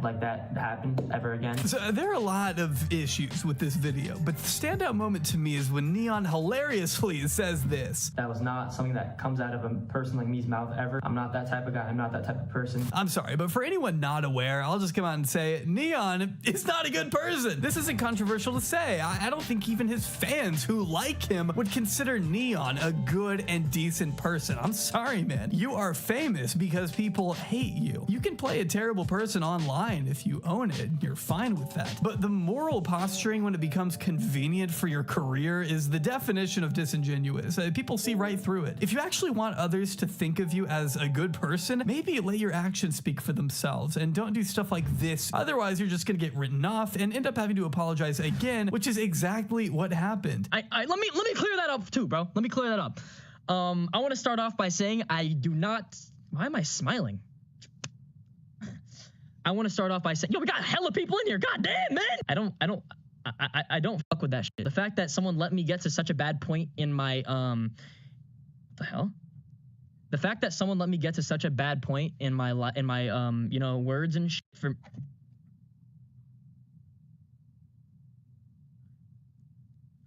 like that happen ever again. So there are a lot of issues with this video, but the standout moment to me is when Neon hilariously says this. That was not something that comes out of a person like me's mouth ever. I'm not that type of guy. I'm not that type of person. I'm sorry, but for anyone not aware, I'll just come out and say Neon is not a good person. This isn't controversial to say. I don't think even his fans who like him would consider Neon a good and decent person. I'm sorry, man. You are famous because people hate you. You can play a terrible person online if you own it. You're fine with that. But the moral posturing when it becomes convenient for your career is the definition of disingenuous. People see right through it. If you actually want others to think of you as a good person, maybe let your actions speak for themselves and don't do stuff like this. Otherwise, you're just gonna get written off and end up having to apologize again, which is exactly what happened. Let me clear that up too, bro. Let me clear that up. I want to start off by saying I do not. Why am I smiling? I want to start off by saying, yo, we got hella people in here. God damn, man. I don't fuck with that shit. The fact that someone let me get to such a bad point in my what the hell? The fact that someone let me get to such a bad point in my you know, words and shit for.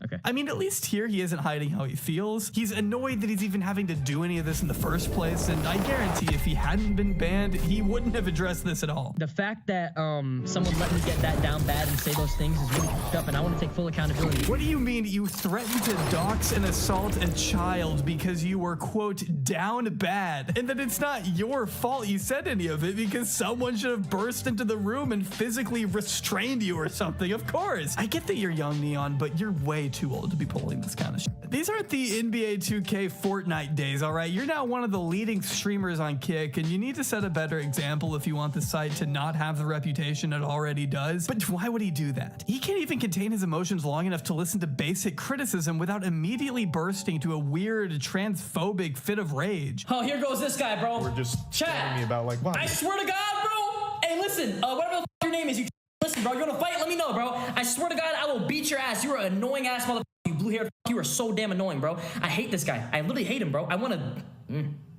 Okay. I mean, at least here he isn't hiding how he feels. He's annoyed that he's even having to do any of this in the first place, and I guarantee if he hadn't been banned, he wouldn't have addressed this at all. The fact that someone let me get that down bad and say those things is really fucked up, and I want to take full accountability. What do you mean you threatened to dox and assault a child because you were, quote, down bad, and that it's not your fault you said any of it because someone should have burst into the room and physically restrained you or something? Of course. I get that you're young, Neon, but you're way too old to be pulling this kind of shit. These aren't the NBA 2K Fortnite days, all right? You're now one of the leading streamers on Kick, and you need to set a better example if you want the site to not have the reputation it already does. But why would he do that? He can't even contain his emotions long enough to listen to basic criticism without immediately bursting into a weird transphobic fit of rage. Oh, here goes this guy, bro. We're just telling me about, like, what? I swear to God, bro. Hey, listen, whatever the f your name is, you listen, bro. You want to fight? Let me know, bro. I swear to God, I will beat your ass. You're an annoying ass motherfucker. You blue hair. You are so damn annoying, bro. I hate this guy. I literally hate him, bro. I want to.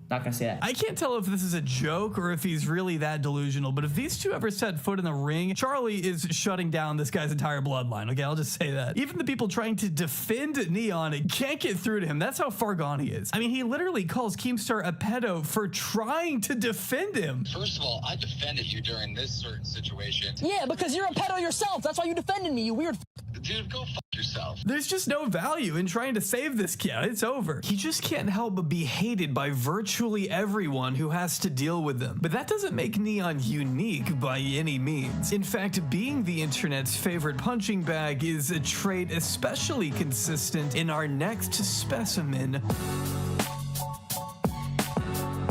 Not gonna say that. I can't tell if this is a joke or if he's really that delusional, but if these two ever set foot in the ring, Charlie is shutting down this guy's entire bloodline. Okay, I'll just say that. Even the people trying to defend Neon can't get through to him. That's how far gone he is. I mean, he literally calls Keemstar a pedo for trying to defend him. First of all, I defended you during this certain situation. Yeah, because you're a pedo yourself. That's why you defended me, you weird. Dude, go fuck yourself. There's just no value in trying to save this kid. It's over. He just can't help but be hated by virtually everyone who has to deal with him. But that doesn't make Neon unique by any means. In fact, being the internet's favorite punching bag is a trait especially consistent in our next specimen.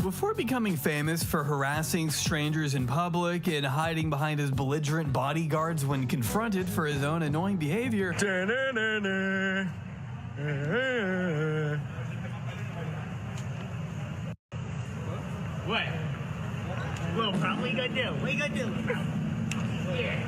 Before becoming famous for harassing strangers in public and hiding behind his belligerent bodyguards when confronted for his own annoying behavior, What? Well, bro, what you gonna do? What you gonna do? Yeah.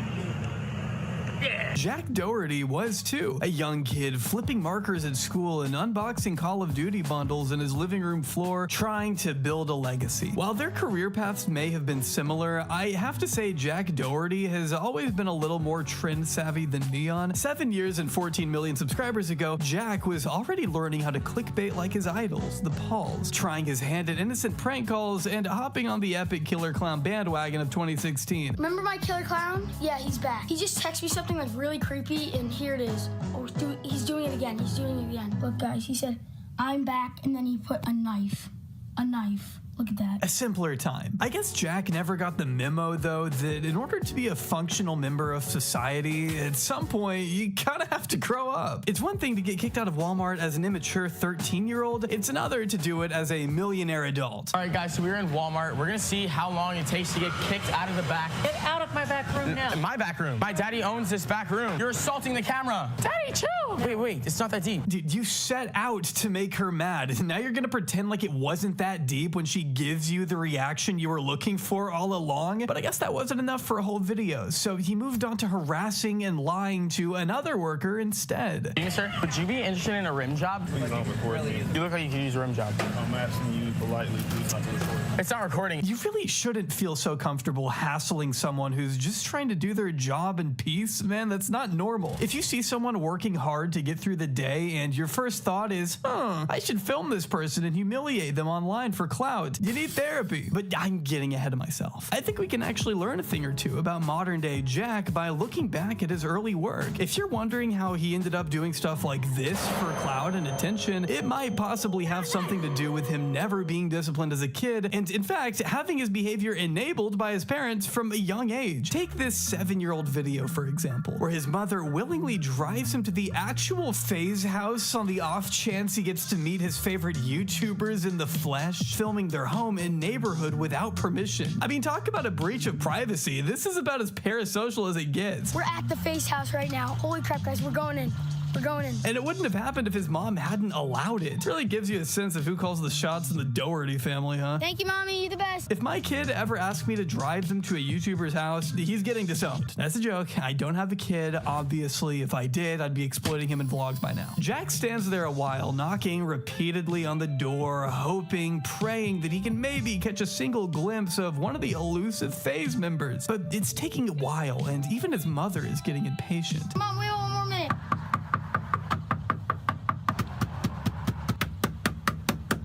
Jack Doherty was too. A young kid flipping markers at school and unboxing Call of Duty bundles in his living room floor, trying to build a legacy. While their career paths may have been similar, I have to say Jack Doherty has always been a little more trend savvy than Neon. 7 years and 14 million subscribers ago, Jack was already learning how to clickbait like his idols, the Pauls, trying his hand at innocent prank calls and hopping on the epic Killer Clown bandwagon of 2016. Remember my Killer Clown? Yeah, he's back. He just texted me something like really creepy, and here it is. Oh, he's doing it again. He's doing it again. Look, guys, he said, "I'm back," and then he put a knife. A knife. Look at that. A simpler time. I guess Jack never got the memo, though, that in order to be a functional member of society, at some point, you kind of have to grow up. It's one thing to get kicked out of Walmart as an immature 13-year-old. It's another to do it as a millionaire adult. All right, guys, so we're in Walmart. We're going to see how long it takes to get kicked out of the back. Get out of my back room now. My back room. My daddy owns this back room. You're assaulting the camera. Daddy, chill. Wait, it's not that deep. Dude, you set out to make her mad. Now you're going to pretend like it wasn't that deep when she gives you the reaction you were looking for all along. But I guess that wasn't enough for a whole video, so he moved on to harassing and lying to another worker instead. Sir, would you be interested in a rim job? Please don't record me. You look like you could use a rim job. I'm asking you politely, please not to record me. It's not recording. You really shouldn't feel so comfortable hassling someone who's who's just trying to do their job in peace, man, that's not normal. If you see someone working hard to get through the day and your first thought is, I should film this person and humiliate them online for clout, you need therapy. But I'm getting ahead of myself. I think we can actually learn a thing or two about modern day Jack by looking back at his early work. If you're wondering how he ended up doing stuff like this for clout and attention, it might possibly have something to do with him never being disciplined as a kid, and in fact, having his behavior enabled by his parents from a young age. Take this 7-year-old video, for example, where his mother willingly drives him to the actual FaZe house on the off chance he gets to meet his favorite YouTubers in the flesh, filming their home and neighborhood without permission. I mean, talk about a breach of privacy. This is about as parasocial as it gets. We're at the FaZe house right now. Holy crap, guys, we're going in. We're going in. And it wouldn't have happened if his mom hadn't allowed it. It really gives you a sense of who calls the shots in the Doherty family, huh? Thank you, Mommy. You're the best. If my kid ever asked me to drive them to a YouTuber's house, he's getting disowned. That's a joke. I don't have a kid. Obviously, if I did, I'd be exploiting him in vlogs by now. Jack stands there a while, knocking repeatedly on the door, hoping, praying that he can maybe catch a single glimpse of one of the elusive FaZe members. But it's taking a while, and even his mother is getting impatient. Mom, wait one more minute.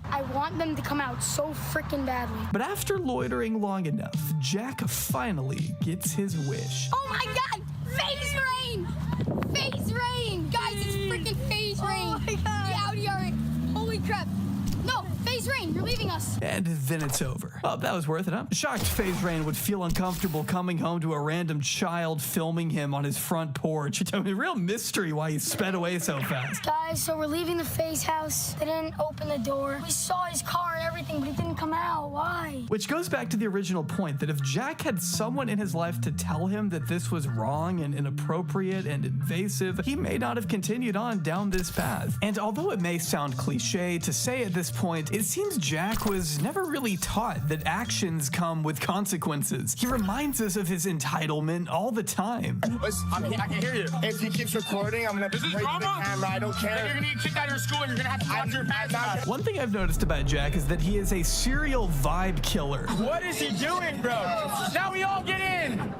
I want them to come out so freaking badly. But after loitering long enough, Jack finally gets his wish. Oh my god! FaZe rain! FaZe rain! Guys, it's freaking FaZe rain! Oh my god! The Audi are holy crap! No! FaZe rain! You're leaving us! And then it's over. Oh, that was worth it, huh? Shocked FaZe Rain would feel uncomfortable coming home to a random child filming him on his front porch. It's a real mystery why he sped away so fast. Guys, so we're leaving the FaZe house. They didn't open the door. We saw his car and everything, but he didn't come out. Why? Which goes back to the original point that if Jack had someone in his life to tell him that this was wrong and inappropriate and invasive, he may not have continued on down this path. And although it may sound cliche to say at this point, it seems Jack was never really taught that actions come with consequences. He reminds us of his entitlement all the time. I can hear you. If he keeps recording, I'm gonna This is break the drama? camera. I don't care. You're gonna get kicked out of your school and you're gonna have to watch your parents. One thing I've noticed about Jack is that he is a serial vibe killer. What is he doing, bro? Now we all get in.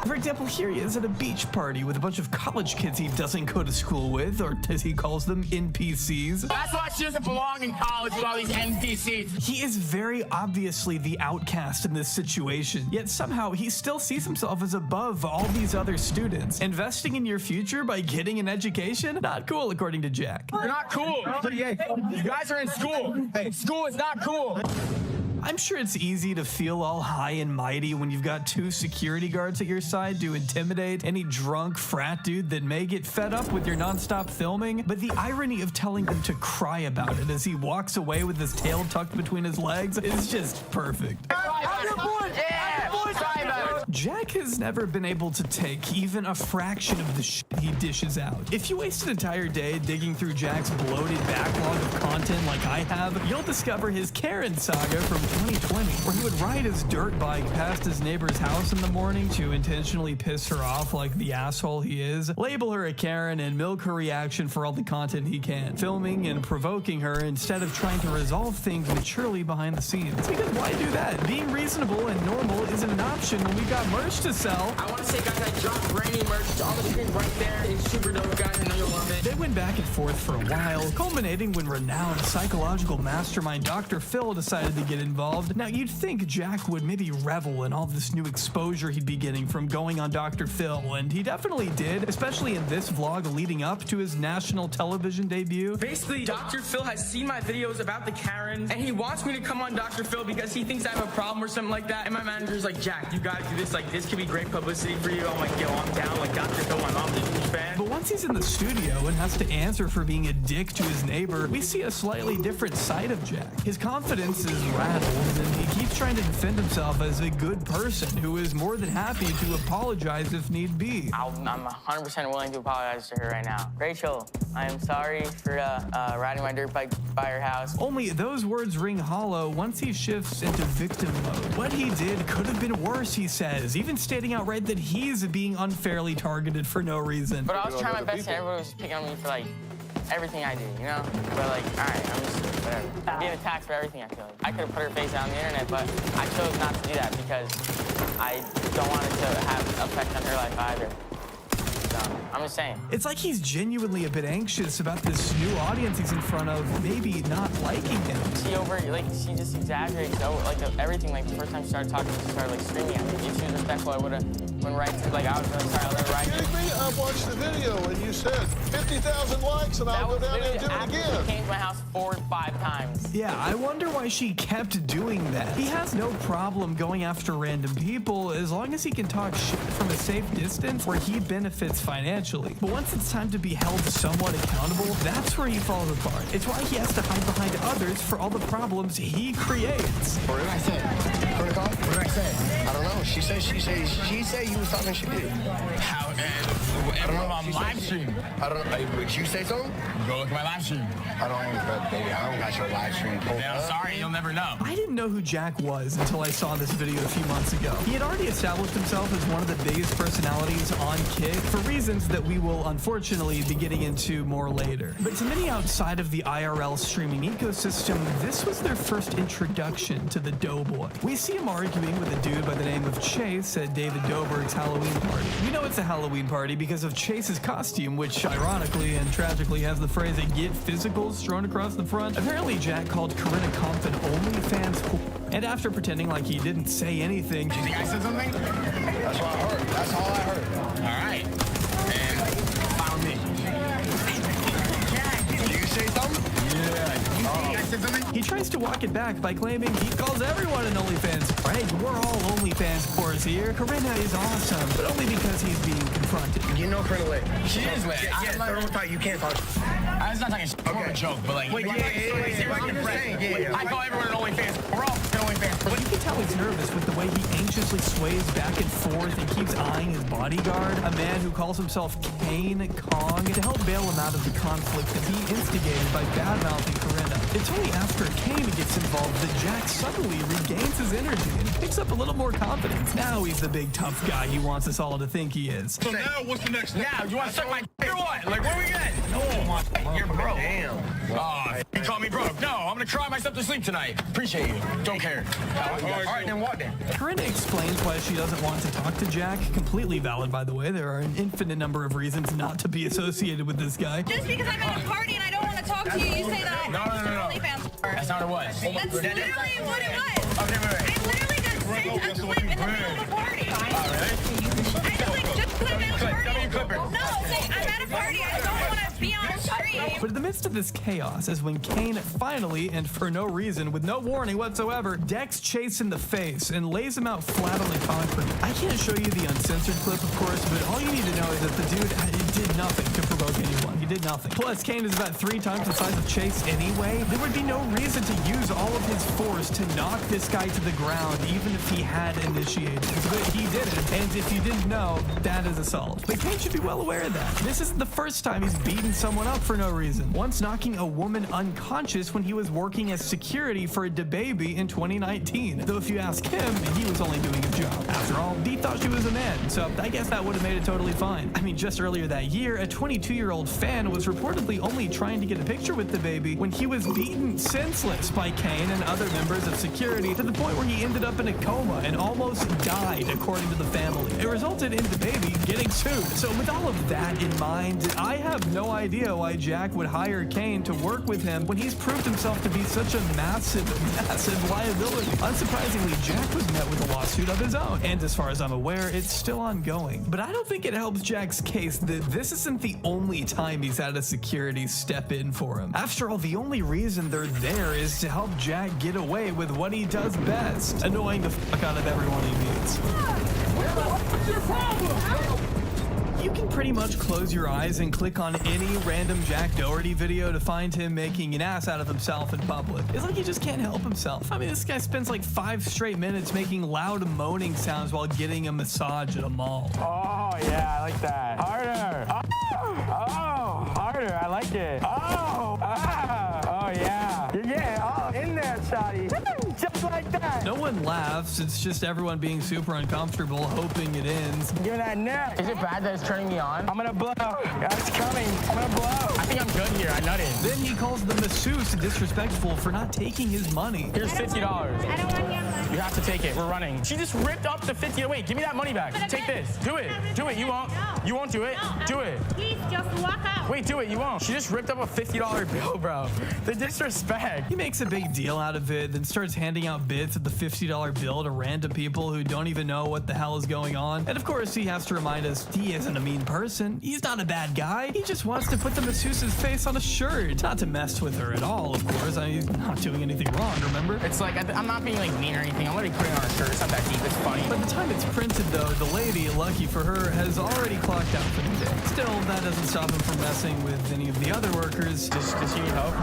For example, here he is at a beach party with a bunch of college kids he doesn't go to school with, or as he calls them, NPCs. That's why she doesn't belong in college with all these NPCs. He is very obviously the outcast in this situation, yet somehow he still sees himself as above all these other students. Investing in your future by getting an education? Not cool, according to Jack. You're not cool. You guys are in school. Hey, school is not cool. I'm sure it's easy to feel all high and mighty when you've got 2 security guards at your side to intimidate any drunk frat dude that may get fed up with your nonstop filming, but the irony of telling them to cry about it as he walks away with his tail tucked between his legs is just perfect. Jack has never been able to take even a fraction of the shit he dishes out. If you waste an entire day digging through Jack's bloated backlog of content like I have, you'll discover his Karen saga from 2020, where he would ride his dirt bike past his neighbor's house in the morning to intentionally piss her off like the asshole he is, label her a Karen, and milk her reaction for all the content he can, filming and provoking her instead of trying to resolve things maturely behind the scenes. Because why do that? Being reasonable and normal isn't an option when we've got merch to sell. I want to say, guys, I dropped brand new merch on the screen right there. It's super dope, guys. I know you'll love it. They went back and forth for a while, culminating when renowned psychological mastermind Dr. Phil decided to get involved. Now, you'd think Jack would maybe revel in all this new exposure he'd be getting from going on Dr. Phil, and he definitely did, especially in this vlog leading up to his national television debut. Basically, Dr. Phil has seen my videos about the Karens, and he wants me to come on Dr. Phil because he thinks I have a problem or something like that. And my manager's like, Jack, you gotta do this. Like, this could be great publicity for you. I'm like, yo, I'm down. Like, Dr. Phil, my mom's a huge fan. But once he's in the studio and has to answer for being a dick to his neighbor, we see a slightly different side of Jack. His confidence is rattled, and he keeps trying to defend himself as a good person who is more than happy to apologize if need be. I'm 100% willing to apologize to her right now. Rachel, I am sorry for riding my dirt bike by her house. Only those words ring hollow once he shifts into victim mode. What he did could have been worse, he says, even stating outright that he's being unfairly targeted for no reason. But I was trying my best and everybody was just picking on me for like everything I do, you know? But like, all right, I'm just, whatever. I'm being attacked for everything I feel like. I could have put her face out on the internet, but I chose not to do that because I don't want it to have effect on her life either. So, I'm just saying. It's like he's genuinely a bit anxious about this new audience he's in front of maybe not liking him. She just exaggerates everything. Like the first time she started talking, she started like screaming at me. If she was respectful, I would have went right to, like, I was really sorry, I'll never write Kidding me? I watched the video and you said 50,000 likes and I'll go down there and do it again. She came to my house 4 or 5 times. Yeah, I wonder why she kept doing that. He has no problem going after random people as long as he can talk shit from a safe distance where he benefits financially. But once it's time to be held somewhat accountable, that's where he falls apart. It's why he has to hide behind others for all the problems he creates. What did I say? Protocol? What did I say? I don't know. She said you was talking shit. How? I don't know. On live stream. I don't know. Would you say something? Go look at my live stream. I don't, baby. I don't got your live stream. Yeah, I'm sorry, you'll never know. I didn't know who Jack was until I saw this video a few months ago. He had already established himself as one of the biggest personalities on Kick for reasons that we will unfortunately be getting into more later. But to many outside of the IRL streaming ecosystem, this was their first introduction to the Doughboy. We see him arguing with a dude by the name of Chase at David Dobrik's Halloween party. We know it's a Halloween party because of Chase's costume, which ironically and tragically has the phrase "get physicals" thrown across the front. Apparently Jack called Corinna Compton OnlyFans whore, and after pretending like he didn't say anything, You think I said something? That's what I heard. That's all I heard. All right. And found me. Did you say something? Yeah. You think I said something? he tries to walk it back by claiming he calls everyone an OnlyFans. Right, we're all OnlyFans whores here. Corinna is awesome, but only because he's being confronted. You know Corinna lit. She is lit. Yeah, don't talk. You can't talk. I was not talking shit. More of a joke, but like, Wait, you I'm just saying, yeah. I call everyone an OnlyFans. We're all OnlyFans. But you can tell he's nervous with the way he anxiously sways back and forth and keeps eyeing his bodyguard, a man who calls himself Kane Kong, to help bail him out of the conflict that he instigated by bad-mouthing Corinna. It's only after Kane gets involved that Jack suddenly regains his energy and picks up a little more confidence. Now he's the big tough guy he wants us all to think he is. So now what's the next step? Now, you want to suck my dick or what? Like, what are we getting? No, you're broke. Damn. Oh, you call me broke. No, I'm going to cry myself to sleep tonight. Appreciate you. Don't care. All right, then what then? Corinna explains why she doesn't want to talk to Jack. Completely valid, by the way. There are an infinite number of reasons not to be associated with this guy. Just because I'm at a party and I don't want to talk to you, you say that No. OnlyFans. That's not what it was. That's literally what it was. Okay, wait. I literally just sent a clip in the middle of a party. Oh, really? I just like just put him at a party. Clipper. No, say I'm at a party. I don't want to be on stream. But in the midst of this chaos is when Kane finally, and for no reason, with no warning whatsoever, decks Chase in the face and lays him out flat on the concrete. I can't show you the uncensored clip, of course, but all you need to know is that the dude did nothing to provoke anyone. He did nothing. Plus, Kane is about 3 times the size of Chase anyway. There would be no reason to use all of his force to knock this guy to the ground, even if he had initiated. But he didn't, and if you didn't know, that is assault. But Kane should be well aware of that. This isn't the first time he's beaten someone up for no reason. Once knocking a woman unconscious when he was working as security for a DaBaby in 2019. Though if you ask him, he was only doing a job. After all, he thought she was a man, so I guess that would have made it totally fine. I mean, just earlier that year, a 22-year-old fan was reportedly only trying to get a picture with DaBaby when he was beaten senseless by Kane and other members of security to the point where he ended up in a coma and almost died, according to the family. It resulted in DaBaby getting sued. So with all of that in mind, I have no idea why Jack would hire Kane to work with him when he's proved himself to be such a massive liability. Unsurprisingly, Jack was met with a lawsuit of his own, and as far as I'm aware, it's still ongoing. But I don't think it helps Jack's case that this isn't the only time he's had a security step in for him. After all, the only reason they're there is to help Jack get away with what he does best, annoying the fuck out of everyone he meets. What's your problem? You can pretty much close your eyes and click on any random Jack Doherty video to find him making an ass out of himself in public. It's like he just can't help himself. I mean, this guy spends like 5 straight minutes making loud moaning sounds while getting a massage at a mall. Oh, yeah, I like that. Harder. Oh, harder. I like it. Oh, yeah. Yeah, in there, shawty. Just like that. that? No one laughs. It's just everyone being super uncomfortable, hoping it ends. Give me that neck. Is it bad that it's turning me on? I'm gonna blow. It's coming. I'm gonna blow. I think I'm good here. I nutted. Then he calls the masseuse disrespectful for not taking his money. Here's $50. I don't want your money. You have to take it. We're running. She just ripped up the 50. Wait, give me that money back. Take this. Do it. Do it. You won't. You won't do it. Do it. Please just walk out. Wait, do it. You won't. She just ripped up a $50 bill, bro. The disrespect. He makes a big deal out of it, then starts handing out bits of the $50 bill to random people who don't even know what the hell is going on. And of course, he has to remind us he isn't a mean person. He's not a bad guy. He just wants to put the masseuse's face on a shirt. Not to mess with her at all, of course. He's not doing anything wrong, remember? It's like, I'm not being like mean or anything. I'm literally putting on a shirt. It's not that deep. It's funny. By the time it's printed, though, the lady, lucky for her, has already clocked out for the day. Still, that doesn't stop him from messing with any of the other workers. Does she need help?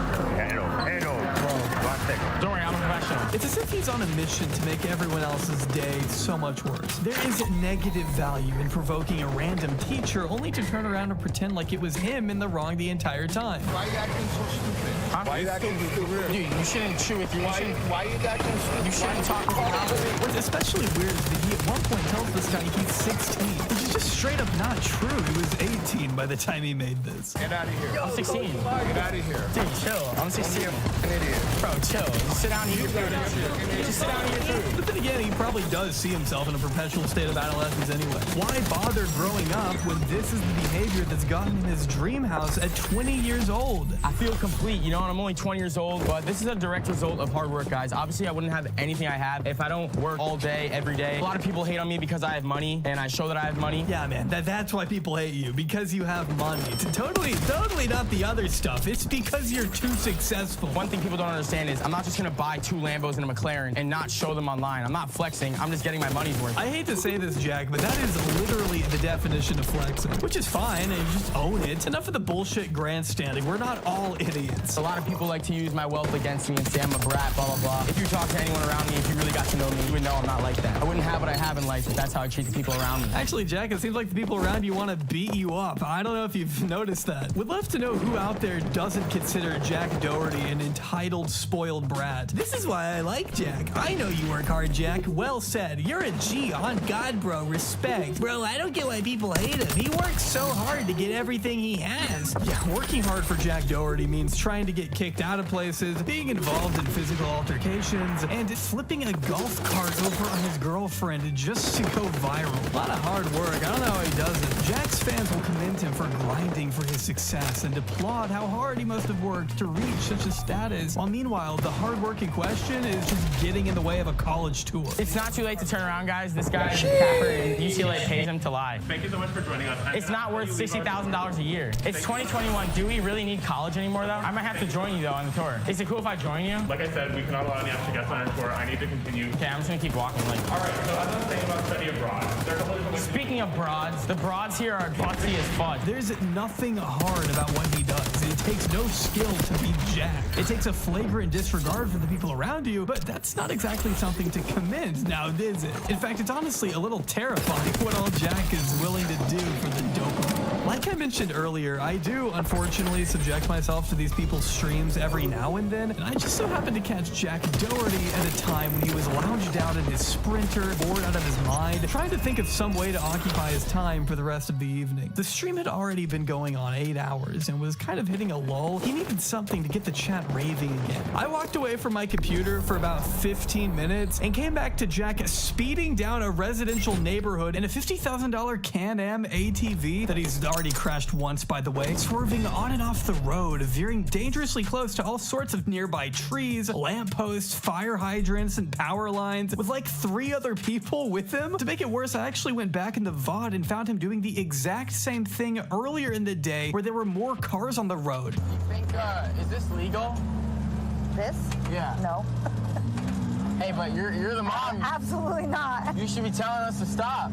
Don't worry, I'm a professional. It's as if he's on a mission to make everyone else's day so much worse. There is negative value in provoking a random teacher only to turn around and pretend like it was him in the wrong the entire time. Why are you acting so stupid? Huh? Why are you acting stupid? Dude, you shouldn't chew with you. Why are you acting stupid? You shouldn't talk with your mouth. What's especially weird is that he at one point tells this guy he's 16, which is just straight up not true. He was 18 by the time he made this. Get out of here. I'm 16. Get out of here. Dude, chill. I'm 16. You're an idiot. Bro, chill. Just sit down and eat your food. Just sit down and eat your food. But then again, he probably does see himself in a perpetual state of adolescence anyway. Why bother growing up when this is the behavior that's gotten him his dream house at 20 years old? I feel complete, you know, and I'm only 20 years old, but this is a direct result of hard work, guys. Obviously, I wouldn't have anything I have if I don't work all day, every day. A lot of people hate on me because I have money, and I show that I have money. Yeah, man, that's why people hate you, because you have money. It's totally not the other stuff. It's because you're too successful. One thing people don't understand is I'm not just gonna buy 2 Lambos and a McLaren and not show them online. I'm not flexing. I'm just getting my money's worth. I hate to say this, Jack, but that is literally the definition of flexing, which is fine, and you just own it. Enough of the bullshit grandstanding. We're not all idiots. A lot of people like to use my wealth against me and say I'm a brat, blah, blah, blah. If you talk to anyone around me, if you really got to know me, you would know I'm not like that. I wouldn't have what I have in life if that's how I treat the people around me. Actually, Jack, it seems like the people around you want to beat you up. I don't know if you've noticed that. Would love to know who out there doesn't consider Jack Doherty an entitled, spoiled brat. This is why I like Jack. I know you work hard, Jack. Well said. You're a G. On God, bro. Respect. Bro, I don't get why people hate him. He works so hard to get everything he has. Yeah, working hard for Jack Doherty means trying to get kicked out of places, being involved in physical altercations, and flipping a golf cart over on his girlfriend just to go viral. A lot of hard work. I don't know how he does it. Jack's fans will commend him for grinding for his success and applaud how hard he must have worked to reach such a status, while meanwhile, the hard work in question is just getting in the way of a college tour. It's not too late to turn around, guys. This guy is a capper, and UCLA pays him to lie. Thank you so much for joining us. It's not worth $60,000 a year. It's 2021. Do we really need college anymore, though? I might have to join you, though, on the tour. Is it cool if I join you? Like I said, we cannot allow any extra guests on our tour. I need to continue. Okay, I'm just gonna keep walking. Like, All right, so as I was saying about study abroad, there are a couple different ways. speaking of broads, the broads here are gutsy as fudge. There's nothing hard about what he does. It takes no skill to be Jack. It takes a flagrant disregard for the people around you, but that's not exactly something to commend, now is it? In fact, it's honestly a little terrifying what all Jack is willing to do for the dopamine. Like I mentioned earlier, I do unfortunately subject myself to these people's streams every now and then, and I just so happened to catch Jack Doherty at a time when he was lounged out in his Sprinter, bored out of his mind, trying to think of some way to occupy his time for the rest of the evening. The stream had already been going on 8 hours and was kind of hitting a lull. He needed something to get the chat raving again. I walked away from my computer for about 15 minutes and came back to Jack speeding down a residential neighborhood in a $50,000 Can-Am ATV that he's already crashed once, by the way, swerving on and off the road, veering dangerously close to all sorts of nearby trees, lampposts, fire hydrants, and power lines, with like 3 other people with him. To make it worse, I actually went back in the VOD and found him doing the exact same thing earlier in the day where there were more cars on the road. You think, is this legal? This? Yeah. No. Hey, but you're the mom. Absolutely not. You should be telling us to stop.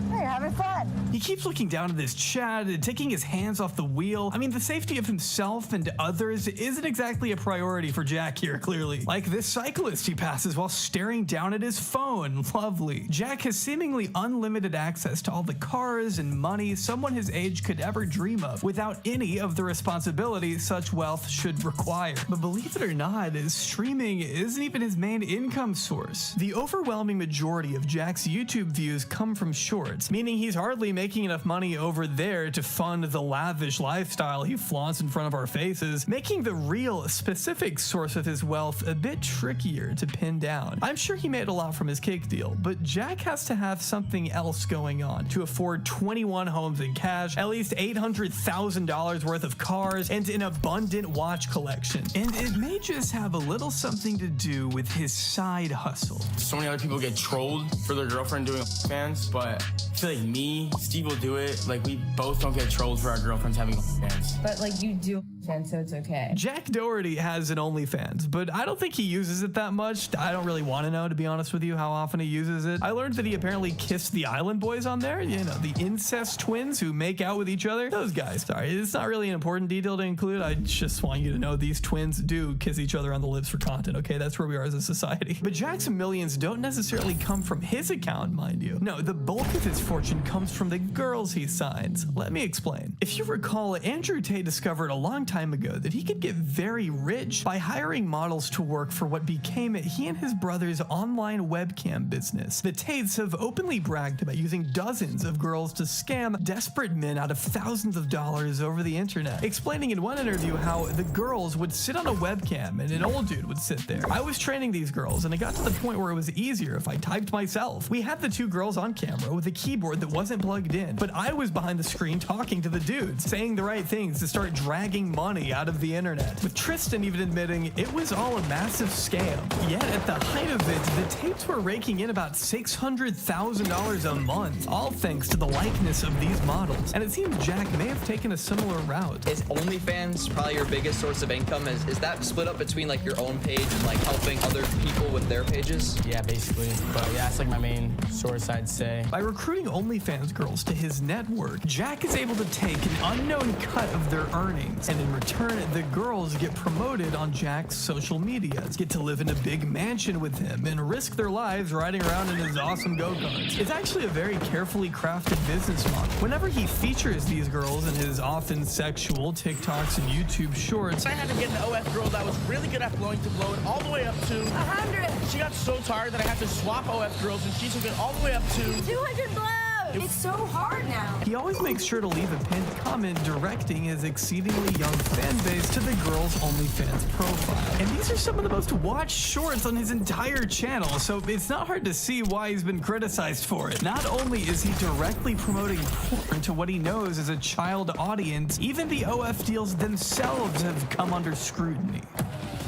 You're having fun. He keeps looking down at his chat, taking his hands off the wheel. I mean, the safety of himself and others isn't exactly a priority for Jack here, clearly. Like this cyclist he passes while staring down at his phone. Lovely. Jack has seemingly unlimited access to all the cars and money someone his age could ever dream of without any of the responsibilities such wealth should require. But believe it or not, streaming isn't even his main income source. The overwhelming majority of Jack's YouTube views come from shorts, meaning he's hardly making enough money over there to fund the lavish lifestyle he flaunts in front of our faces, making the real specific source of his wealth a bit trickier to pin down. I'm sure he made a lot from his cake deal, but Jack has to have something else going on to afford 21 homes in cash, at least $800,000 worth of cars, and an abundant watch collection. And it may just have a little something to do with his side hustle. So many other people get trolled for their girlfriend doing fans, but I feel like me, Steve will do it. Like, we both don't get trolled for our girlfriends having fans. But like you do, so it's okay. Jack Doherty has an OnlyFans, but I don't think he uses it that much. I don't really want to know, to be honest with you, how often he uses it. I learned that he apparently kissed the Island Boys on there, you know, the incest twins who make out with each other. Those guys. Sorry, it's not really an important detail to include. I just want you to know these twins do kiss each other on the lips for content, okay? That's where we are as a society. But Jack's millions don't necessarily come from his account, mind you. No, the bulk of his fortune comes from the girls he signs. Let me explain. If you recall, Andrew Tate discovered a long time ago that he could get very rich by hiring models to work for what became he and his brother's online webcam business. The Tates have openly bragged about using dozens of girls to scam desperate men out of thousands of dollars over the internet, explaining in one interview how the girls would sit on a webcam and an old dude would sit there. I was training these girls and it got to the point where it was easier if I typed myself. We had the two girls on camera with a keyboard that wasn't plugged in, but I was behind the screen talking to the dudes, saying the right things to start dragging money out of the internet, with Tristan even admitting it was all a massive scam. Yet at the height of it, the Tapes were raking in about $600,000 a month, all thanks to the likeness of these models. And it seems Jack may have taken a similar route. Is OnlyFans probably your biggest source of income? Is that split up between like your own page and like helping other people with their pages? Yeah, basically. But yeah, that's like my main source, I'd say. By recruiting OnlyFans girls to his network, Jack is able to take an unknown cut of their earnings, and in return, the girls get promoted on Jack's social medias, get to live in a big mansion with him, and risk their lives riding around in his awesome go-karts. It's actually a very carefully crafted business model. Whenever he features these girls in his often sexual TikToks and YouTube shorts, I had to get an OF girl that was really good at blowing to blow it all the way up to 100. She got so tired that I had to swap OF girls, and she took it all the way up to 200 blows. It's so hard now. he always makes sure to leave a pinned comment directing his exceedingly young fan base to the girl's OnlyFans profile. And these are some of the most watched shorts on his entire channel, so it's not hard to see why he's been criticized for it. Not only is he directly promoting porn to what he knows is a child audience, even the OF deals themselves have come under scrutiny.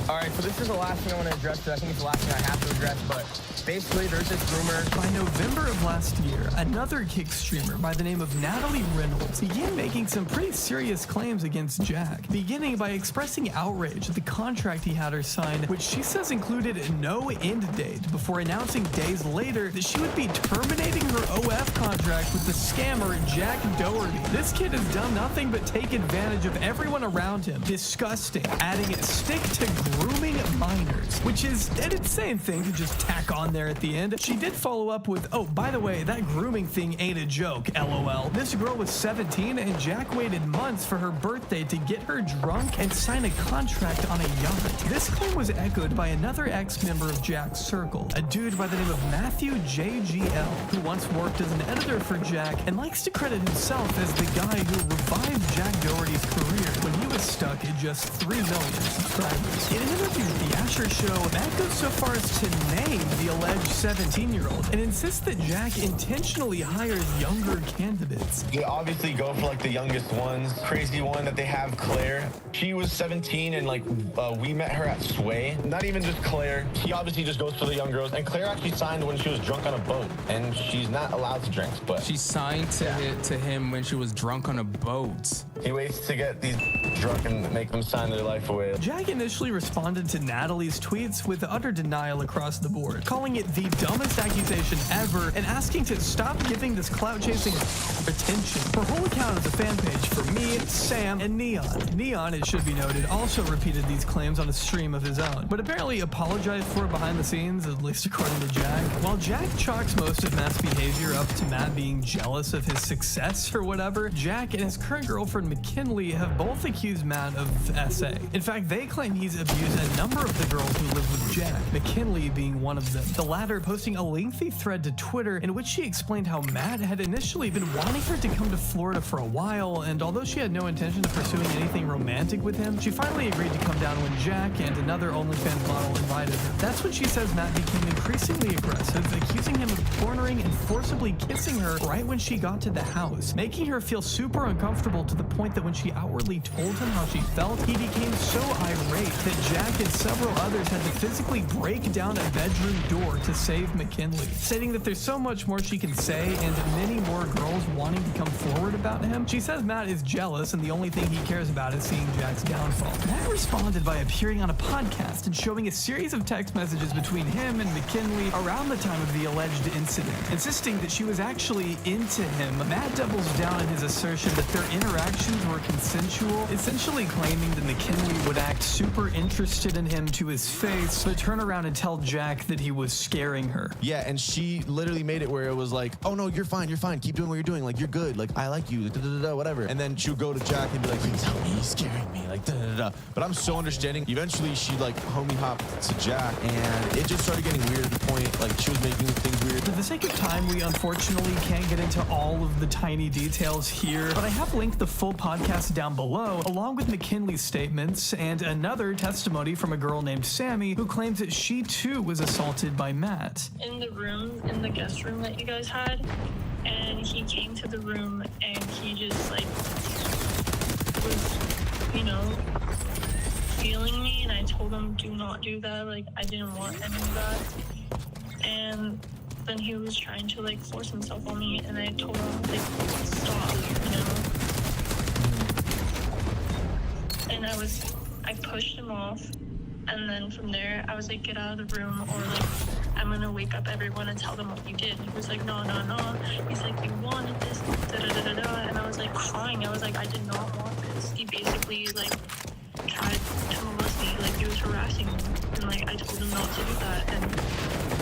All right, so this is the last thing I want to address, because I think it's the last thing I have to address, but basically there's this rumor. By November of last year, another Kick streamer by the name of Natalie Reynolds began making some pretty serious claims against Jack, beginning by expressing outrage at the contract he had her sign, which she says included no end date, before announcing days later that she would be terminating her OF contract with the scammer Jack Doherty. This kid has done nothing but take advantage of everyone around him. Disgusting. Adding stick to grooming minors, which is an insane thing to just tack on there at the end. She did follow up with, oh, by the way, that grooming thing ain't a joke, LOL. This girl was 17 and Jack waited months for her birthday to get her drunk and sign a contract on a yacht. This claim was echoed by another ex-member of Jack's circle, a dude by the name of Matthew JGL, who once worked as an editor for Jack and likes to credit himself as the guy who revived Jack Doherty's career when he was stuck at just 3 million subscribers. In an interview with The Asher Show, Matt goes so far as to name the alleged 17-year-old and insists that Jack intentionally hires younger candidates. They obviously go for like the youngest ones. Crazy one that they have, Claire. She was 17 and like we met her at Sway. Not even just Claire. She obviously just goes for the young girls. And Claire actually signed when she was drunk on a boat. And she's not allowed to drink, but she signed to him when she was drunk on a boat. He waits to get these drunk and make them sign their life away. Jack initially responded responded to Natalie's tweets with utter denial across the board, calling it the dumbest accusation ever and asking to stop giving this clout-chasing attention. Her whole account is a fan page for me, Sam, and Neon. Neon, it should be noted, also repeated these claims on a stream of his own, but apparently apologized for it behind the scenes, at least according to Jack. While Jack chalks most of Matt's behavior up to Matt being jealous of his success or whatever, Jack and his current girlfriend McKinley have both accused Matt of SA. In fact, they claim he's abused a number of the girls who live with Jack, McKinley being one of them. The latter posting a lengthy thread to Twitter in which she explained how Matt had initially been wanting her to come to Florida for a while, and although she had no intention of pursuing anything romantic with him, she finally agreed to come down when Jack and another OnlyFans model invited her. That's when she says Matt became increasingly aggressive, accusing him of cornering and forcibly kissing her right when she got to the house, making her feel super uncomfortable to the point that when she outwardly told him how she felt, he became so irate that Jack and several others had to physically break down a bedroom door to save McKinley, stating that there's so much more she can say and many more girls wanting to come forward about him. She says Matt is jealous and the only thing he cares about is seeing Jack's downfall. Matt responded by appearing on a podcast and showing a series of text messages between him and McKinley around the time of the alleged incident, insisting that she was actually into him. Matt doubles down in his assertion that their interactions were consensual, essentially claiming that McKinley would act super interested in him to his face, but turn around and tell Jack that he was scaring her. Yeah, and she literally made it where it was like, oh no, you're fine, keep doing what you're doing, like you're good, like I like you, whatever. And then she would go to Jack and be like, please help me, he's scaring me, like But I'm so understanding. Eventually she like homie hopped to Jack and it just started getting weird to the point like she was making things weird. For the sake of time, we unfortunately can't get into all of the tiny details here, but I have linked the full podcast down below, along with McKinley's statements and another testimony from a girl named Sammy who claims that she too was assaulted by Matt. In the guest room that you guys had, and he came to the room and he just like was, feeling me, and I told him do not do that, like I didn't want any of that. And then he was trying to like force himself on me, and I told him like stop, and I pushed him off, and then from there I was like, get out of the room or like I'm gonna wake up everyone and tell them what you did. He was like, no. He's like, you wanted this, and I was like crying. I was like, I did not want this. He basically like tried to molest me, like he was harassing me, and like I told him not to do that, and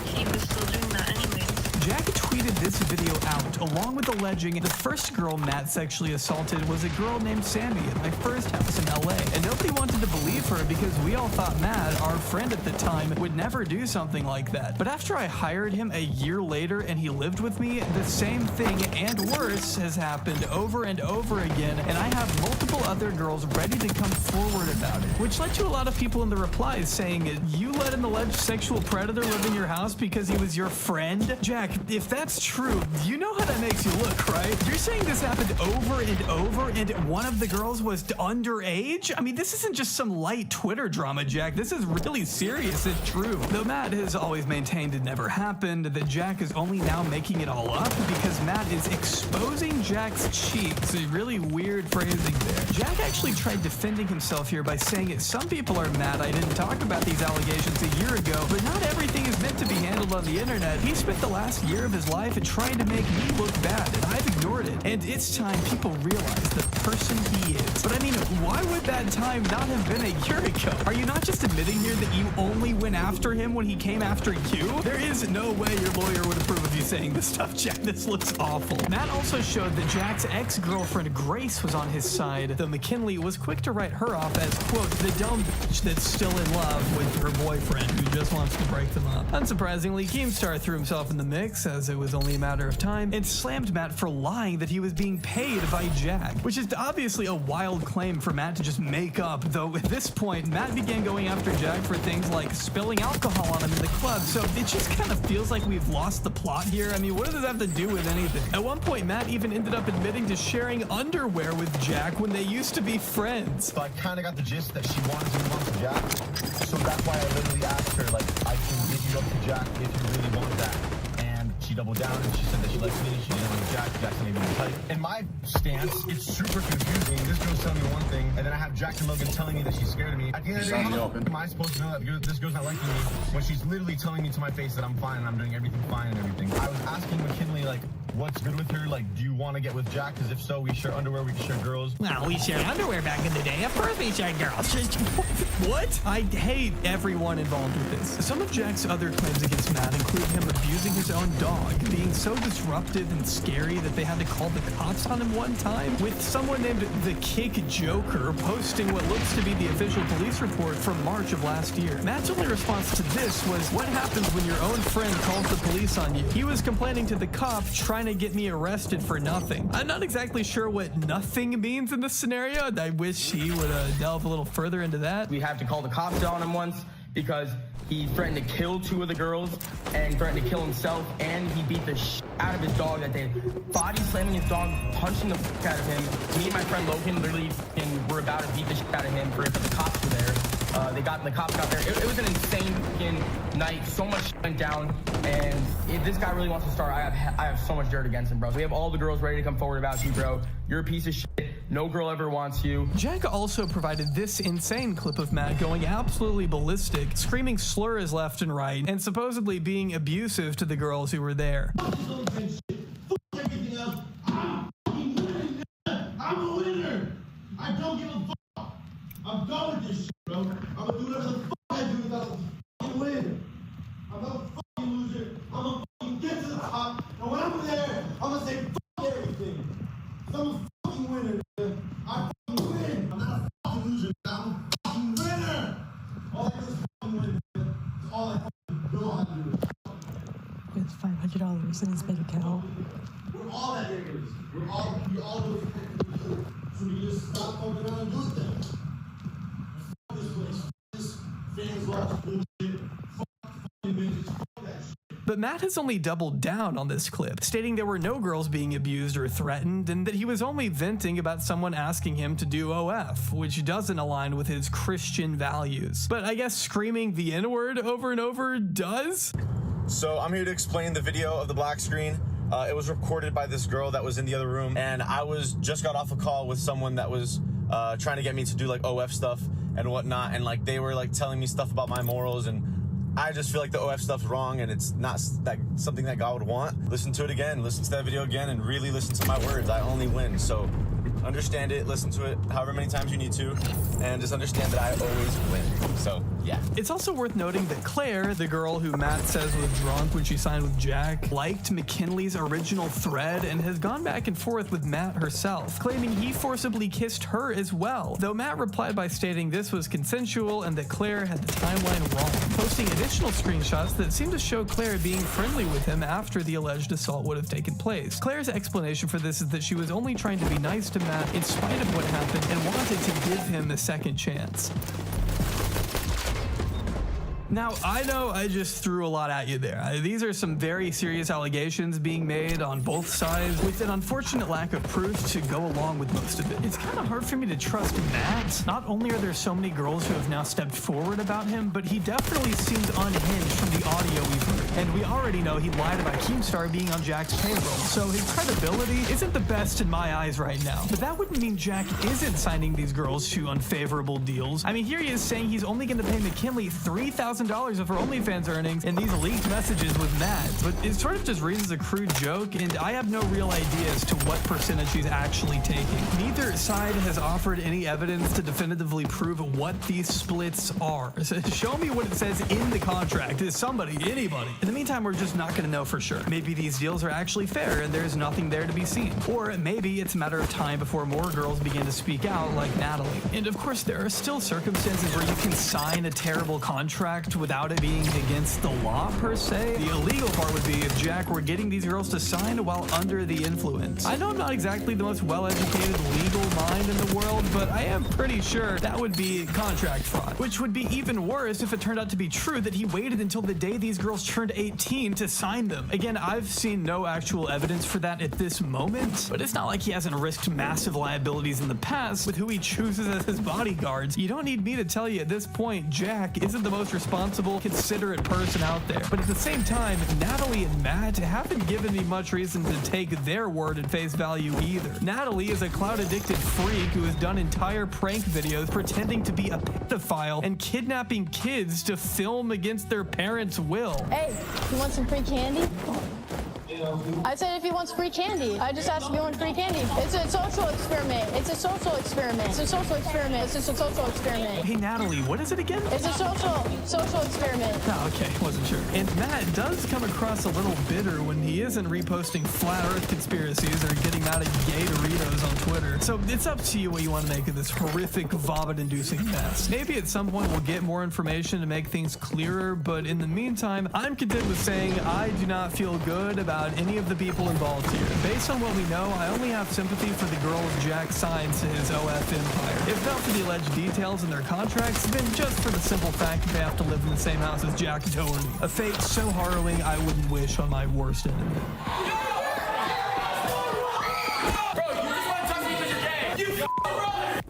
he was still doing that anyways. Jack tweeted this video out, along with alleging the first girl Matt sexually assaulted was a girl named Sammy at my first house in LA. And nobody wanted to believe her because we all thought Matt, our friend at the time, would never do something like that. But after I hired him a year later and he lived with me, the same thing and worse has happened over and over again, and I have multiple other girls ready to come forward about it, which led to a lot of people in the replies saying, you let an alleged sexual predator live in your house because he was your friend? Jack, if that's true, you know how that makes you look, right? You're saying this happened over and over and one of the girls was underage? I mean, this isn't just some light Twitter drama, Jack. This is really serious and true. Though Matt has always maintained it never happened, that Jack is only now making it all up because Matt is exposing Jack's cheeks. A really weird phrasing there. Jack actually tried defending himself here by saying it. Some people are mad I didn't talk about these allegations a year ago, but not everything is meant to be handled on the internet. He spent the last year of his life trying to make me look bad, and I've ignored it. And it's time people realize the person he is. But I mean, why would that time not have been a year ago? Are you not just admitting here that you only went after him when he came after you? There is no way your lawyer would approve of you saying this stuff, Jack. This looks awful. Matt also showed that Jack's ex-girlfriend Grace was on his side, though McKinley was quick to write her off as, quote, the dumb bitch that's still in love with her boyfriend who just wants to break them up. Unsurprisingly, Keemstar threw himself in the mix, as it was only a matter of time, and slammed Matt for lying that he was being paid by Jack, which is obviously a wild claim for Matt to just make up, though at this point, Matt began going after Jack for things like spilling alcohol on him in the club, so it just kind of feels like we've lost the plot here. I mean, what does this have to do with anything? At one point, Matt even ended up admitting to sharing underwear with Jack when they used to be friends. So I kind of got the gist that she wanted to move on to Jack, so that's why I literally asked her, like, I can get you up to Jack if you really want that. And she she doubled down and she said that she liked me. She didn't like Jack. Jackson made me type. In my stance, it's super confusing. This girl's telling me one thing, and then I have Jackson Logan telling me that she's scared of me. At the end of the day, how am I supposed to know that this girl's not liking me when she's literally telling me to my face that I'm fine and I'm doing everything fine and everything? I was asking McKinley, like, what's good with her? Like, do you want to get with Jack? Because if so, we share underwear, we can share girls. Well, we shared underwear back in the day. Of course we shared girls. What? I hate everyone involved with this. Some of Jack's other claims against Matt include him abusing his own dog, being so disruptive and scary that they had to call the cops on him one time, with someone named the Kick Joker posting what looks to be the official police report from March of last year. Matt's only response to this was, what happens when your own friend calls the police on you? He was complaining to the cop, trying to get me arrested for nothing. I'm not exactly sure what nothing means in this scenario. I wish he would delve a little further into that. We have to call the cops on him once because he threatened to kill 2 of the girls and threatened to kill himself, and he beat the out of his dog that day. Body slamming his dog, punching the out of him. Me and my friend Logan literally were about to beat the out of him for it, but the cops were there. The cops got there. It was an insane night. So much went down, and if this guy really wants to start, I have so much dirt against him, bro. So we have all the girls ready to come forward about you, bro. You're a piece of shit. No girl ever wants you. Jack also provided this insane clip of Matt going absolutely ballistic, screaming slurs left and right, and supposedly being abusive to the girls who were there. I'm a winner. I don't give a fuck. I'm done with this shit, bro. I'm gonna do whatever the fuck I do without a fucking win. I'm not a fucking loser. I'm gonna fucking get to the top, and when I'm there, I'm gonna say fuck everything. I'm a fucking winner. I fucking win. I'm not a fucking loser. I'm a fucking winner. All I do is fucking win. That's all I fucking know how to do. With $500 in his bank account. We're all that niggas. We all do it. So we just stop fucking around and do it then. Fuck this place. Fuck this fans watch bullshit. Fuck fucking bitches. Fuck that shit. But Matt has only doubled down on this clip, stating there were no girls being abused or threatened, and that he was only venting about someone asking him to do OF, which doesn't align with his Christian values. But I guess screaming the N-word over and over does? So I'm here to explain the video of the black screen. It was recorded by this girl that was in the other room, and I just got off a call with someone that was trying to get me to do like OF stuff and whatnot, and like they were like telling me stuff about my morals, and I just feel like the OF stuff's wrong, and it's not something that God would want. Listen to it again, listen to that video again, and really listen to my words. I only win, so understand it, listen to it however many times you need to, and just understand that I always win. So yeah. It's also worth noting that Claire, the girl who Matt says was drunk when she signed with Jack, liked McKinley's original thread and has gone back and forth with Matt herself, claiming he forcibly kissed her as well, though Matt replied by stating this was consensual and that Claire had the timeline wrong, posting additional screenshots that seem to show Claire being friendly with him after the alleged assault would have taken place. Claire's explanation for this is that she was only trying to be nice to Matt in spite of what happened and wanted to give him a second chance. Now, I know I just threw a lot at you there. These are some very serious allegations being made on both sides with an unfortunate lack of proof to go along with most of it. It's kind of hard for me to trust Matt. Not only are there so many girls who have now stepped forward about him, but he definitely seems unhinged from the audio we've heard. And we already know he lied about Keemstar being on Jack's payroll, so his credibility isn't the best in my eyes right now. But that wouldn't mean Jack isn't signing these girls to unfavorable deals. I mean, here he is saying he's only going to pay McKinley $3,000 of her OnlyFans earnings in these leaked messages with Matt, but it sort of just reads as a crude joke, and I have no real idea as to what percentage he's actually taking. Neither side has offered any evidence to definitively prove what these splits are. So show me what it says in the contract. Is somebody, anybody? In the meantime, we're just not going to know for sure. Maybe these deals are actually fair and there's nothing there to be seen. Or maybe it's a matter of time before more girls begin to speak out like Natalie. And of course, there are still circumstances where you can sign a terrible contract without it being against the law per se. The illegal part would be if Jack were getting these girls to sign while under the influence. I know I'm not exactly the most well-educated legal mind in the world, but I am pretty sure that would be contract fraud, which would be even worse if it turned out to be true that he waited until the day these girls turned 18 to sign them. Again, I've seen no actual evidence for that at this moment, but it's not like he hasn't risked massive liabilities in the past with who he chooses as his bodyguards. You don't need me to tell you at this point, Jack isn't the most responsible responsible, considerate person out there. But at the same time, Natalie and Matt haven't given me much reason to take their word at face value either. Natalie is a cloud-addicted freak who has done entire prank videos pretending to be a pedophile and kidnapping kids to film against their parents' will. Hey, you want some free candy? I said if he wants free candy. I just asked if you want free candy. It's a social experiment. It's a social experiment. It's a social experiment. It's just a social experiment. Hey, Natalie, what is it again? It's a social experiment. Oh, okay, wasn't sure. And Matt does come across a little bitter when he isn't reposting flat earth conspiracies or getting mad at gay Doritos on Twitter. So it's up to you what you want to make of this horrific, vomit-inducing mess. Maybe at some point we'll get more information to make things clearer, but in the meantime, I'm content with saying I do not feel good about any of the people involved here. Based on what we know, I only have sympathy for the girls Jack signs to his OF empire. If not for the alleged details in their contracts, then just for the simple fact that they have to live in the same house as Jack Doherty. A fate so harrowing I wouldn't wish on my worst enemy.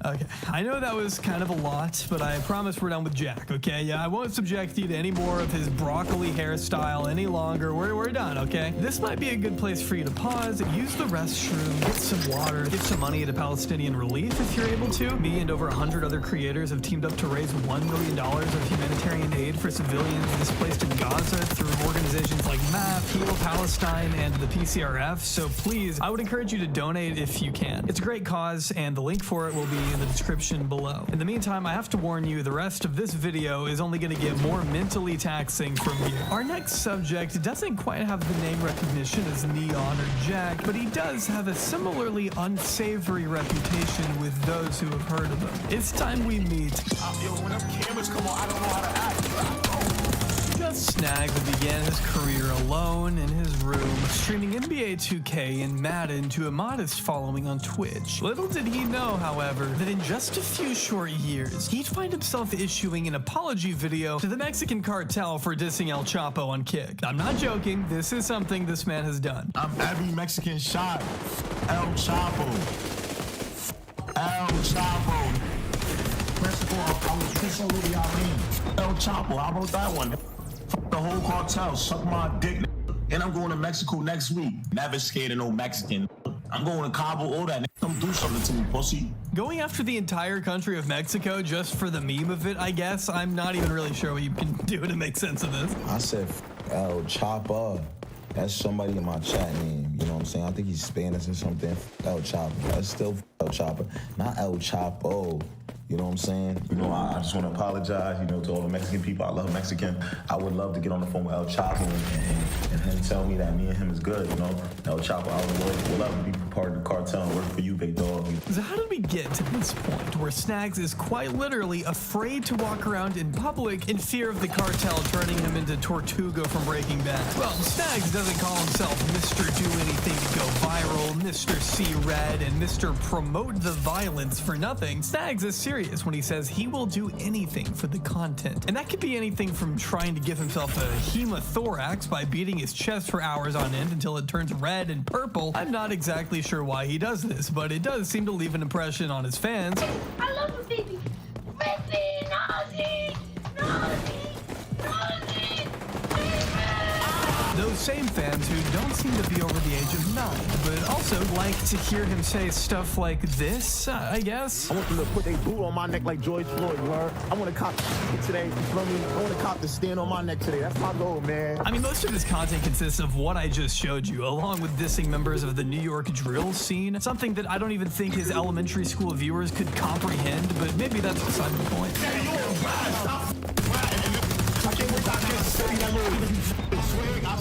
Okay, I know that was kind of a lot, but I promise we're done with Jack, okay? Yeah, I won't subject you to any more of his broccoli hairstyle any longer. We're done, okay? This might be a good place for you to pause, use the restroom, get some water, give some money to Palestinian relief if you're able to. Me and over 100 other creators have teamed up to raise $1 million of humanitarian aid for civilians displaced in Gaza through organizations like MAP, Heal Palestine, and the PCRF, so please, I would encourage you to donate if you can. It's a great cause, and the link for it will be in the description below. In the meantime, I have to warn you, the rest of this video is only going to get more mentally taxing from here. Our next subject doesn't quite have the name recognition as Neon or Jack, but he does have a similarly unsavory reputation with those who have heard of him. It's time we meet. When them cameras come on, I don't know how to act. Just Snag began his career alone in his room, streaming NBA 2K and Madden to a modest following on Twitch. Little did he know, however, that in just a few short years, he'd find himself issuing an apology video to the Mexican cartel for dissing El Chapo on Kick. I'm not joking, this is something this man has done. I'm every Mexican shot. El Chapo. El Chapo. First of all, I was pissed all over y'all names. El Chapo, I wrote that one. The whole cartel, suck my dick. And I'm going to Mexico next week. Never scared of no Mexican. I'm going to Cabo, all that. Come do something to me, pussy. Going after the entire country of Mexico just for the meme of it, I guess. I'm not even really sure what you can do to make sense of this. I said El Chapo. That's somebody in my chat name. You know what I'm saying? I think he's Spanish or something. El Chapo. That's still El Chapo, not El Chapo. You know what I'm saying? You know, I just want to apologize, you know, to all the Mexican people. I love Mexican. I would love to get on the phone with El Chapo and him tell me that me and him is good, you know? El Chapo, I would love to be part of the cartel and work for you, big dog. So how did we get to this point where Snags is quite literally afraid to walk around in public in fear of the cartel turning him into Tortuga from Breaking Bad? Well, Snags doesn't call himself Mr. Do Anything to Go Viral, Mr. See Red, and Mr. Promote the Violence for nothing. Snags is serious when he says he will do anything for the content. And that could be anything from trying to give himself a hemothorax by beating his chest for hours on end until it turns red and purple. I'm not exactly sure why he does this, but it does seem to leave an impression on his fans. I love you, baby. Baby, Nazi, Nazi, Nazi, Those same fans who don't seem to be over the age of 9, but also like to hear him say stuff like this, I guess. I want them to put their boot on my neck like George Floyd, word. I want to cop today, you feel me? I want to cop to stand on my neck today. That's my goal, man. I mean, most of his content consists of what I just showed you, along with dissing members of the New York drill scene, something that I don't even think his elementary school viewers could comprehend, but maybe that's beside the point. I can't wait till I get to that little swing. I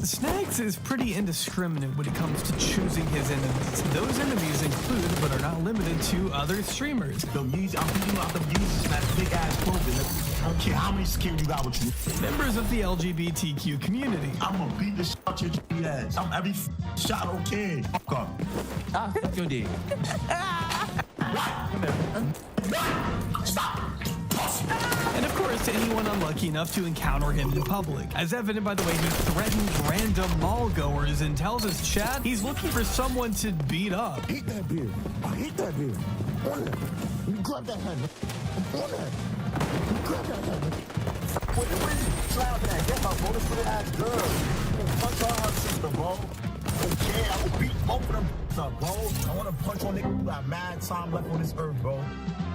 Snags is pretty indiscriminate when it comes to choosing his enemies. Those enemies include, but are not limited to, other streamers. I'm beating you out the users, man. Big ass clothing. I don't care how many skills you got with you. Members of the LGBTQ community. I'm gonna beat the shit out your ass. I'm every shot okay. Fuck up. Fuck your dick. Stop. And of course, to anyone unlucky enough to encounter him in public. As evident by the way he threatens random mall goers and tells his chat he's looking for someone to beat up. Eat that beer. I hate that beer. Grab that hand. Slapping at. Get her, bro. This little ass girl. Punch her sister, bro. Okay, I will beat both of them up, bro. I want to punch on niggas who got mad time left on this earth, bro.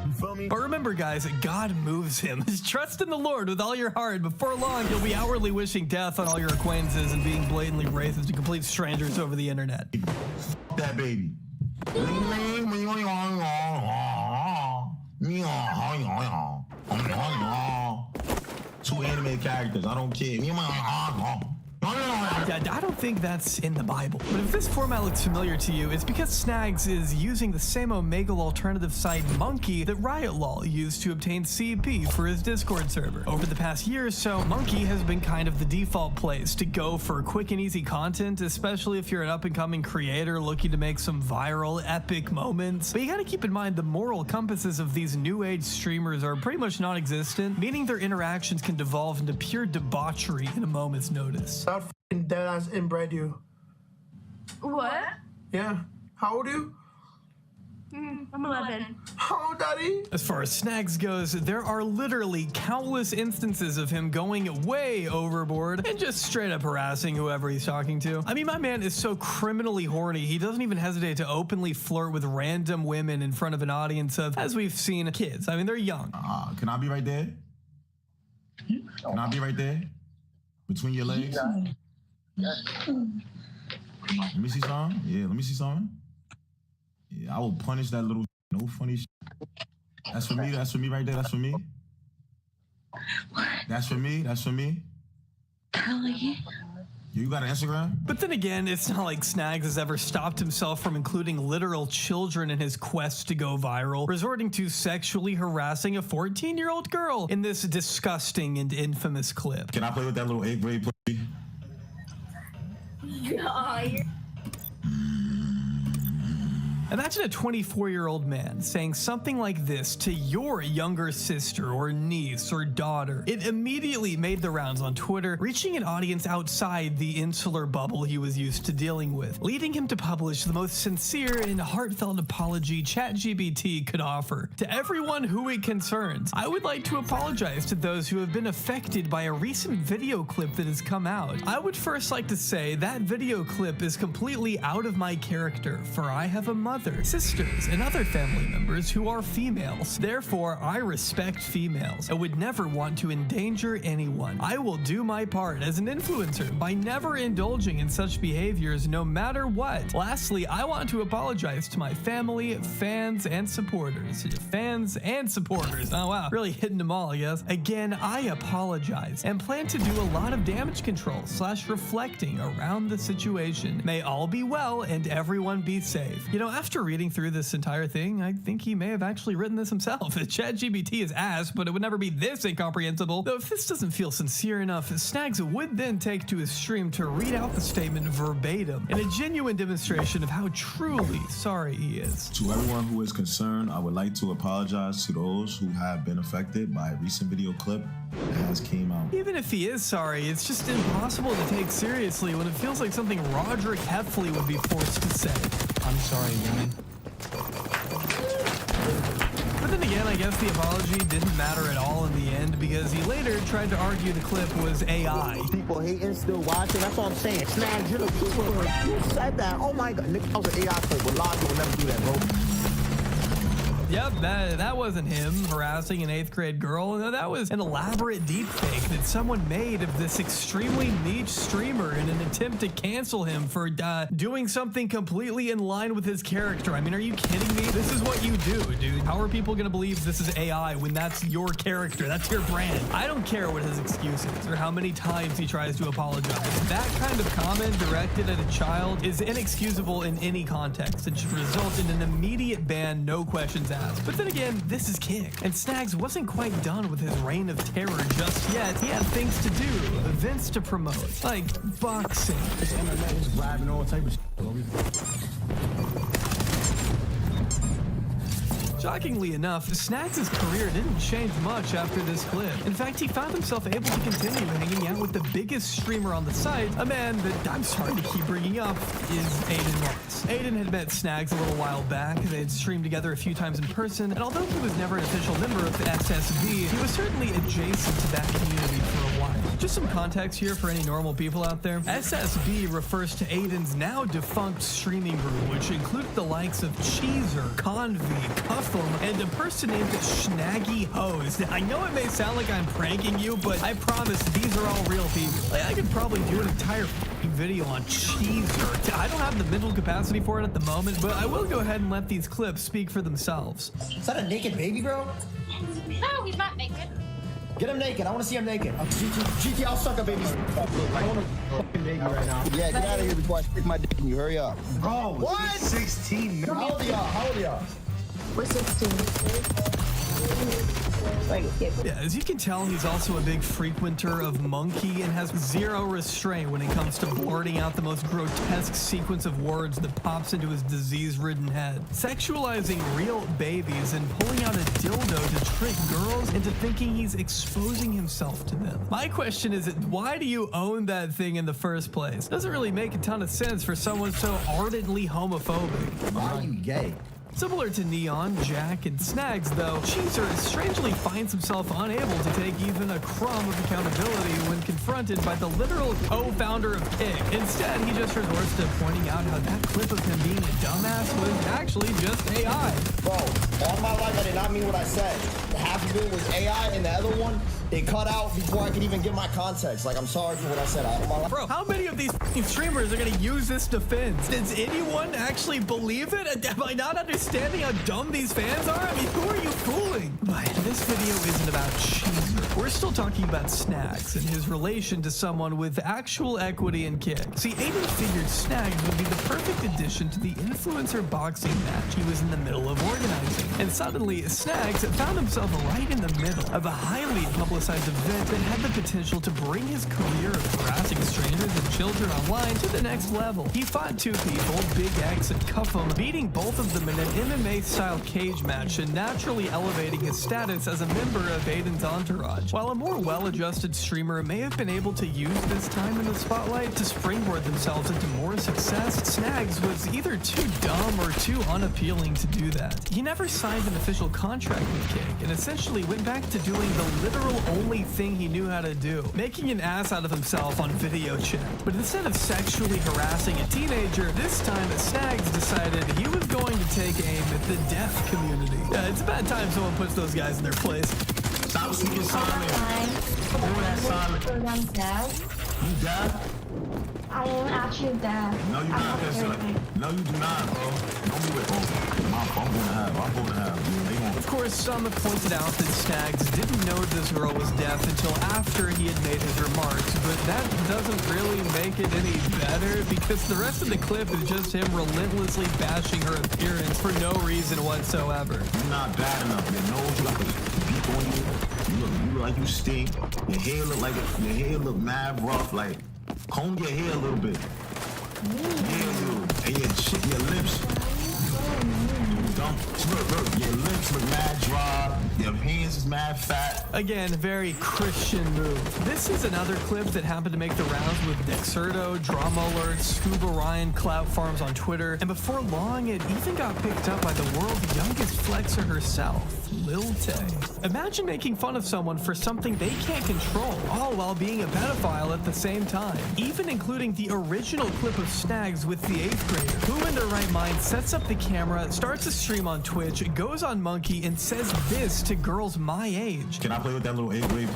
You feel me? But remember, guys, God moves him. Trust in the Lord with all your heart. Before long, you'll be outwardly wishing death on all your acquaintances and being blatantly racist to complete strangers over the internet. That baby. Two anime characters. I don't care. I don't think that's in the Bible. But if this format looks familiar to you, it's because Snags is using the same Omegle alternative site Monkey that RiotLol used to obtain CP for his Discord server. Over the past year or so, Monkey has been kind of the default place to go for quick and easy content, especially if you're an up-and-coming creator looking to make some viral, epic moments. But you gotta keep in mind the moral compasses of these new age streamers are pretty much non-existent, meaning their interactions can devolve into pure debauchery in a moment's notice. That f***ing deadass inbred you. What? Yeah. How old are you? I'm 11. How old, Daddy? As far as Snags goes, there are literally countless instances of him going way overboard and just straight up harassing whoever he's talking to. I mean, my man is so criminally horny, he doesn't even hesitate to openly flirt with random women in front of an audience of, as we've seen, kids. I mean, they're young. Can I be right there? Can I be right there? Between your legs? Let me see something. Yeah, let me see something. Yeah, I will punish that little no funny shit. That's for me. That's for me right there. That's for me. That's for me. That's for me. You got an Instagram? But then again, it's not like Snags has ever stopped himself from including literal children in his quest to go viral, resorting to sexually harassing a 14-year-old girl in this disgusting and infamous clip. Can I play with that little 8th grade pussy? Imagine a 24-year-old man saying something like this to your younger sister or niece or daughter. It immediately made the rounds on Twitter, reaching an audience outside the insular bubble he was used to dealing with, leading him to publish the most sincere and heartfelt apology ChatGPT could offer. To everyone who it concerns, I would like to apologize to those who have been affected by a recent video clip that has come out. I would first like to say that video clip is completely out of my character, for I have a mother, sisters, and other family members who are females. Therefore, I respect females and would never want to endanger anyone. I will do my part as an influencer by never indulging in such behaviors no matter what. Lastly, I want to apologize to my family, fans, and supporters. Fans and supporters. Oh wow, really hitting them all, I guess. Again, I apologize and plan to do a lot of damage control / reflecting around the situation. May all be well and everyone be safe. You know, after reading through this entire thing, I think he may have actually written this himself. ChatGPT is ass, but it would never be this incomprehensible. Though if this doesn't feel sincere enough, Snags would then take to his stream to read out the statement verbatim in a genuine demonstration of how truly sorry he is. To everyone who is concerned, I would like to apologize to those who have been affected by a recent video clip that has came out. Even if he is sorry, it's just impossible to take seriously when it feels like something Roderick Heffley would be forced to say. I'm sorry, woman. But then again, I guess the apology didn't matter at all in the end because he later tried to argue the clip was AI. People hating, still watching. That's what I'm saying. Snags, you're the people who said that. Oh my God. Nick, that was an AI clip. Well, Lodge will never do that, bro. Yep, that wasn't him harassing an 8th grade girl. No, that was an elaborate deepfake that someone made of this extremely niche streamer in an attempt to cancel him for doing something completely in line with his character. I mean, are you kidding me? This is what you do, dude. How are people gonna believe this is AI when that's your character? That's your brand. I don't care what his excuse is or how many times he tries to apologize. That kind of comment directed at a child is inexcusable in any context and should result in an immediate ban, no questions asked. But then again, this is Kick, and Snags wasn't quite done with his reign of terror just yet. He had things to do, events to promote, like boxing. Shockingly enough, Snags' career didn't change much after this clip. In fact, he found himself able to continue hanging out with the biggest streamer on the site, a man that I'm sorry to keep bringing up, is Aiden Ross. Aiden had met Snags a little while back. They had streamed together a few times in person, and although he was never an official member of the SSB, he was certainly adjacent to that community for a while. Just some context here for any normal people out there. SSB refers to Aiden's now defunct streaming group, which included the likes of Cheezer, Convy, Cuffum, and a person named Snaggy Hose. I know it may sound like I'm pranking you, but I promise these are all real people. Like, I could probably do an entire video on Cheezer. I don't have the mental capacity for it at the moment, but I will go ahead and let these clips speak for themselves. Is that a naked baby, bro? No, he's not naked. Get him naked. I want to see him naked. GT, I'll suck a baby. I want a fucking baby right now. Yeah, get out of here before I stick my dick in you. Hurry up. Bro, What? 16. How old are y'all? How old are y'all? We're 16. Yeah, as you can tell, he's also a big frequenter of Monkey and has zero restraint when it comes to blurting out the most grotesque sequence of words that pops into his disease-ridden head. Sexualizing real babies and pulling out a dildo to trick girls into thinking he's exposing himself to them. My question is, why do you own that thing in the first place? Doesn't really make a ton of sense for someone so ardently homophobic. Why are you gay? Similar to Neon, Jack, and Snags, though, Cheezer strangely finds himself unable to take even a crumb of accountability when confronted by the literal co-founder of Kick. Instead, he just resorts to pointing out how that clip of him being a dumbass was actually just AI. Bro, all my life I did not mean what I said. Half of it was AI, and the other one, it cut out before I could even give my context. Like, I'm sorry for what I said. Bro, how many of these streamers are gonna use this defense? Does anyone actually believe it? Am I not understanding how dumb these fans are? I mean, who are you fooling? But this video isn't about Cheezer. We're still talking about Snags and his relation to someone with actual equity and Kick. See, Aiden figured Snags would be the perfect addition to the influencer boxing match he was in the middle of organizing. And suddenly, Snags found himself right in the middle of a highly publicized event that had the potential to bring his career of harassing strangers and children online to the next level. He fought two people, Big X and Cuffum, beating both of them in an MMA-style cage match and naturally elevating his status as a member of Aiden's entourage. While a more well-adjusted streamer may have been able to use this time in the spotlight to springboard themselves into more success, Snags was either too dumb or too unappealing to do that. He never signed an official contract with Kick and essentially went back to doing the literal only thing he knew how to do, making an ass out of himself on video chat. But instead of sexually harassing a teenager, this time Snags decided he was going to take aim at the deaf community. Yeah, it's about time someone puts those guys in their place. Stop speaking silent. Who that silent? I'm deaf. You deaf? I am actually deaf. No, you're not. No, you do not, bro. Don't do it. I'm going to have. Of course, some have pointed out that Snags didn't know this girl was deaf until after he had made his remarks, but that doesn't really make it any better because the rest of the clip is just him relentlessly bashing her appearance for no reason whatsoever. You're not bad enough. Your nose, you got a beep on you. You look like you stink. Your hair look mad rough. Like, comb your hair a little bit. Yeah, and your lips. Look, your lips look mad dry. Your hands is mad fat. Again, very Christian move. This is another clip that happened to make the rounds with Dexerto, Drama Alert, Scuba Ryan, Clout Farms on Twitter, and before long, it even got picked up by the world's youngest flexer herself, Lil Tay. Imagine making fun of someone for something they can't control, all while being a pedophile at the same time. Even including the original clip of Snags with the 8th grader, who in their right mind sets up the camera, starts a stream on Twitch, goes on Monkey, and says this to girls my age. Can I play with that little 8th grade?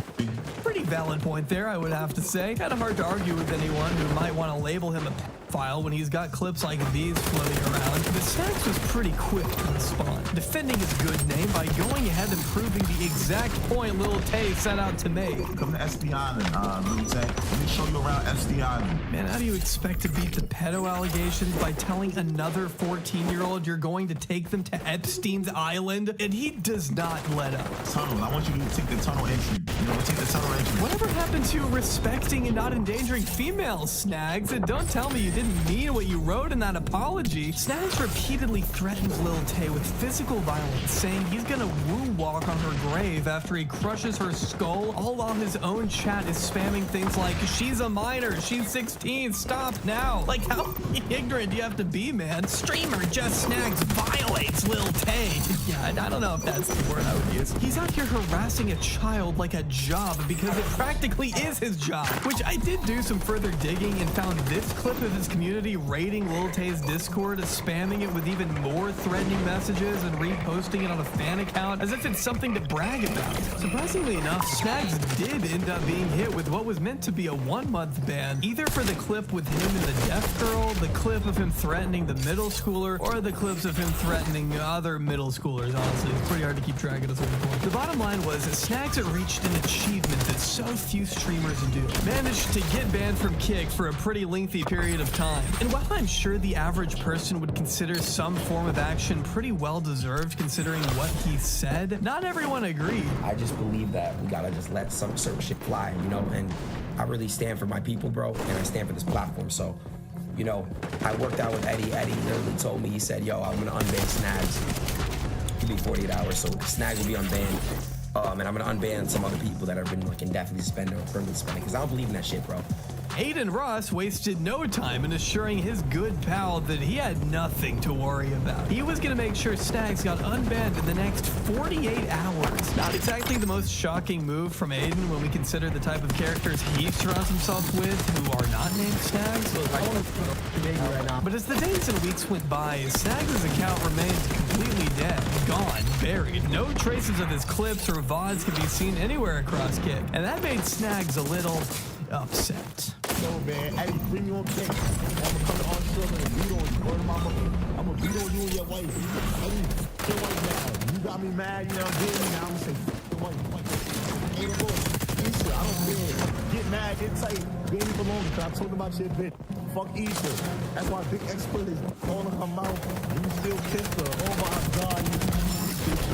Pretty valid point there, I would have to say. Kind of hard to argue with anyone who might want to label him a pedophile when he's got clips like these floating around. But Snags was pretty quick to respond, defending his good name by going ahead and proving the exact point Lil Tay set out to make. Come to SD Island, Lil Tay. Let me show you around SD Island. Man, how do you expect to beat the pedo allegations by telling another 14-year-old you're going to take them to Epstein's Island? And he does not let up. Tunnel. I want you to take the tunnel entry. You know, take the tunnel entry. Whatever happened to respecting and not endangering females, Snags? And don't tell me you didn't mean what you wrote in that apology. Snags repeatedly threatens Lil Tay with physical violence, saying he's gonna woo walk on her grave after he crushes her skull, all while his own chat is spamming things like, she's a minor, she's 16, stop now. Like, how ignorant do you have to be, man? Streamer Just Snags violates Lil Tay. Yeah, I don't know if that's the word I would use. He's out here harassing a child like a job because it practically is his job, which I did do some further digging and found this clip of his community raiding Lil Tay's Discord, spamming it with even more threatening messages and reposting it on a fan account as if it's something to brag about. Surprisingly enough, Snags did end up being hit with what was meant to be a 1-month ban, either for the clip with him and the deaf girl, the clip of him threatening the middle schooler, or the clips of him threatening other middle schoolers. Honestly, it's pretty hard to keep track of at a certain point. The bottom line was Snags had reached an achievement that so few streamers do. Managed to get banned from Kick for a pretty lengthy period of time. And while I'm sure the average person would consider some form of action pretty well deserved considering what he said, not everyone agreed. I just believe that we gotta just let some certain shit fly, you know, and I really stand for my people, bro, and I stand for this platform. So, you know, I worked out with Eddie. Eddie literally told me, he said, yo, I'm gonna unban Snags. Give me 48 hours, so Snags will be unbanned. And I'm gonna unban some other people that have been like indefinitely suspended or permanently suspended, because I don't believe in that shit, bro. Aiden Ross wasted no time in assuring his good pal that he had nothing to worry about. He was going to make sure Snags got unbanned in the next 48 hours. Not exactly the most shocking move from Aiden when we consider the type of characters he surrounds himself with who are not named Snags. But as the days and weeks went by, Snags' account remained completely dead, gone, buried. No traces of his clips or VODs could be seen anywhere across Kick, and that made Snags a little upset. No, man, Eddie, bring me on Kick. I'm gonna come to Australia and beat on you. I'm gonna beat on you and your wife. Eddie, your wife now. You got me mad, you know, get me now. I'm gonna say, your wife. Ain't a boy. Issa, I don't care. Get mad, get tight. Leave me alone, because I told about shit, bitch. Fuck Issa. That's why big expert is all in her mouth. You still kiss her. Oh my God,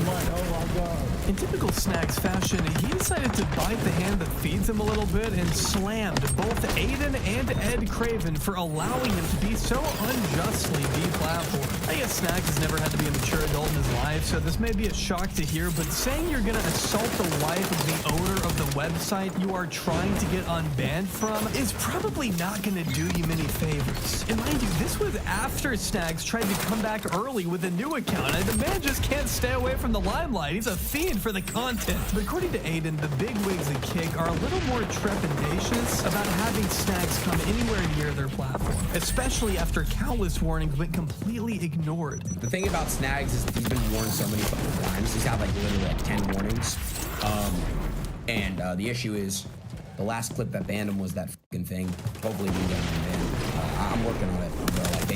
oh my God. In typical Snags fashion, he decided to bite the hand that feeds him a little bit and slammed both Aiden and Ed Craven for allowing him to be so unjustly deplatformed. I guess Snags has never had to be a mature adult in his life, so this may be a shock to hear, but saying you're gonna assault the wife of the owner of the website you are trying to get unbanned from is probably not gonna do you many favors. And mind you, this was after Snags tried to come back early with a new account, and the man just can't stay away from the limelight. He's a fiend for the content. But according to Aiden, the bigwigs at Kick are a little more trepidatious about having Snags come anywhere near their platform, especially after countless warnings went completely ignored. The thing about Snags is he's been warned so many fucking times. He's had like literally like 10 warnings. The issue is the last clip that banned him was that fucking thing. Hopefully we can get him banned. I'm working on it. Like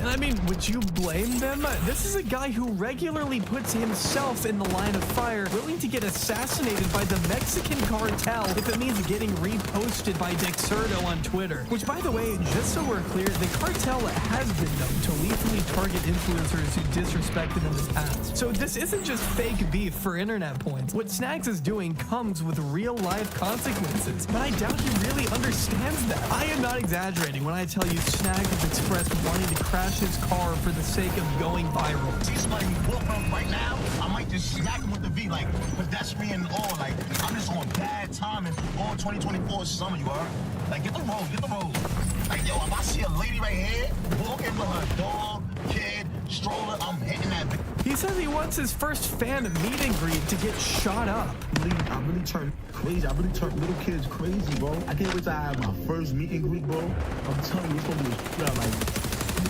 And I mean, would you blame them? This is a guy who regularly puts himself in the line of fire, willing to get assassinated by the Mexican cartel if it means getting reposted by Dexerto on Twitter. Which, by the way, just so we're clear, the cartel has been known to lethally target influencers who disrespected in the past. So this isn't just fake beef for internet points. What Snags is doing comes with real-life consequences, but I doubt he really understands that. I am not exaggerating when I tell you Snags has expressed wanting to crash his car for the sake of going viral. See somebody walking up right now, I might just smack him with the V, like pedestrian and all. Like, I'm just on bad timing all 2024 summer, you heard? Like, get the road, get the road. Like, yo, if I see a lady right here walking with her dog, kid, stroller, I'm hitting that bitch. He says he wants his first fan meet and greet to get shot up. I really turned crazy. I really turned little kids crazy, bro. I can't wait till I have my first meet and greet, bro. I'm telling you, it's gonna be a shit out, like,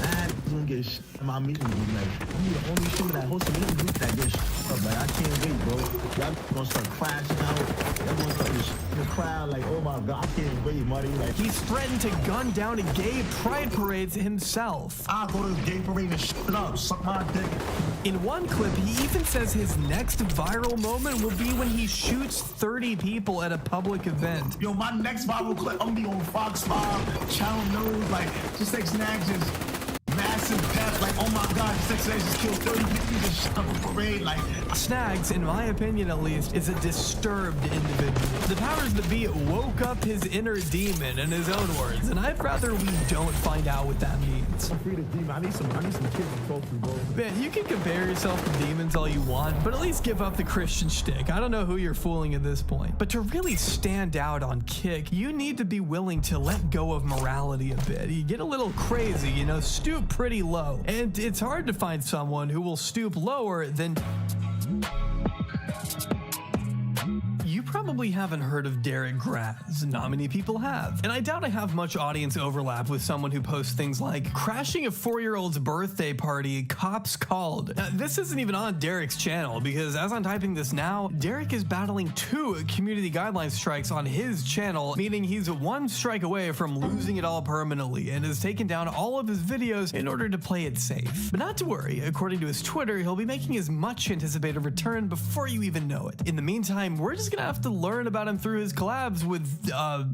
man, he's gonna get shit in my meeting room. Like, I'm the only streamer that hosts a meeting group that gets shit up. Like, I can't wait, bro. Y'all gonna start clashing out. Y'all gonna start just in the crowd. Like, oh my God, I can't wait, buddy. Like, he's threatened to gun down a gay pride parades himself. I'll go to the gay parade and shit up, suck my dick. In one clip, he even says his next viral moment will be when he shoots 30 people at a public event. Yo, my next viral clip, I'm gonna be on Fox 5, Channel News, like, just like Snags just massive death, like, oh oh my God, sex agents killed 30 people. You just shut up a parade like. Snags, in my opinion at least, is a disturbed individual. The powers that be woke up his inner demon in his own words, and I'd rather we don't find out what that means. I'm free to demon. I need some kids to talk to, bro. Man, you can compare yourself to demons all you want, but at least give up the Christian shtick. I don't know who you're fooling at this point. But to really stand out on Kick, you need to be willing to let go of morality a bit. You get a little crazy, you know, stoop pretty low. And it's hard to find someone who will stoop lower than... You probably haven't heard of Derek Graz. Not many people have. And I doubt I have much audience overlap with someone who posts things like, crashing a 4-year-old's birthday party, cops called. Now, this isn't even on Derek's channel, because as I'm typing this now, Derek is battling 2 community guideline strikes on his channel, meaning he's 1 strike away from losing it all permanently, and has taken down all of his videos in order to play it safe. But not to worry, according to his Twitter, he'll be making his much anticipated return before you even know it. In the meantime, we're just gonna have to learn about him through his collabs with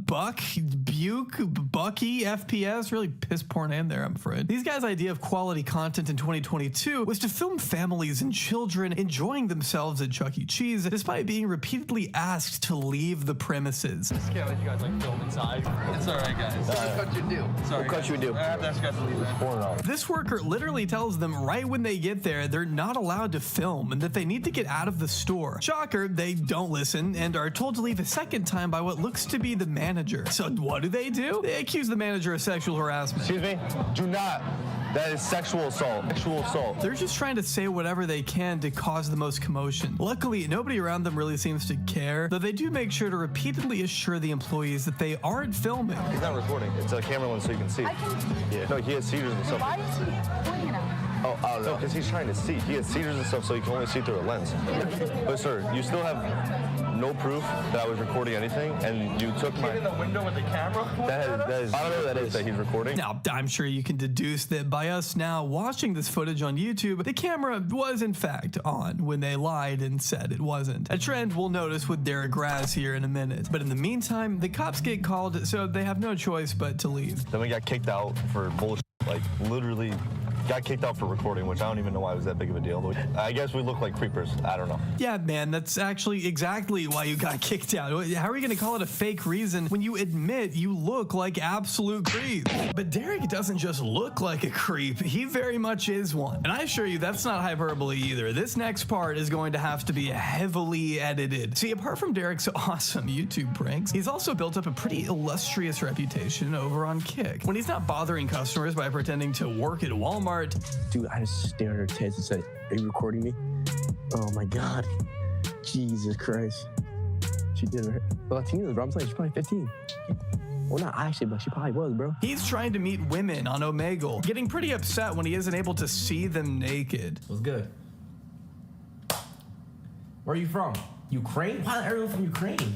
Buck, Buke, Bucky, FPS, really piss poor name there, I'm afraid. These guys' idea of quality content in 2022 was to film families and children enjoying themselves at Chuck E. Cheese, despite being repeatedly asked to leave the premises. I can't let you guys like film inside. It's alright, guys. We'll cut your deal. Sorry. We'll cut your deal. I have to ask you guys to leave that. This worker literally tells them right when they get there they're not allowed to film and that they need to get out of the store. Shocker, they don't listen and are told to leave a second time by what looks to be the manager. So what do? They accuse the manager of sexual harassment. Excuse me? Do not. That is sexual assault. Sexual assault. They're just trying to say whatever they can to cause the most commotion. Luckily, nobody around them really seems to care, though they do make sure to repeatedly assure the employees that they aren't filming. He's not recording. It's a camera lens so you can see. Yeah. No, he has seizures and stuff. Why is he pointing at me? Oh, I don't know. Because he's trying to see. He has seizures and stuff so he can only see through a lens. But sir, you still have no proof that I was recording anything, and you took my... in the window with the camera? That is I don't know what that is that he's recording. Now, I'm sure you can deduce that by us now watching this footage on YouTube, the camera was in fact on when they lied and said it wasn't. A trend we'll notice with Derek Graz here in a minute. But in the meantime, the cops get called, so they have no choice but to leave. Then we got kicked out for bullshit, like literally got kicked out for recording, which I don't even know why it was that big of a deal. But I guess we look like creepers. I don't know. Yeah, man, that's actually exactly why you got kicked out. How are you gonna call it a fake reason when you admit you look like absolute creep? But Derek doesn't just look like a creep, he very much is one. And I assure you that's not hyperbole either. This next part is going to have to be heavily edited. See, apart from Derek's awesome YouTube pranks, he's also built up a pretty illustrious reputation over on Kick. When he's not bothering customers by pretending to work at Walmart. Dude, I just stared at her tits and said, "Are you recording me?" Oh my God. Jesus Christ. She did her. Latinos, bro. I'm saying she's probably 15. Well, not actually, but she probably was, bro. He's trying to meet women on Omegle, getting pretty upset when he isn't able to see them naked. What's good? Where are you from? Ukraine? Why is everyone from Ukraine?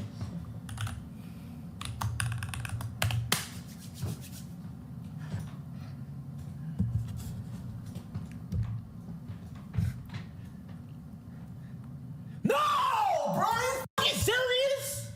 No, bro, are you fucking serious?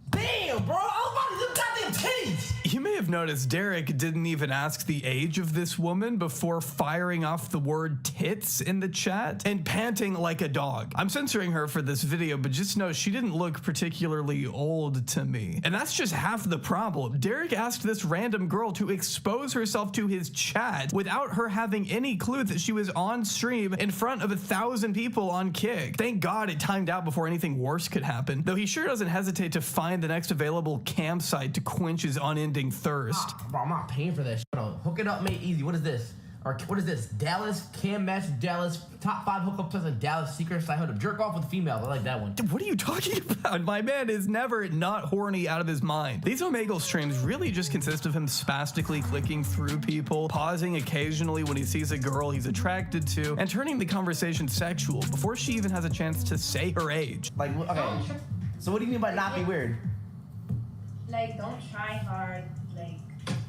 Damn, bro, I was about to do goddamn titties. You may have noticed Derek didn't even ask the age of this woman before firing off the word tits in the chat and panting like a dog. I'm censoring her for this video, but just know she didn't look particularly old to me. And that's just half the problem. Derek asked this random girl to expose herself to his chat without her having any clue that she was on stream in front of 1,000 people on Kick. Thank God it timed out before anything worse could happen, though he sure doesn't hesitate to find the next available campsite to quench his unending thirst. Bro, I'm not paying for this. Hook it up, mate, easy. What is this? Or what is this? Dallas, Cam Match, Dallas, top 5 hookups in Dallas, secret side hood. Jerk off with females. I like that one. What are you talking about? My man is never not horny out of his mind. These Omegle streams really just consist of him spastically clicking through people, pausing occasionally when he sees a girl he's attracted to, and turning the conversation sexual before she even has a chance to say her age. Like, okay, so what do you mean by not be weird? Like, don't try hard. Like,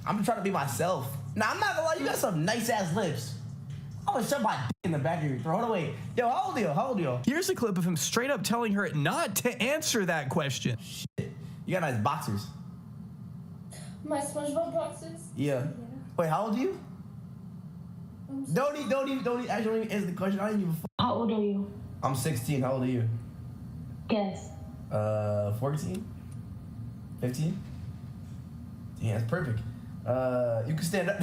I'm trying to be myself. Nah, I'm not gonna lie, you got some nice ass lips. I'm gonna shove my dick in the back of your throat. Hold on, wait. Yo, how old are you? How old are you? Here's a clip of him straight up telling her not to answer that question. Shit. You got nice boxers. my SpongeBob boxes? Yeah. Wait, how old are you? Don't even actually answer the question. I didn't give a fuck. How old are you? I'm 16. How old are you? Guess. 14? 15? Yeah, that's perfect. You can stand up.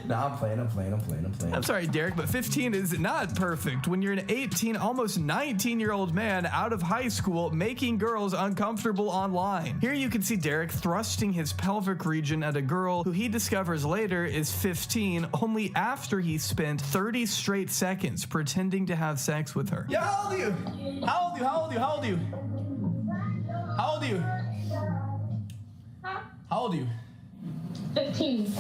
Nah, I'm playing. I'm sorry, Derek, but 15 is not perfect when you're an 18, almost 19-year-old man out of high school making girls uncomfortable online. Here you can see Derek thrusting his pelvic region at a girl who he discovers later is 15, only after he spent 30 straight seconds pretending to have sex with her. Yo, how old are you? How old are you? How old are you? 15. 15!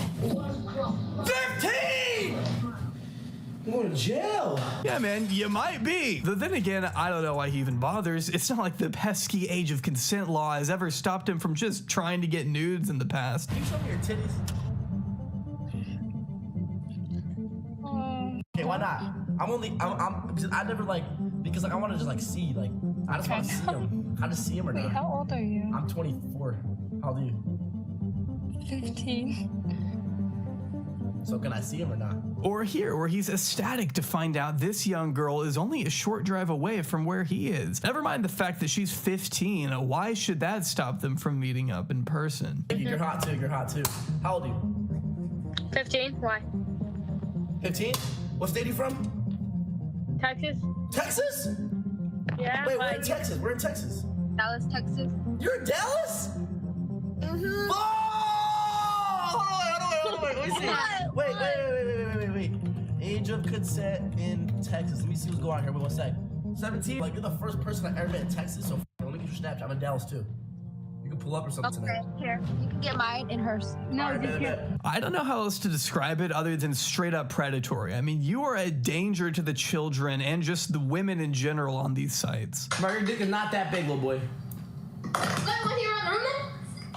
I'm going to jail. Yeah, man, you might be. Though then again, I don't know why he even bothers. It's not like the pesky age of consent law has ever stopped him from just trying to get nudes in the past. Can you show me your titties? Okay, why not? I never because I want to just see, I just want to see them. How to see them or not? Wait, how old are you? I'm 24. How old are you? 15. So can I see him or not? Or here, where he's ecstatic to find out this young girl is only a short drive away from where he is. Never mind the fact that she's 15. Why should that stop them from meeting up in person? You're hot too. How old are you? 15. Why? 15? What state are you from? Texas. Texas? Yeah. Wait, we're in Texas. We're in Texas. Dallas, Texas. You're in Dallas? Mm-hmm. Oh! Hold on, wait. Let me see. Wait. Age of consent in Texas. Let me see what's going on here. Wait 1 sec. 17? Like, you're the first person I ever met in Texas, so let me get your Snapchat. I'm in Dallas too. You can pull up or something tonight. Here, you can get mine and hers. No, All right, bet. I don't know how else to describe it other than straight up predatory. I mean, you are a danger to the children and just the women in general on these sites. Bro, your dick is not that big, little boy.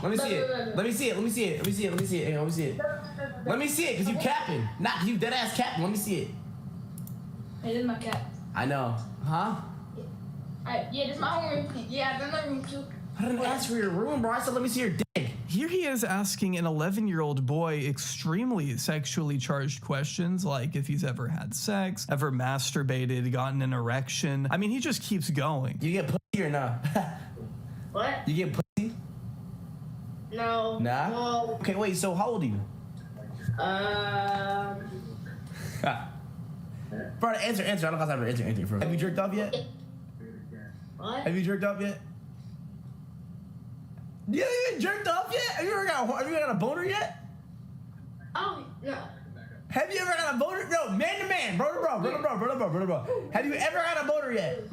Let me see it. Let me see it, because you capping. Not because you dead ass capping. Let me see it. Hey, this is my cat. I know. Huh? Alright, yeah, this is my room. Yeah, that's my room too. I didn't ask for your room, bro. I said, let me see your dick. Here he is asking an 11-year-old boy extremely sexually charged questions, like if he's ever had sex, ever masturbated, gotten an erection. I mean, he just keeps going. You get pussy or not? What? You get pussy? No. Nah? No. Okay, wait, so how old are you? Bro, answer. I don't got time to answer. Have you jerked off yet? What? Have you jerked off yet? You haven't even jerked off yet? Have you ever got a boner yet? Oh, no. Have you ever got a boner? No, man to man, bro to bro. Have you ever had a boner yet?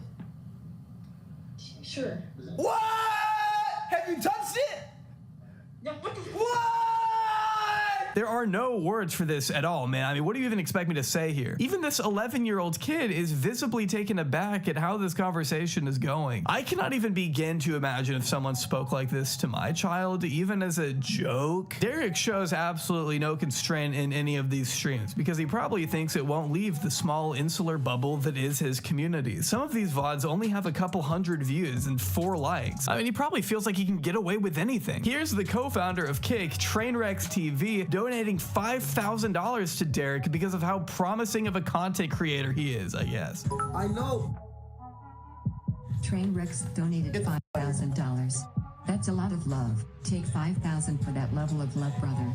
Sure. What? Have you touched it? Yeah, what the What? There are no words for this at all, man. I mean, what do you even expect me to say here? Even this 11-year-old kid is visibly taken aback at how this conversation is going. I cannot even begin to imagine if someone spoke like this to my child, even as a joke. Derek shows absolutely no constraint in any of these streams because he probably thinks it won't leave the small insular bubble that is his community. Some of these VODs only have a couple hundred views and 4 likes. I mean, he probably feels like he can get away with anything. Here's the co-founder of Kick, Trainwrecks TV, donating $5,000 to Derek because of how promising of a content creator he is, I guess. I know. Trainwrecks donated $5,000. That's a lot of love. Take $5,000 for that level of love, brother.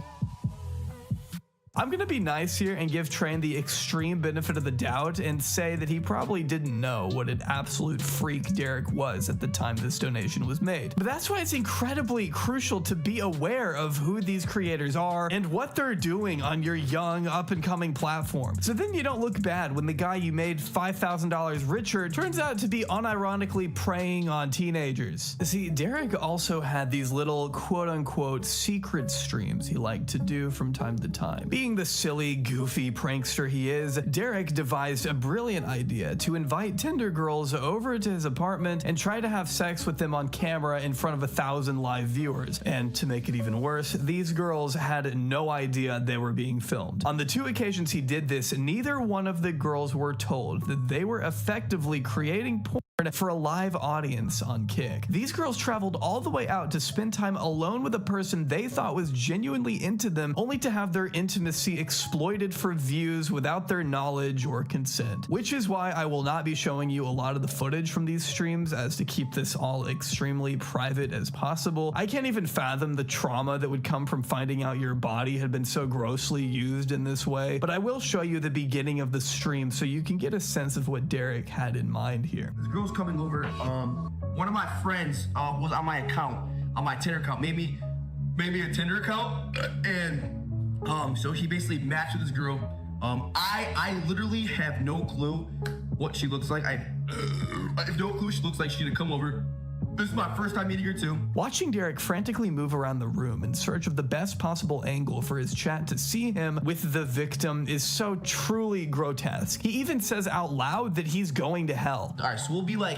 I'm gonna be nice here and give Train the extreme benefit of the doubt and say that he probably didn't know what an absolute freak Derek was at the time this donation was made. But that's why it's incredibly crucial to be aware of who these creators are and what they're doing on your young up-and-coming platform. So then you don't look bad when the guy you made $5,000 richer turns out to be unironically preying on teenagers. See, Derek also had these little quote-unquote secret streams he liked to do from time to time. Being the silly, goofy prankster he is, Derek devised a brilliant idea to invite Tinder girls over to his apartment and try to have sex with them on camera in front of 1,000 live viewers. And to make it even worse, these girls had no idea they were being filmed. On the 2 occasions he did this, neither one of the girls were told that they were effectively creating porn for a live audience on Kick. These girls traveled all the way out to spend time alone with a person they thought was genuinely into them, only to have their intimacy exploited for views without their knowledge or consent. Which is why I will not be showing you a lot of the footage from these streams, as to keep this all extremely private as possible. I can't even fathom the trauma that would come from finding out your body had been so grossly used in this way, but I will show you the beginning of the stream so you can get a sense of what Derek had in mind here. This girl's coming over. One of my friends was on my account, on my Tinder account, made me a Tinder account, and so he basically matched with this girl. I literally have no clue what she looks like. I have no clue she looks like. She didn't come over. This is my first time meeting her too. Watching Derek frantically move around the room in search of the best possible angle for his chat to see him with the victim is so truly grotesque. He even says out loud that he's going to hell. All right, so we'll be like,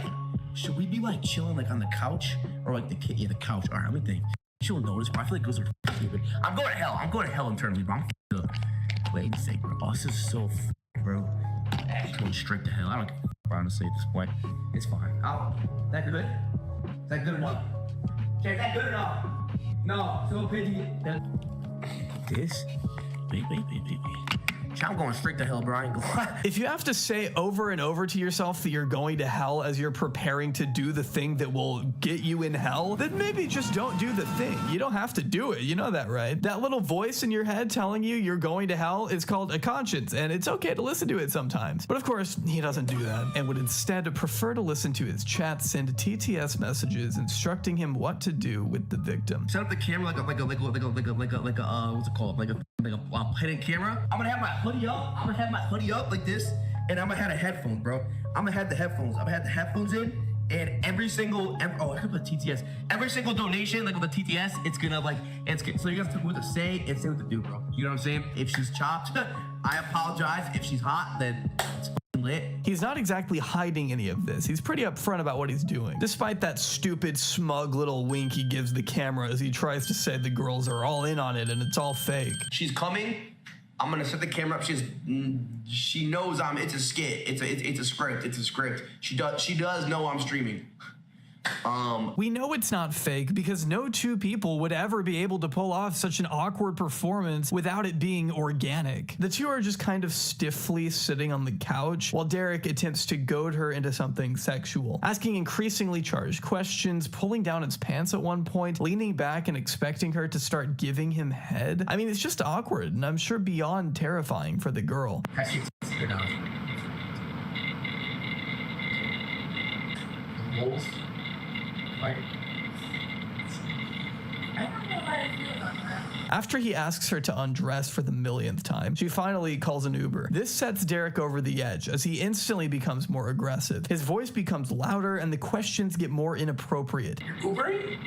should we be like chilling like on the couch or like the couch? All right, let me think. She'll notice, but I feel like girls are stupid. I'm going to hell. I'm going to hell internally, bro. I'm up. Wait a second, bro. Oh, this is so bro. I'm going straight to hell. I don't care, honestly, at this point. It's fine. That good? Is that good enough? Okay, is that good enough? No, so pity. This? Wait. I'm going straight to hell, bro. I ain't going. If you have to say over and over to yourself that you're going to hell as you're preparing to do the thing that will get you in hell, then maybe just don't do the thing. You don't have to do it. You know that, right? That little voice in your head telling you you're going to hell is called a conscience, and it's okay to listen to it sometimes. But of course, he doesn't do that, and would instead prefer to listen to his chat send TTS messages instructing him what to do with the victim. Set up the camera like a what's it called? Like a hidden camera. I'm gonna have my hoodie up like this, and I'm gonna have the headphones, bro. I'm gonna have the headphones in, and every single I could put TTS. Every single donation, like with the TTS, it's gonna so you guys know what to say and say what to do, bro. You know what I'm saying? If she's chopped, I apologize. If she's hot, then it's lit. He's not exactly hiding any of this. He's pretty upfront about what he's doing, despite that stupid, smug little wink he gives the camera as he tries to say the girls are all in on it and it's all fake. She's coming. I'm gonna set the camera up. She knows it's a skit. It's a script. It's a script. She does know I'm streaming. We know it's not fake because no two people would ever be able to pull off such an awkward performance without it being organic. The two are just kind of stiffly sitting on the couch while Derek attempts to goad her into something sexual, asking increasingly charged questions, pulling down his pants at one point, leaning back and expecting her to start giving him head. I mean, it's just awkward and I'm sure beyond terrifying for the girl. After he asks her to undress for the millionth time, she finally calls an Uber. This sets Derek over the edge as he instantly becomes more aggressive. His voice becomes louder and the questions get more inappropriate. You're Ubering?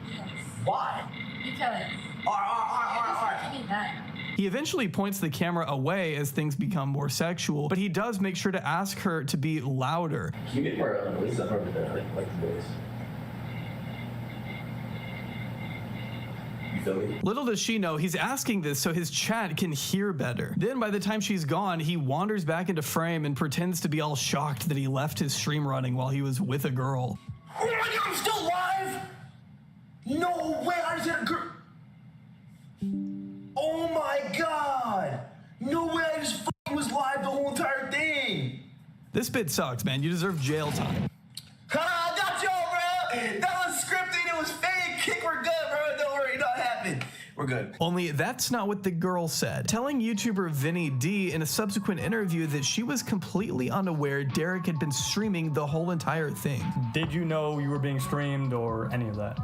Yes. Why? Because. All right. He eventually points the camera away as things become more sexual, but he does make sure to ask her to be louder. Can you get more Lisa over there, like the voice? You feel me? Little does she know he's asking this so his chat can hear better. Then by the time she's gone, he wanders back into frame and pretends to be all shocked that he left his stream running while he was with a girl. Oh my god, I'm still live? No way, I just had a girl. Oh my god! No way, I just was live the whole entire thing! This bit sucks, man. You deserve jail time. Ha! Not y'all, bro! That was scripted, it was fake! Kick, we're good, bro! Don't worry, not happened. We're good. Only that's not what the girl said, telling YouTuber Vinny D in a subsequent interview that she was completely unaware Derek had been streaming the whole entire thing. Did you know you were being streamed or any of that?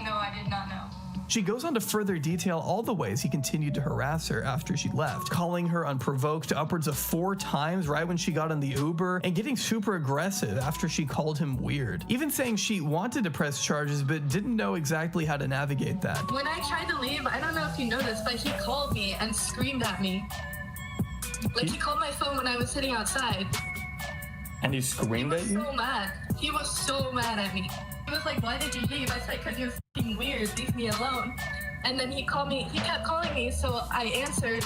No, I did not know. She goes on to further detail all the ways he continued to harass her after she left, calling her unprovoked upwards of 4 times right when she got in the Uber, and getting super aggressive after she called him weird. Even saying she wanted to press charges but didn't know exactly how to navigate that. When I tried to leave, I don't know if you noticed, but he called me and screamed at me. Like, he called my phone when I was sitting outside. And he screamed at you? So mad. He was so mad at me. He was like, why did you leave? I said, because you're f***ing weird, leave me alone. And then he kept calling me, so I answered.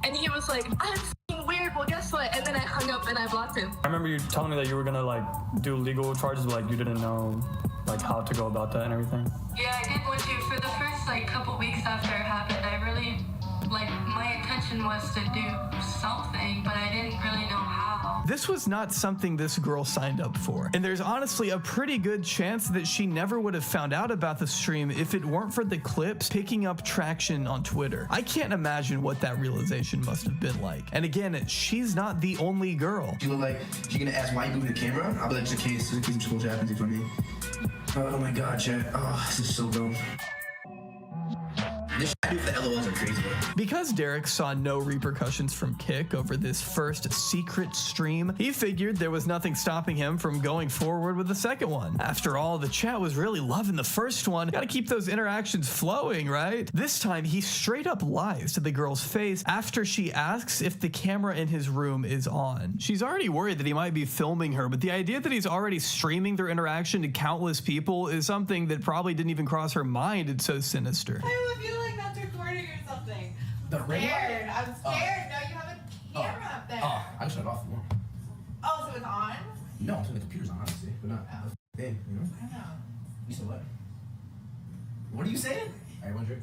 And he was like, I'm f***ing weird. Well, guess what? And then I hung up and I blocked him. I remember you telling me that you were gonna like do legal charges, but like you didn't know like how to go about that and everything. Yeah, I did want to. For the first like couple weeks after it happened, I really, like, my intention was to do something, but I didn't really know how. This was not something this girl signed up for, and there's honestly a pretty good chance that she never would have found out about the stream if it weren't for the clips picking up traction on Twitter. I can't imagine what that realization must have been like. And again, she's not the only girl. She look like she's gonna ask why you moving the camera. I'll be like, just in case some school chat happens for me. Oh my god, chat. Oh, this is so dumb. This shit I do for the LOLs are crazy. Because Derek saw no repercussions from Kick over this first secret stream, he figured there was nothing stopping him from going forward with the second one. After all, the chat was really loving the first one. Gotta keep those interactions flowing, right? This time, he straight up lies to the girl's face after she asks if the camera in his room is on. She's already worried that he might be filming her, but the idea that he's already streaming their interaction to countless people is something that probably didn't even cross her mind. It's so sinister. I feel like that's recording or something. The ring light? I'm scared. No, you have a camera up there. Oh, I can shut it off more. Oh, so it's on? No, the computer's on, obviously, but not the thing, you know? I know. You said what? What are you saying? Alright, one drink.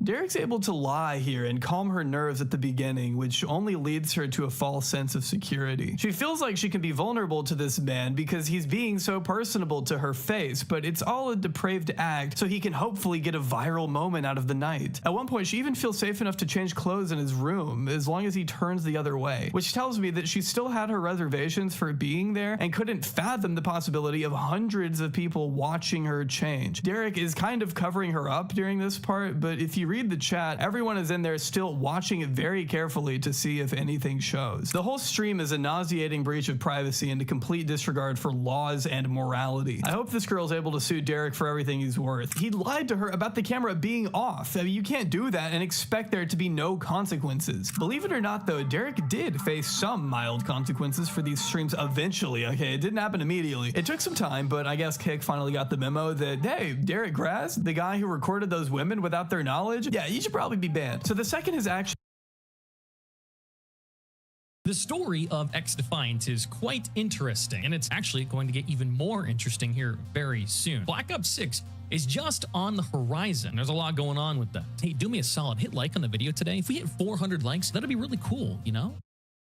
Derek's able to lie here and calm her nerves at the beginning, which only leads her to a false sense of security. She feels like she can be vulnerable to this man because he's being so personable to her face, but it's all a depraved act so he can hopefully get a viral moment out of the night. At one point, she even feels safe enough to change clothes in his room as long as he turns the other way, which tells me that she still had her reservations for being there and couldn't fathom the possibility of hundreds of people watching her change. Derek is kind of covering her up during this part, but if you read the chat, everyone is in there still watching it very carefully to see if anything shows. The whole stream is a nauseating breach of privacy and a complete disregard for laws and morality. I hope this girl's able to sue Derek for everything he's worth. He lied to her about the camera being off. I mean, you can't do that and expect there to be no consequences. Believe it or not though, Derek did face some mild consequences for these streams eventually. Okay, it didn't happen immediately. It took some time, but I guess Kick finally got the memo that, hey, Derek Grass, the guy who recorded those women without their knowledge, yeah, you should probably be banned. So the second his action. The story of XDEFIANT is quite interesting, and it's actually going to get even more interesting here very soon. Black Ops 6 is just on the horizon. There's a lot going on with that. Hey, do me a solid, hit like on the video today. If we hit 400 likes, that'd be really cool, you know?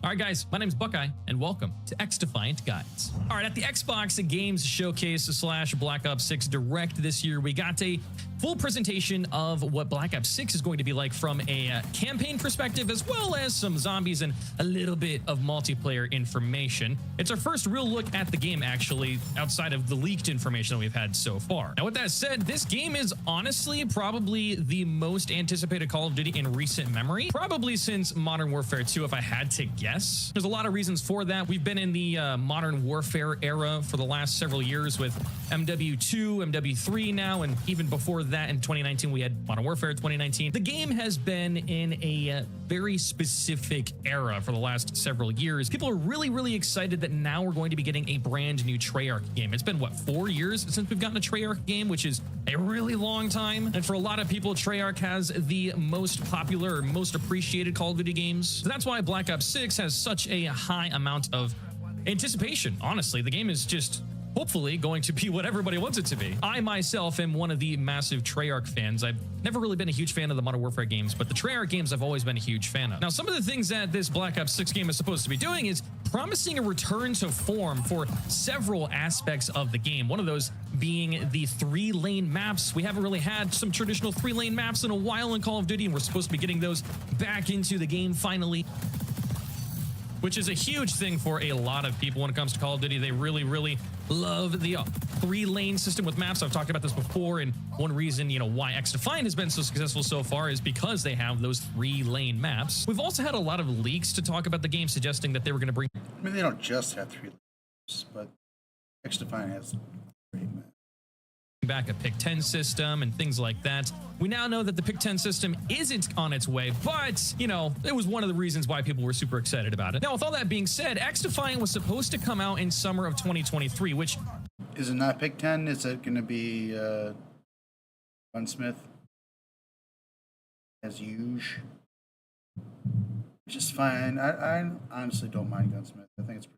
All right, guys, my name's Buckeye, and welcome to XDEFIANT Guides. All right, at the Xbox Games Showcase / Black Ops 6 Direct this year, we got a full presentation of what Black Ops 6 is going to be like from a campaign perspective, as well as some zombies and a little bit of multiplayer information. It's our first real look at the game, actually, outside of the leaked information that we've had so far. Now, with that said, this game is honestly probably the most anticipated Call of Duty in recent memory, probably since Modern Warfare 2, if I had to guess. There's a lot of reasons for that. We've been in the Modern Warfare era for the last several years with MW2, MW3 now, and even before that in 2019, we had Modern Warfare 2019. The game has been in a very specific era for the last several years. People are really, really excited that now we're going to be getting a brand new Treyarch game. It's been, what, 4 years since we've gotten a Treyarch game, which is a really long time. And for a lot of people, Treyarch has the most popular or most appreciated Call of Duty games. So that's why Black Ops 6 has such a high amount of anticipation. Honestly, the game is just hopefully going to be what everybody wants it to be. I myself am one of the massive Treyarch fans. I've never really been a huge fan of the Modern Warfare games, but the Treyarch games I've always been a huge fan of. Now, some of the things that this Black Ops 6 game is supposed to be doing is promising a return to form for several aspects of the game. One of those being the 3-lane maps. We haven't really had some traditional 3-lane maps in a while in Call of Duty, and we're supposed to be getting those back into the game finally, which is a huge thing for a lot of people when it comes to Call of Duty. They really, really love the 3-lane system with maps. I've talked about this before, and one reason, you know, why XDEFIANT has been so successful so far is because they have those 3-lane maps. We've also had a lot of leaks to talk about the game suggesting that they were going to bring... I mean, they don't just have 3 lanes, but XDEFIANT has 3 maps. Back a pick 10 system and things like that. We now know that the pick 10 system isn't on its way, but you know, it was one of the reasons why people were super excited about it. Now, with all that being said, XDEFIANT was supposed to come out in summer of 2023, which is it not pick 10? Is it going to be Gunsmith as usual? which is fine. I honestly don't mind Gunsmith. I think it's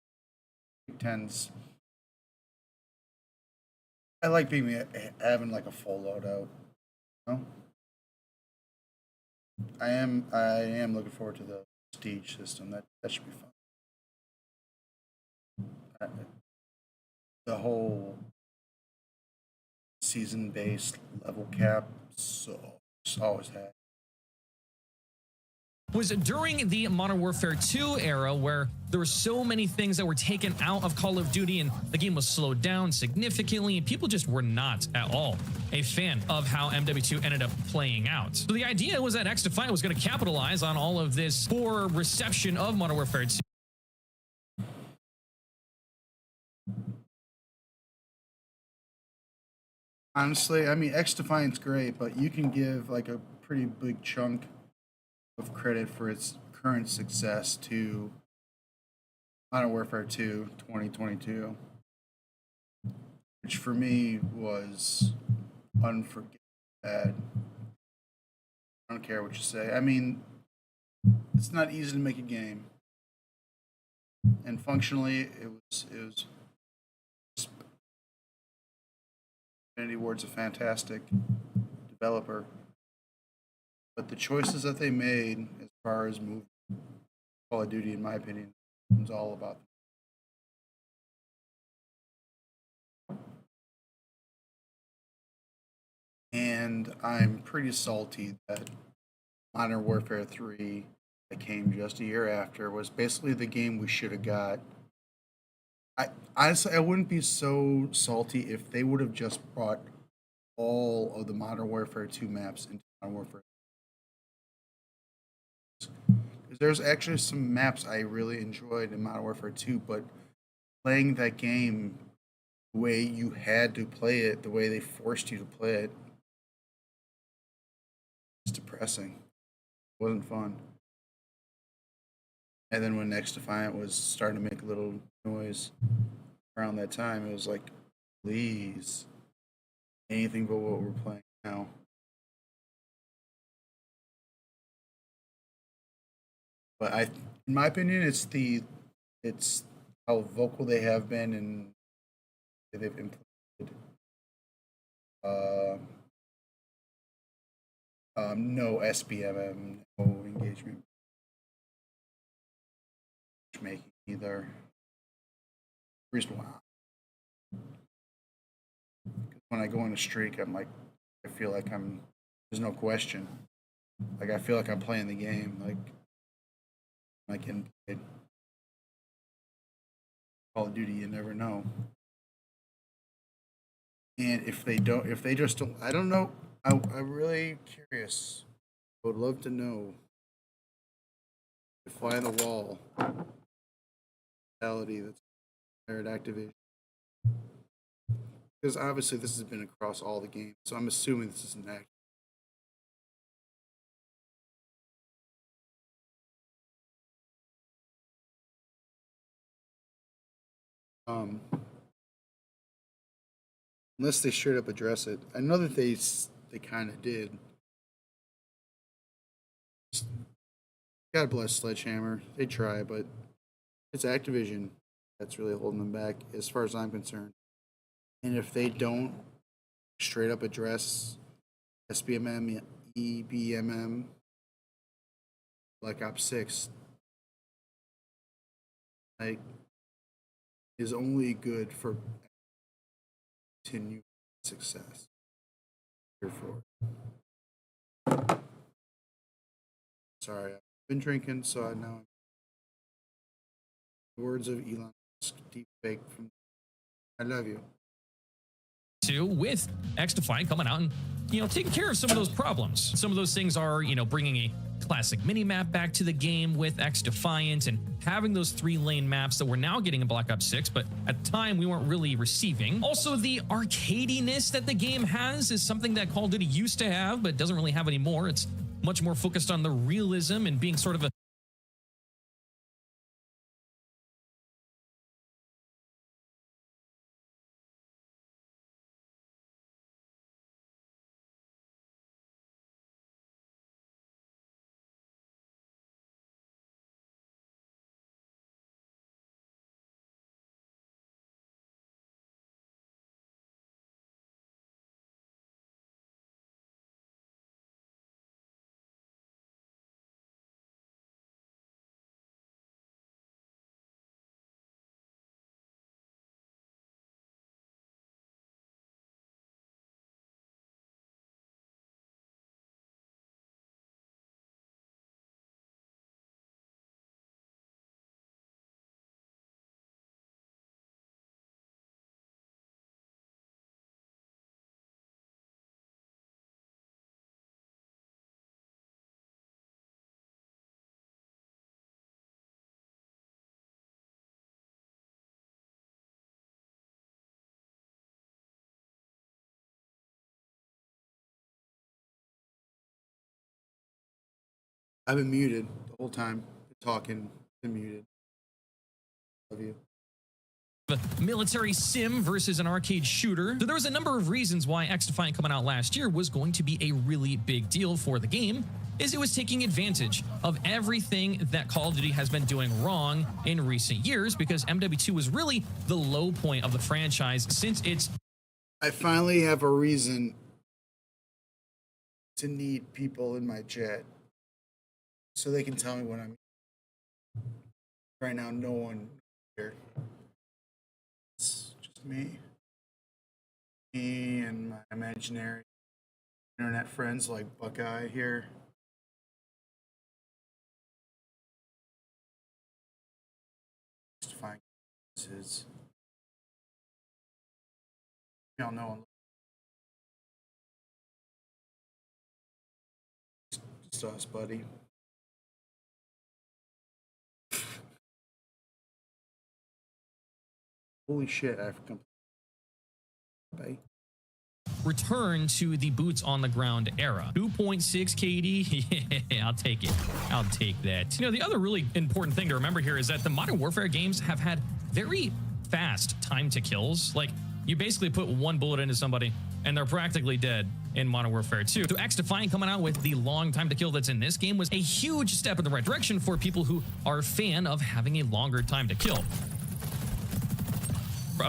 pretty tense. I like having like a full loadout. You know? I am looking forward to the prestige system. That should be fun. The whole season-based level cap, so it's always had. Was during the Modern Warfare 2 era where there were so many things that were taken out of Call of Duty and the game was slowed down significantly and people just were not at all a fan of how MW2 ended up playing out. So the idea was that XDefiant was going to capitalize on all of this poor reception of Modern Warfare 2. Honestly, I mean, XDefiant's great, but you can give like a pretty big chunk of credit for its current success to Modern Warfare 2 2022, which for me was unforgettable bad. I don't care what you say. I mean, it's not easy to make a game, and functionally, it was. Infinity Ward's a fantastic developer, but the choices that they made as far as moving Call of Duty, in my opinion, is all about. And I'm pretty salty that Modern Warfare 3, that came just a year after, was basically the game we should have got. I wouldn't be so salty if they would have just brought all of the Modern Warfare 2 maps into Modern Warfare. Because there's actually some maps I really enjoyed in Modern Warfare 2, but playing that game the way you had to play it, the way they forced you to play it, it's depressing. It wasn't fun. And then when XDefiant was starting to make a little noise around that time, it was like, please, anything but what we're playing now. But in my opinion, it's how vocal they have been and they've implemented. No SBMM, no engagement making either. Reason why. When I go on a streak, I'm like, I feel like there's no question. Like, I feel like I'm playing the game. Like in Call of Duty, you never know. And if they just don't, I don't know. I'm really curious. I would love to know the fly on the wall mentality that's there at Activision. Because obviously this has been across all the games, so I'm assuming this is an act. Unless they straight up address it. I know that they kind of did. God bless Sledgehammer. They try, but it's Activision that's really holding them back, as far as I'm concerned. And if they don't straight up address SBMM, EBMM, Black Ops 6, like, is only good for continued success. Therefore, sorry, I've been drinking, so I know. The words of Elon Musk, deep fake from. I love you. With XDefiant coming out and, taking care of some of those problems. Some of those things are, bringing a classic mini-map back to the game with XDefiant and having those 3-lane maps that we're now getting in Black Ops 6, but at the time we weren't really receiving. Also, the arcadiness that the game has is something that Call of Duty used to have, but doesn't really have anymore. It's much more focused on the realism and being sort of a I've been muted the whole time. Talking, been muted. Love you. Military sim versus an arcade shooter. So there was a number of reasons why XDefiant coming out last year was going to be a really big deal for the game, is it was taking advantage of everything that Call of Duty has been doing wrong in recent years, because MW2 was really the low point of the franchise since it's... I finally have a reason to need people in my chat so they can tell me what I'm... Right now, no one here. It's just me. Me and my imaginary internet friends like Buckeye here. Just find this. Y'all know. Just us, buddy. Holy shit, African. Bye. Return to the boots on the ground era. 2.6 KD, yeah, I'll take it. I'll take that. You know, the other really important thing to remember here is that the Modern Warfare games have had very fast time to kills. Like, you basically put one bullet into somebody and they're practically dead in Modern Warfare 2. So XDefiant coming out with the long time to kill that's in this game was a huge step in the right direction for people who are a fan of having a longer time to kill.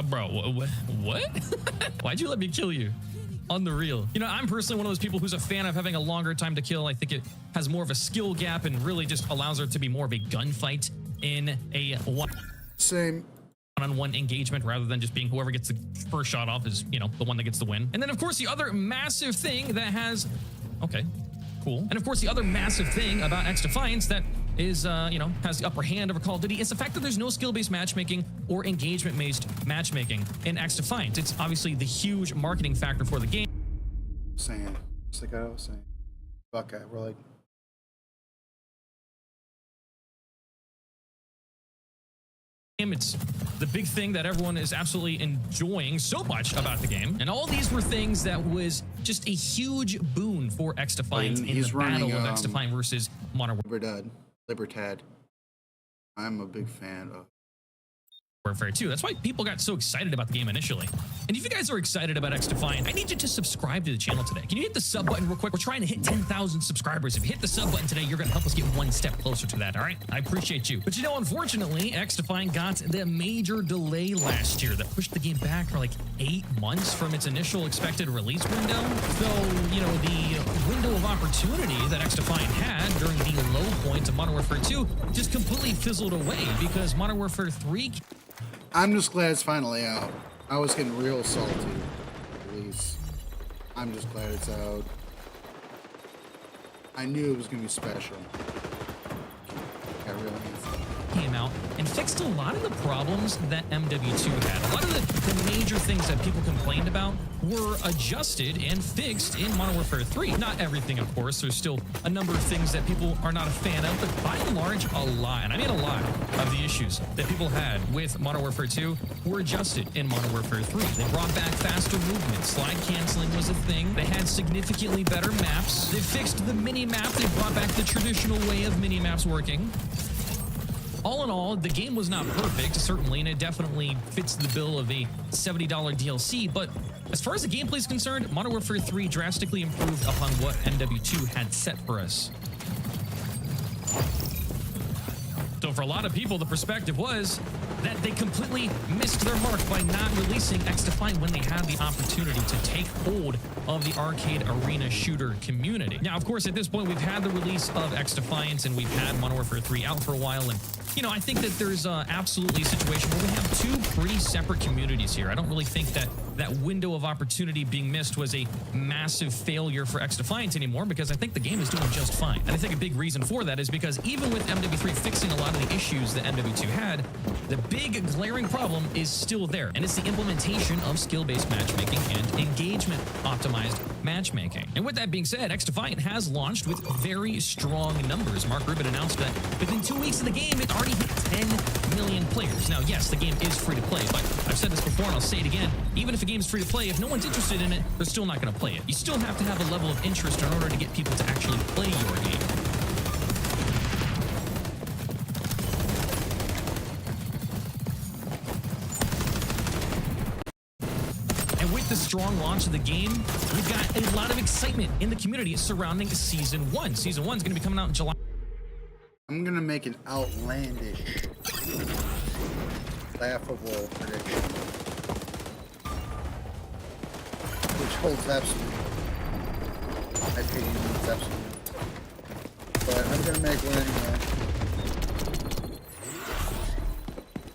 Bro, what? Why'd you let me kill you? On the real. You know, I'm personally one of those people who's a fan of having a longer time to kill. I think it has more of a skill gap and really just allows there to be more of a gunfight in a one-on-one engagement rather than just being whoever gets the first shot off is, you know, the one that gets the win. And then, of course, the other massive thing that has... Okay, cool. And, of course, the other massive thing about XDefiant that is, you know, has the upper hand over Call of Duty is the fact that there's no skill-based matchmaking or engagement-based matchmaking in XDefiant. It's obviously the huge marketing factor for the game. Saying, just like I was saying, Buckeye, we're like, it's the big thing that everyone is absolutely enjoying so much about the game. And all these were things that was just a huge boon for XDefiant in the battle of XDefiant versus Modern Libertad. I'm a big fan of Warfare 2. That's why people got so excited about the game initially. And if you guys are excited about XDefiant, I need you to subscribe to the channel today. Can you hit the sub button real quick? We're trying to hit 10,000 subscribers. If you hit the sub button today, you're going to help us get one step closer to that, all right? I appreciate you. But you know, unfortunately, XDefiant got the major delay last year that pushed the game back for like 8 months from its initial expected release window. So, you know, the window of opportunity that XDefiant had during the low point of Modern Warfare 2 just completely fizzled away because Modern Warfare 3... I'm just glad it's finally out. I was getting real salty. At least. I'm just glad it's out. I knew it was going to be special. I really came out and fixed a lot of the problems that MW2 had. A lot of the major things that people complained about were adjusted and fixed in Modern Warfare 3. Not everything, of course. There's still a number of things that people are not a fan of, but by and large, a lot, and I mean a lot, of the issues that people had with Modern Warfare 2 were adjusted in Modern Warfare 3. They brought back faster movement. Slide canceling was a thing. They had significantly better maps. They fixed the mini-map. They brought back the traditional way of mini-maps working. All in all, the game was not perfect, certainly, and it definitely fits the bill of a $70 DLC, but as far as the gameplay is concerned, Modern Warfare 3 drastically improved upon what MW2 had set for us. So for a lot of people, the perspective was that they completely missed their mark by not releasing XDefiant when they had the opportunity to take hold of the arcade arena shooter community. Now, of course, at this point, we've had the release of XDefiant and we've had Modern Warfare 3 out for a while, and you know, I think that there's absolutely a situation where we have two pretty separate communities here. I don't really think that that window of opportunity being missed was a massive failure for XDefiant anymore, because I think the game is doing just fine. And I think a big reason for that is because even with MW3 fixing a lot of the issues that MW2 had, the big glaring problem is still there, and it's the implementation of skill-based matchmaking and engagement-optimized matchmaking. And with that being said, XDefiant has launched with very strong numbers. Mark Rubin announced that within 2 weeks of the game, it already hit 10 million players. Now, yes, the game is free to play, but I've said this before and I'll say it again. Even if a game is free to play, if no one's interested in it, they're still not going to play it. You still have to have a level of interest in order to get people to actually play your game. strong launch of the game, we've got a lot of excitement in the community surrounding Season 1. Season 1 is going to be coming out in July. I'm gonna make an outlandish, laughable prediction, which holds absolute. My opinion means absolute. But I'm gonna make one anyway.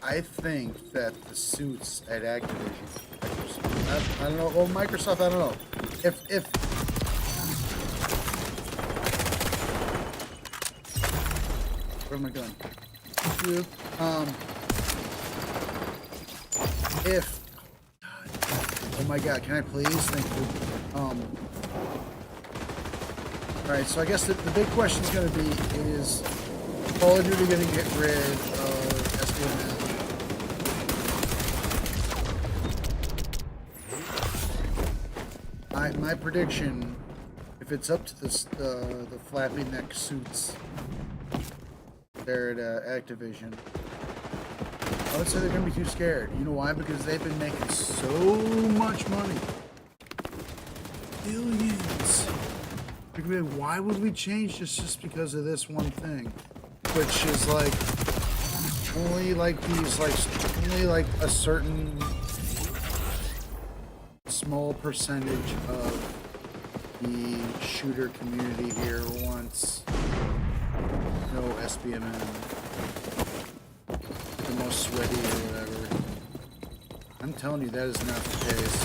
I think that the suits at Activision, I don't know, well, Microsoft, I don't know. If what am I doing? If oh my god, can I please? Thank you. Alright, so I guess the big question is going to be, is Call of Duty going to get rid of SBMM? My prediction, if it's up to the flappy neck suits there at Activision, I would say they're going to be too scared. You know why? Because they've been making so much money. Billions. Why would we change this just because of this one thing? Which is like only like these only like a certain small percentage of the shooter community here wants no SBMM, the most sweaty or whatever. I'm telling you, that is not the case.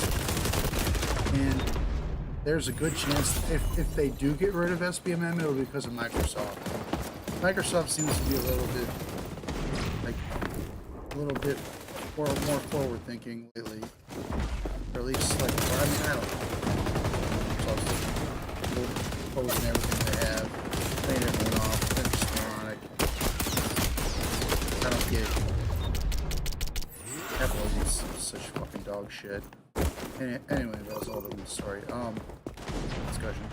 And there's a good chance if they do get rid of SBMM, it'll be because of Microsoft. Microsoft seems to be a little bit more forward thinking lately. Or at least like, I mean, I don't know. Posing everything they have, paying everyone off, they're just moronic. I don't get Apple is such fucking dog shit. Anyway, that was all the story. Discussion.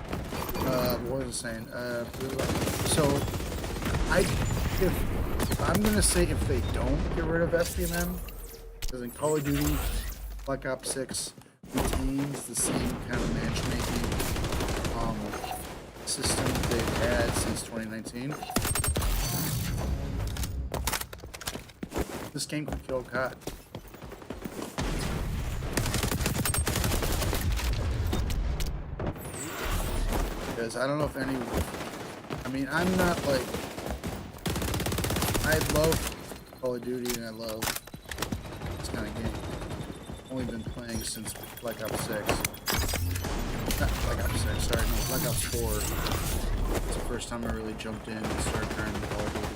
What was I saying? So, if I'm gonna say if they don't get rid of SBMM, because in Call of Duty, Black Ops 6 retains the same kind of matchmaking system they've had since 2019. This game could kill COD. Because I don't know if any, I mean, I'm not like, I love Call of Duty and I love this kind of game. I've only been playing since Black Ops 6. Not Black Ops 6, sorry, no, Black Ops 4. It's the first time I really jumped in and started trying to Call of Duty.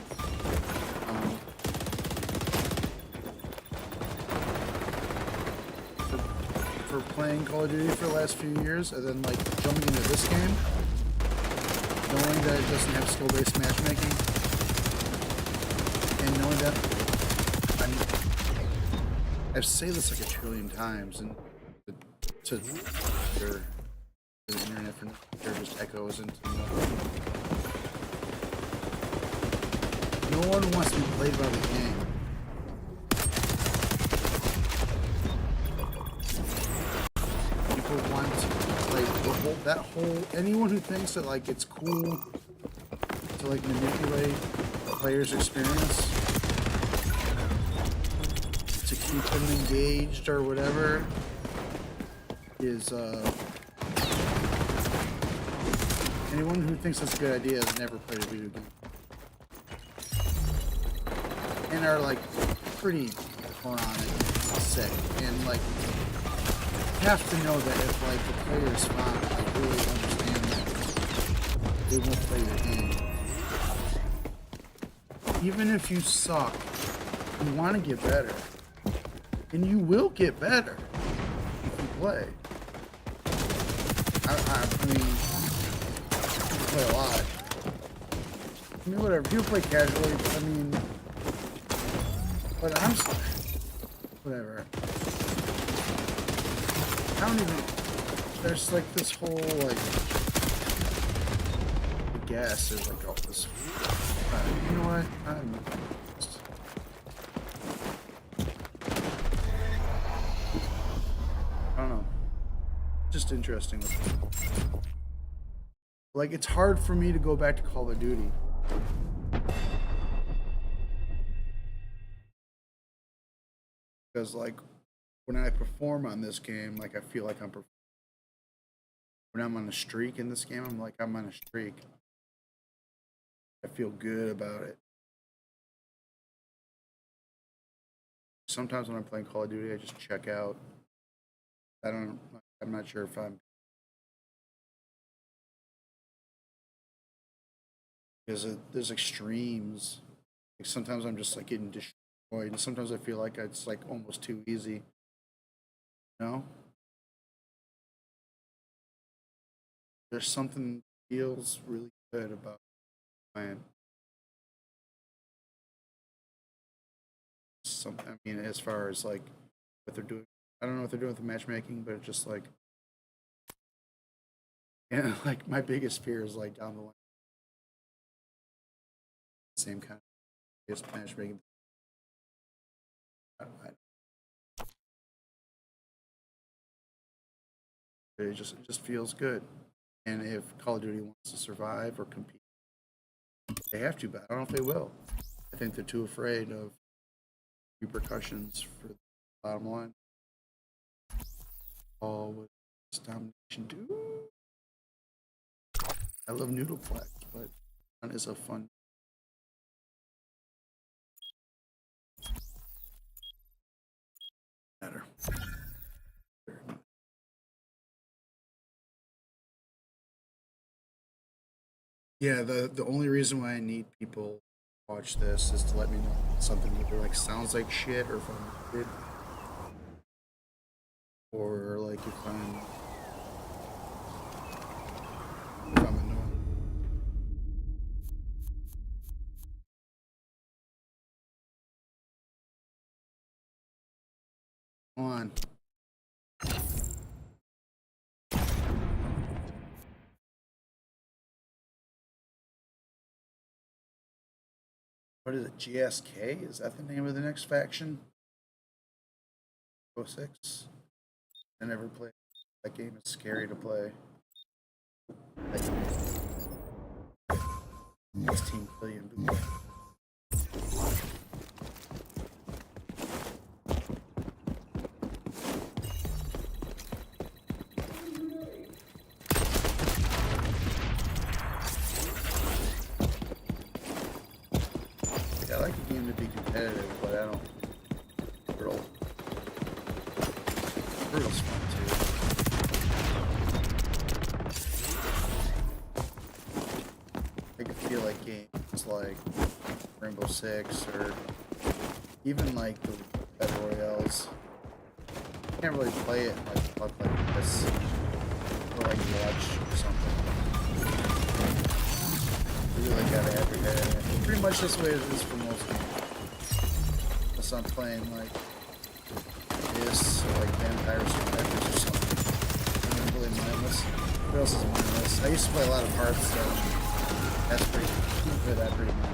For playing Call of Duty for the last few years, and then like jumping into this game, knowing that it doesn't have skill-based matchmaking, and knowing that, I've said this like a trillion times, and to the internet for there just echoes into nothing. No one wants to be played by the game. People want to like anyone who thinks that like it's cool to like manipulate a player's experience to keep them engaged or whatever is anyone who thinks that's a good idea has never played a video game and are like pretty moronic, sick, and like have to know that if like the players like really understand that they won't play the game. Even if you suck, you want to get better, and you will get better if you play. I mean, you play a lot. I mean, whatever. People play casually. I mean, but I'm whatever. I don't even, there's like this whole like, I guess there's like all this, you know what, I don't know. just interesting. Like, it's hard for me to go back to Call of Duty. Because, like, when I perform on this game, like, I feel like I'm performing. When I'm on a streak in this game, I'm like, I'm on a streak. I feel good about it. Sometimes when I'm playing Call of Duty, I just check out. I'm not sure if I'm. Because there's extremes. Like sometimes I'm just like getting destroyed, and sometimes I feel like it's like almost too easy. You know? There's something that feels really good about playing. I mean, as far as like what they're doing, I don't know what they're doing with the matchmaking, but it's just like, yeah, like my biggest fear is like down the line, same kind of just matchmaking. It just feels good, and if Call of Duty wants to survive or compete, they have to, but I don't know if they will. I think they're too afraid of repercussions for the bottom line. All what does domination do? I love Noodleplex, but one is a fun. Matter. Yeah, the only reason why I need people to watch this is to let me know if something either like sounds like shit or if I'm good. Or like if I'm annoying. Come on. What is it? GSK? Is that the name of the next faction? 06? I never played. That game is scary to play. 16 billion. I like the game to be competitive, but I don't. Brutal's fun too. I can feel like games like Rainbow Six or even like the Battle Royales. You can't really play it like this or like watch or something. You really gotta have your head in it. Pretty much this way it is for most games. Unless I'm playing like this or like Vampire Survivors or something. I'm really mindless. What else is mindless? I used to play a lot of Hearthstone. That's pretty good. That pretty much.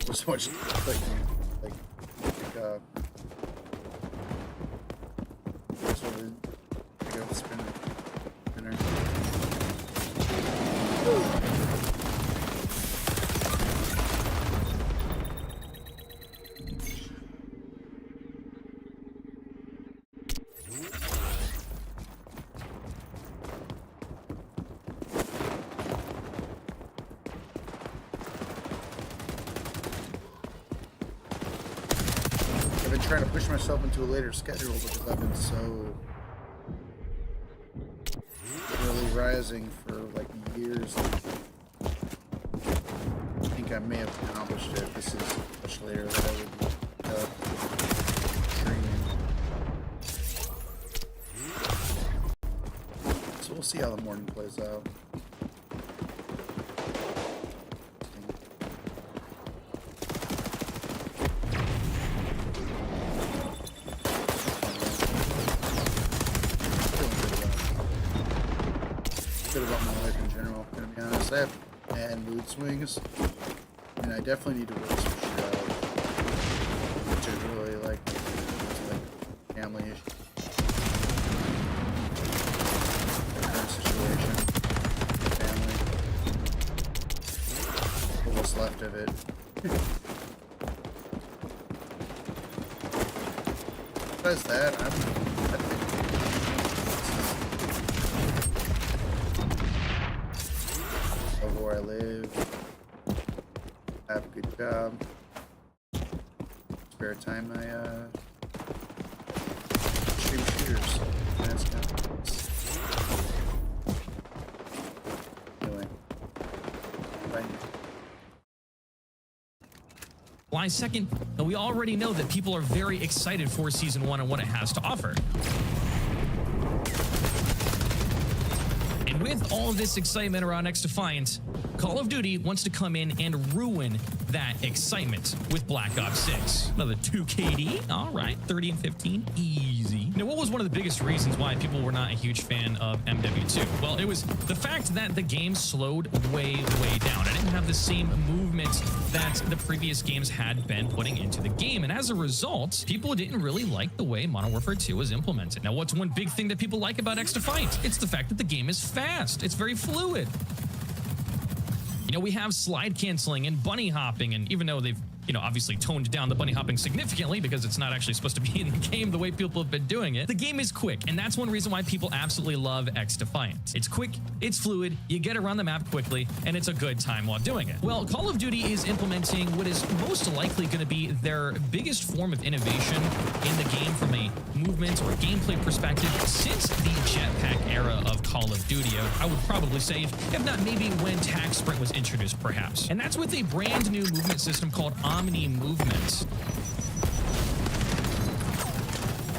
There's so much like sort of go spinner. Trying to push myself into a later schedule because I've been so early rising for like years. I think I may have accomplished it. This is much later than I would be training. So we'll see how the morning plays out. About my life in general, to be honest. I have bad mood swings, and I definitely need to work some shit out, which I really like. family issue. Situation. Family. What's left of it. Besides that, I love where I live. Have a good job. Spare time, I stream shooters. That's kind of anyway. Bye. July 2nd, we already know that people are very excited for Season 1 and what it has to offer. And with all of this excitement around XDefiant, Call of Duty wants to come in and ruin that excitement with Black Ops 6. Another 2 KD, all right, 30 and 15, easy. Now, what was one of the biggest reasons why people were not a huge fan of MW2? Well, it was the fact that the game slowed way, way down. It didn't have the same movement that the previous games had been putting into the game. And as a result, people didn't really like the way Modern Warfare 2 was implemented. Now, what's one big thing that people like about XDefiant? It's the fact that the game is fast. It's very fluid. You know, we have slide canceling and bunny hopping, and even though they've, you know, obviously toned down the bunny hopping significantly because it's not actually supposed to be in the game the way people have been doing it, the game is quick, and that's one reason why people absolutely love XDefiant. It's quick, it's fluid, you get around the map quickly, and it's a good time while doing it. Well, Call of Duty is implementing what is most likely going to be their biggest form of innovation in the game from a movement or gameplay perspective since the jetpack era of Call of Duty. I would probably say, if not maybe when Tac Sprint was introduced, perhaps. And that's with a brand new movement system called Omni Movement.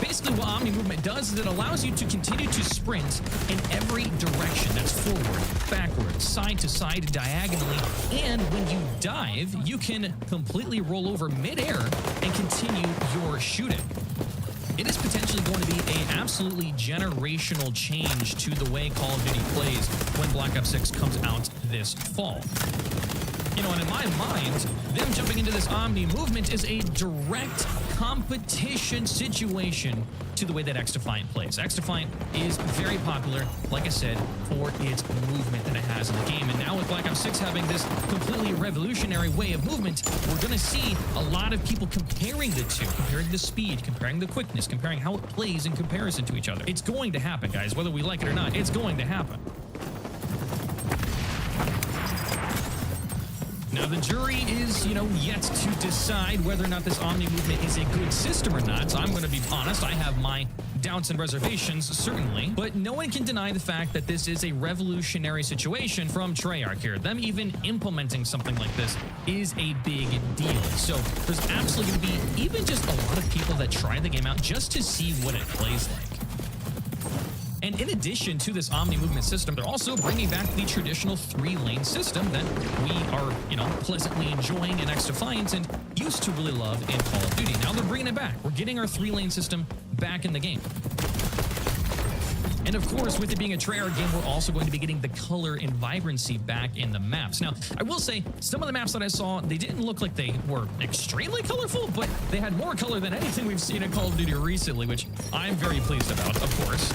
Basically, what Omni Movement does is it allows you to continue to sprint in every direction. That's forward, backward, side to side, diagonally. And when you dive, you can completely roll over midair and continue your shooting. It is potentially going to be an absolutely generational change to the way Call of Duty plays when Black Ops 6 comes out this fall. You know, and in my mind, them jumping into this Omni Movement is a direct competition situation to the way that XDefiant plays. XDefiant is very popular, like I said, for its movement that it has in the game. And now with Black Ops 6 having this completely revolutionary way of movement, we're going to see a lot of people comparing the two, comparing the speed, comparing the quickness, comparing how it plays in comparison to each other. It's going to happen, guys. Whether we like it or not, it's going to happen. Now, the jury is, you know, yet to decide whether or not this Omni Movement is a good system or not. So I'm going to be honest, I have my doubts and reservations, certainly. But no one can deny the fact that this is a revolutionary situation from Treyarch here. Them even implementing something like this is a big deal. So there's absolutely going to be even just a lot of people that try the game out just to see what it plays like. And in addition to this Omni Movement system, they're also bringing back the traditional 3-lane system that we are, you know, pleasantly enjoying in XDefiant and used to really love in Call of Duty. Now they're bringing it back. We're getting our 3-lane system back in the game. And of course, with it being a Treyarch game, we're also going to be getting the color and vibrancy back in the maps. Now, I will say, some of the maps that I saw, they didn't look like they were extremely colorful, but they had more color than anything we've seen in Call of Duty recently, which I'm very pleased about, of course.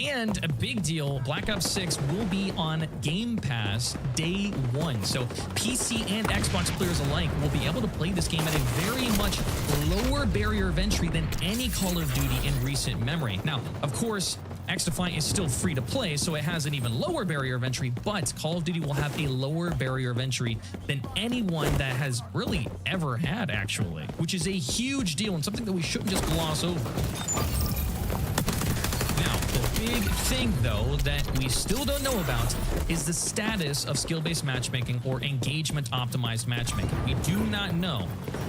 And a big deal, Black Ops 6 will be on Game Pass day 1. So PC and Xbox players alike will be able to play this game at a very much lower barrier of entry than any Call of Duty in recent memory. Now, of course, XDefiant is still free to play, so it has an even lower barrier of entry, but Call of Duty will have a lower barrier of entry than anyone that has really ever had, actually, which is a huge deal and something that we shouldn't just gloss over. Big thing, though, that we still don't know about is the status of skill-based matchmaking or engagement-optimized matchmaking. We do not know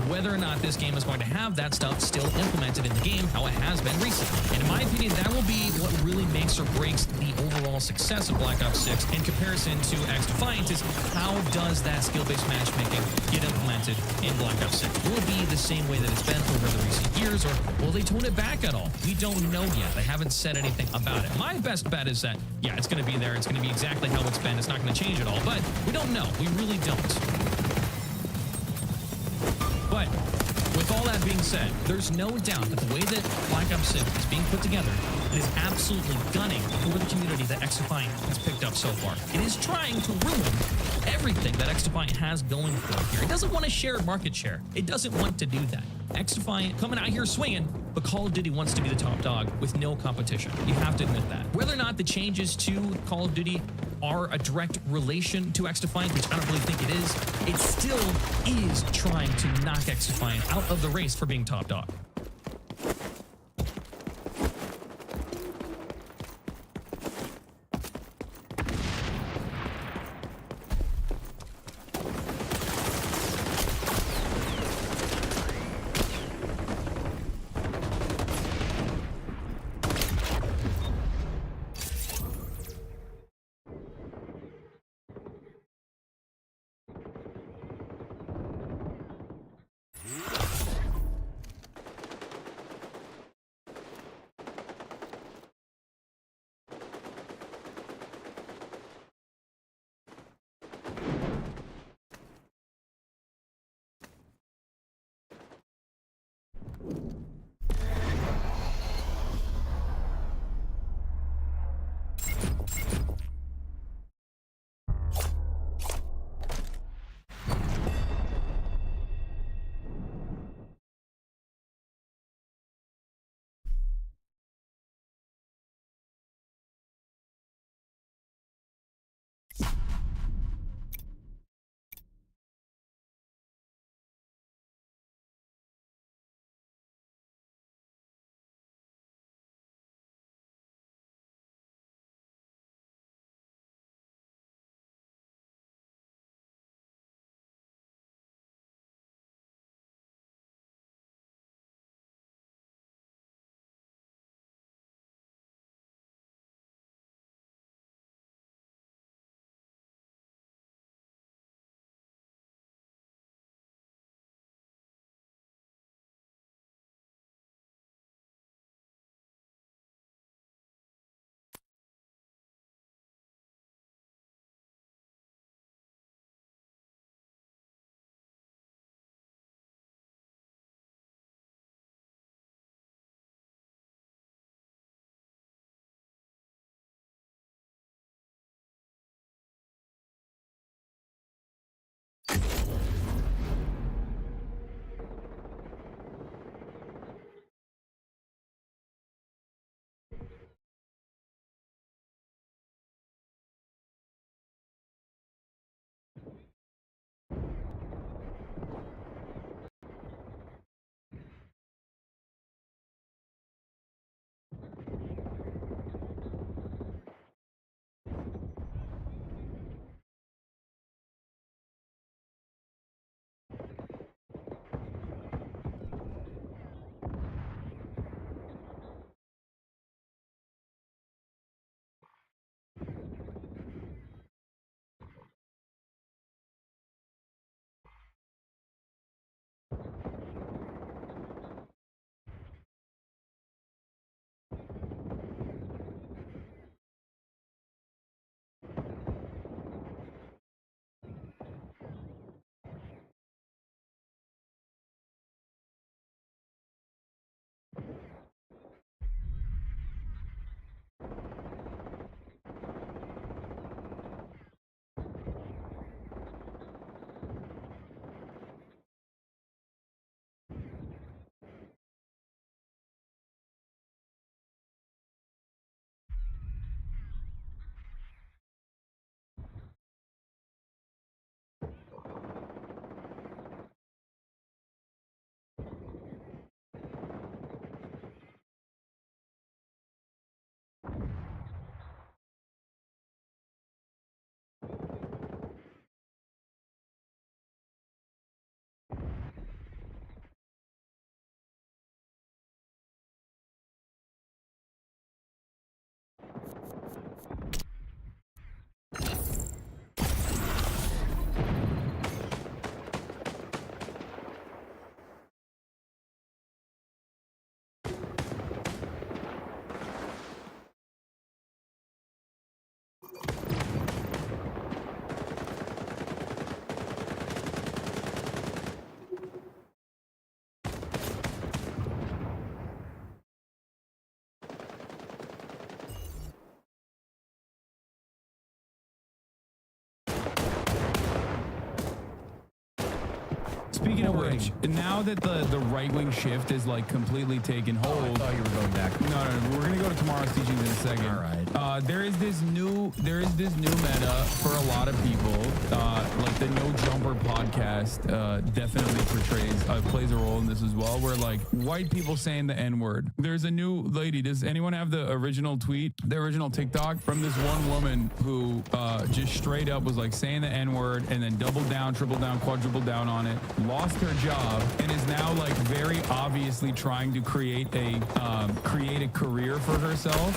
whether or not this game is going to have that stuff still implemented in the game, how it has been recently. And in my opinion, that will be what really makes or breaks the overall success of Black Ops 6 in comparison to XDefiant is how does that skill-based matchmaking get implemented in Black Ops 6? Will it be the same way that it's been over the recent years, or will they tone it back at all? We don't know yet. They haven't said anything about it. My best bet is that, yeah, it's going to be there. It's going to be exactly how it's been. It's not going to change at all, but we don't know. We really don't. But But with all that being said, there's no doubt that the way that Black Ops 6 is being put together, it is absolutely gunning for the community that XDefiant has picked up so far. It is trying to ruin everything that XDefiant has going for it here. It doesn't want to share market share. It doesn't want to do that. XDefiant coming out here swinging, but Call of Duty wants to be the top dog with no competition. You have to admit that. Whether or not the changes to Call of Duty are a direct relation to XDefiant, which I don't really think it is, it still is trying to knock XDefiant out of the race for being top dog. Speaking of which, now that the right-wing shift is like completely taken hold. I thought you were going back. No, we're gonna go to tomorrow's teachings in a second. All right. There is this new meta for a lot of people. Like the No Jumper podcast definitely plays a role in this as well. Where like white people saying the N-word. There's a new lady. Does anyone have the original tweet, the original TikTok from this one woman who just straight up was like saying the N-word and then doubled down, triple down, quadruple down on it, lost her job, and is now like very obviously trying to create a career for herself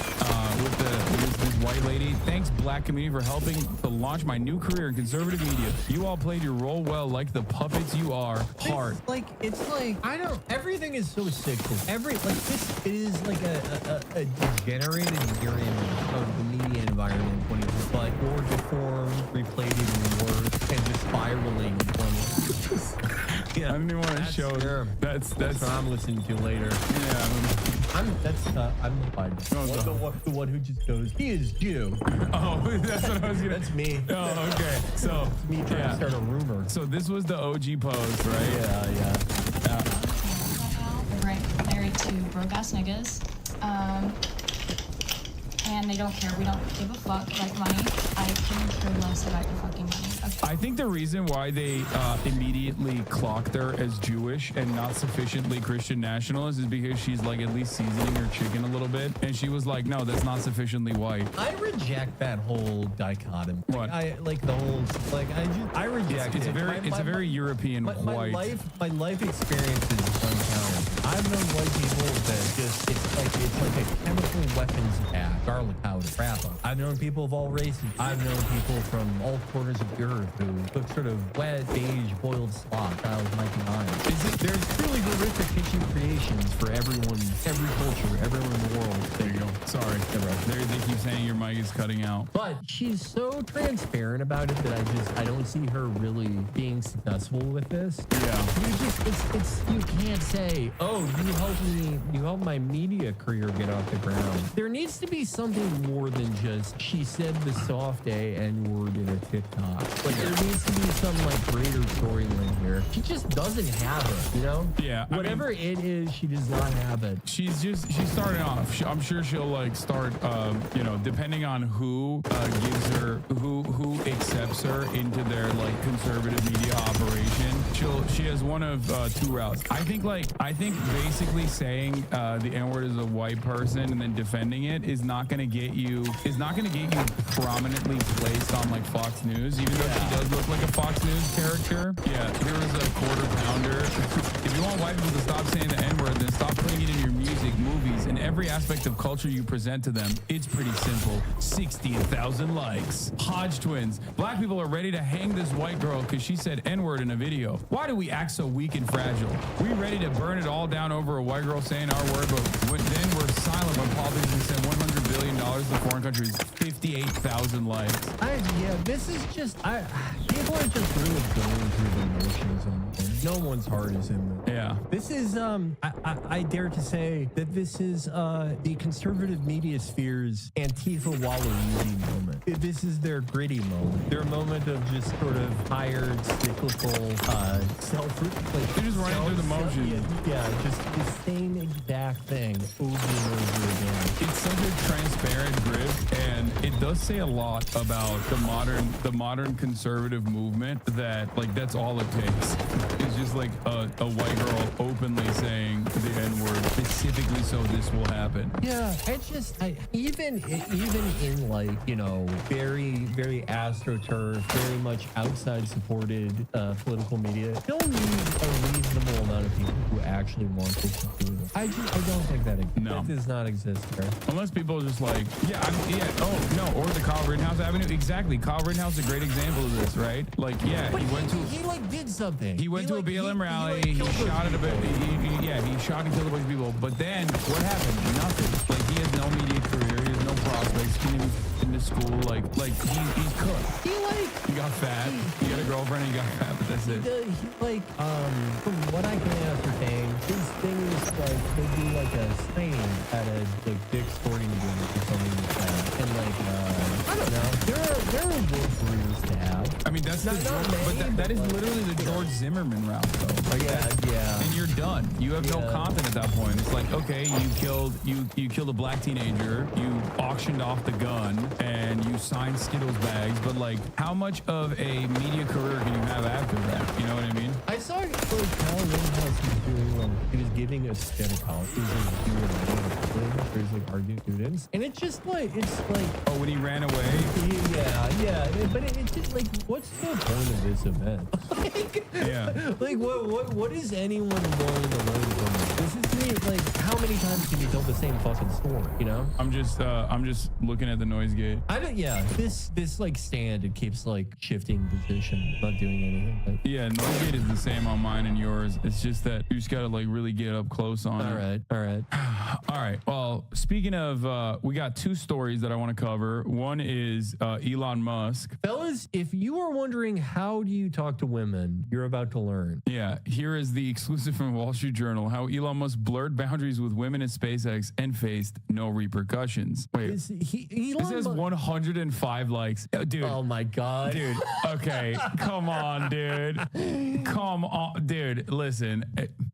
with this white lady. Thanks, Black community, for helping to launch my new career in conservative media. You all played your role well, like the puppets you are. Heart. It's like I don't. Everything is so sick. This is like a degenerated mirror of the media environment when it's like more deformed, replayed even worse, and just spiraling. Yeah, I don't even want to show. That's what I'm listening to later. Yeah, I'm the one who just goes, he is Jew. Oh, that's what I was gonna. That's me. Oh, okay. So it's me trying to start a rumor. So this was the OG post, right? Yeah. Married to broke ass niggas. And they don't care. We don't give a fuck. Like money. I can care less about your fucking money. Okay. I think the reason why they immediately clocked her as Jewish and not sufficiently Christian nationalist is because she's like at least seasoning her chicken a little bit, and she was like, no, that's not sufficiently white. I reject that whole dichotomy. What? I reject it. It's a very European white. My life experience is uncounted. I've known white people that just it's like a chemical weapons attack, garlic powder, crap. I've known people of all races. I've known people from all corners of the earth who cook sort of wet, beige, boiled slop style of Mikey Myers. There's truly horrific kitchen creations for everyone, every culture, everyone in the world. There you go. Sorry. They keep saying your mic is cutting out. But she's so transparent about it that I don't see her really being successful with this. Yeah. You can't say, oh, you helped my media career get off the ground. There needs to be something more than just she said the soft A N-word in a TikTok. Like there needs to be some like greater storyline here. She just doesn't have it, you know? Yeah. Whatever it is, she does not have it. She's starting off. I'm sure she'll like start, depending on who gives her, who accepts her into their like conservative media operation. She has one of two routes. I think basically saying the N-word is a white person and then defending it is not going to get you prominently placed on like Fox News, even though she does look like a Fox News character. Yeah, here was a quarter pounder. If you want white people to stop saying the N-word, then stop putting it in your music, movies, and every aspect of culture you present to them. It's pretty simple. 60,000 likes. Hodge twins. Black people are ready to hang this white girl because she said N-word in a video. Why do we act so weak and fragile? We ready to burn it all down over a white girl saying our word, but then we're silent when politicians send $100 billion to foreign countries. 58,000 likes. This is just people are just really going through the motions and no one's heart is in there. Yeah. This is I dare to say that this is the conservative media sphere's Antifa Waluigi moment. This is their gritty moment. Their moment of just sort of tired, cyclical, they're just running through the motions. Just the same exact thing over and over again. It's such a transparent grip, and it does say a lot about the modern conservative movement that like that's all it takes. It's just like a white girl openly saying the N-word specifically so this will happen. Yeah, it's just even in like very very astroturf, very much outside supported political media, still need a reasonable amount of people who actually want this to do it. I don't think that does not exist there. Unless people are just like, or the Kyle Rittenhouse Avenue. Exactly. Kyle Rittenhouse is a great example of this, right? Like, but he did something. He went to a BLM rally. He shot at a bit. He shot and killed a bunch of people. But then what happened? Nothing. Like he has no media career. He has no prospects. He didn't even into school. Like he's cooked. He got fat. He got a girlfriend. He got fat. But that's it. From what I can ascertain, his thing is like they do like a signing at a Dick's Sporting Goods or something like that. And I don't know. There are good careers to have. have. I mean, that's the that is literally the George Zimmerman route, though. Like yeah. And you're done. You have no content at that point. It's like, okay, you killed a black teenager, you auctioned off the gun, and you signed Skittles bags. But like, how much of a media career can you have after that? You know what I mean? I saw like Kyle Rittenhouse was doing he was giving a speech at a college. He was like there's like arguing students, and it's just like oh, when he ran away. Yeah. But it's just like, what's the point of this event? Like what is anyone going to learn from this? This is to me like, how many times can you tell the same fucking story? You know? I'm just looking at the noise gate. This like stand, it keeps like shifting position, not doing anything. Yeah, noise gate is the same on mine and yours. It's just that you just gotta like really get up close on it. All right. All right. Well, speaking of, we got two stories that I want to cover. One is Elon Musk. Fellas, if you are wondering how do you talk to women, you're about to learn. Yeah, here is the exclusive from Wall Street Journal, how Elon Musk blurred boundaries with women at SpaceX and faced no repercussions. Wait, this has 105 likes. Dude. Oh my God. Dude, okay. Come on, dude. Come on. Dude, listen,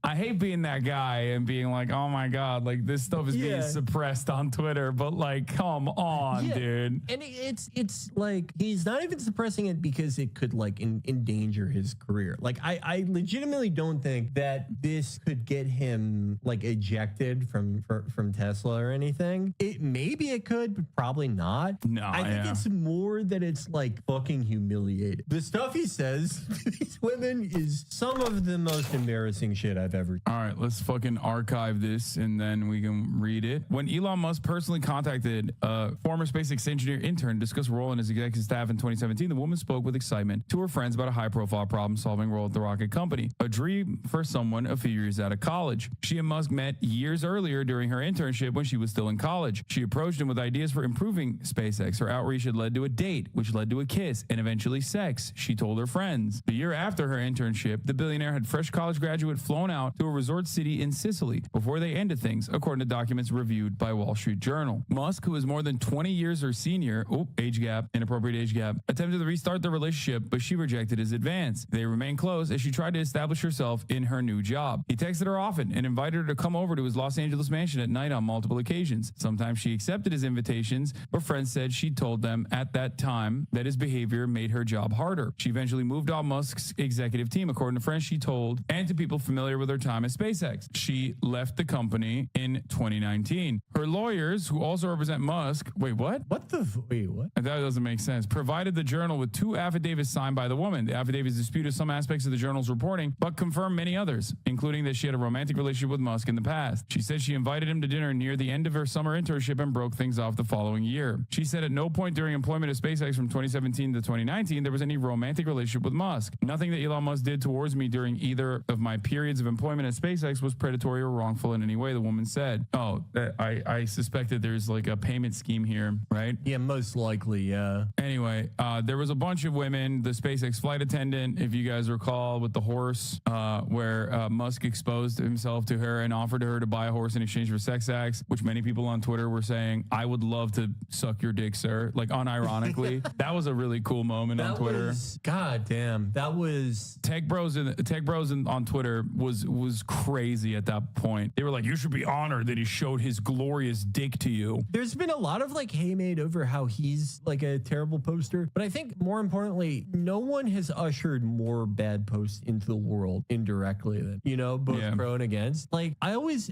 I hate being that guy and being like, oh my God, like this stuff is being suppressed on Twitter, but like, come on, dude. And it's like, he's not even suppressing it because it could like endanger his career. Like, I legitimately don't think that this could get him like ejected from Tesla or anything. Maybe it could, but probably not. No, I think it's more that it's like fucking humiliating. The stuff he says to these women is some of the most embarrassing shit I've ever. All right, let's fucking archive this and then we can read it. When Elon Musk personally contacted a former SpaceX engineer intern to discuss a role in his executive staff in 2017, the woman spoke with excitement to her friends about a high-profile problem-solving role at the rocket company, a dream for someone a few years out of college. She and Musk met years earlier during her internship when she was still in college. She approached him with ideas for improving SpaceX. Her outreach had led to a date, which led to a kiss, and eventually sex, she told her friends. The year after her internship, the billionaire had fresh college graduate flown out to a resort city in Sicily before they ended things, according to documents reviewed by Wall Street Journal. Musk, who is more than 20 years her senior, age gap, inappropriate age gap, attempted to restart the relationship, but she rejected his advance. They remained close as she tried to establish herself in her new job. He texted her often and invited her to come over to his Los Angeles mansion at night on multiple occasions. Sometimes she accepted his invitations, but friends said she told them at that time that his behavior made her job harder. She eventually moved off Musk's executive team, according to friends she told, and to people familiar with her time at SpaceX. She left the company in 2019. Her lawyers, who also represent Musk, wait, what? What? That doesn't make sense. Provided the journal with two affidavits signed by the woman. The affidavits disputed some aspects of the journal's reporting, but confirmed many others, including that she had a romantic relationship with Musk in the past. She said she invited him to dinner near the end of her summer internship and broke things off the following year. She said at no point during employment at SpaceX from 2017 to 2019 there was any romantic relationship with Musk. Nothing that Elon Musk did towards me during either of my periods of employment at SpaceX was predatory or wrongful in any way, the woman said. Oh, I suspect that there's like a payment scheme here, right? Yeah, most likely, yeah. Anyway, there was a bunch of women, the SpaceX flight attendant, if you guys recall, with the horse, where Musk exposed himself to her and offered her to buy a horse in exchange for sex acts, which many people on Twitter were saying, I would love to suck your dick, sir. Like, unironically. That was a really cool moment on Twitter. God damn, that was... Tech Bros on Twitter was crazy at that point. They were like, you should be honored that he showed his glorious dick to you. There's been a lot of like haymaid over how he's like a terrible poster, but I think more importantly, no one has ushered more bad posts into the world indirectly than, you know, both pro and against. Like I always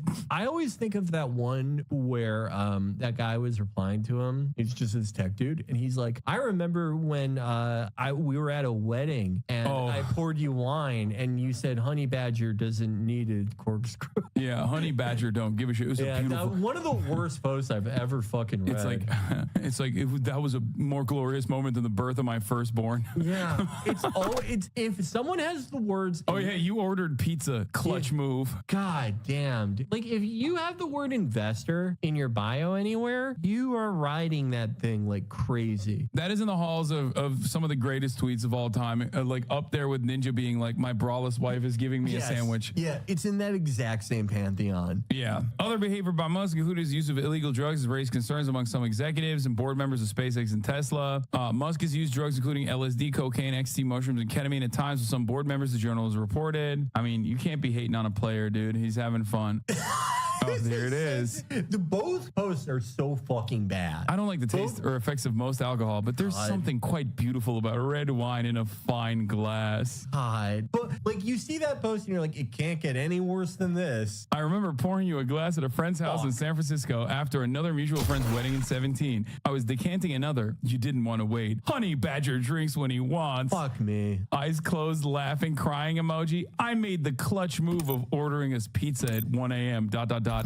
think of that one where that guy was replying to him. He's just this tech dude, and he's like, I remember when we were at a wedding and I poured you wine and you said honey badger doesn't need a corkscrew. Yeah, honey badger don't give a shit. It was a beautiful... one of the worst posts I've ever fucking read. It's like that was a more glorious moment than the birth of my firstborn. Yeah, it's if someone has the words. Oh yeah, you ordered pizza. Clutch move. God damn. Like if you have the word investor in your bio anywhere, you are riding that thing like crazy. That is in the halls of some of the greatest tweets of all time. Like up there with Ninja being like, my braless wife is giving me a sandwich. Yeah, it's in that exact same pantheon. Yeah. Other behavior by Musk, including his use of illegal drugs, has raised concerns among some executives and board members of SpaceX and Tesla. Musk has used drugs including LSD, cocaine, ecstasy, mushrooms, and ketamine at times with some board members, the journal has reported. I mean, you can't be hating on a player, dude. He's having fun. Oh, there it is. The both posts are so fucking bad. I don't like the taste or effects of most alcohol, but there's something quite beautiful about red wine in a fine glass. God. But like you see that post and you're like, it can't get any worse than this. I remember pouring you a glass at a friend's house in San Francisco after another mutual friend's wedding in 17. I was decanting another. You didn't want to wait. Honey Badger drinks when he wants. Fuck me. Eyes closed, laughing, crying emoji. I made the clutch move of ordering us pizza at 1 a.m. ... But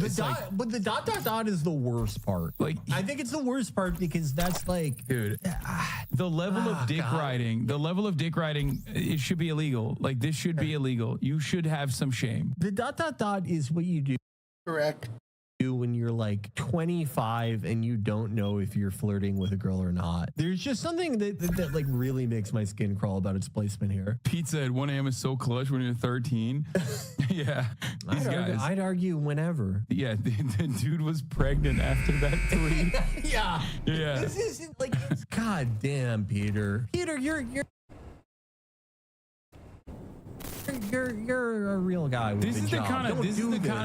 the ... is the worst part. Like, I think it's the worst part because that's like, dude, the level of dick riding, it should be illegal. Like, this should be illegal. You should have some shame. The ... is what you do. Correct. When you're like 25 and you don't know if you're flirting with a girl or not. There's just something that like really makes my skin crawl about its placement here. Pizza at 1 a.m. is so clutch when you're 13. Yeah. These guys. I'd argue whenever. Yeah, the dude was pregnant after that tweet. Yeah. Yeah. This isn't like, God damn, Peter. Peter, you're a real guy. This is the kind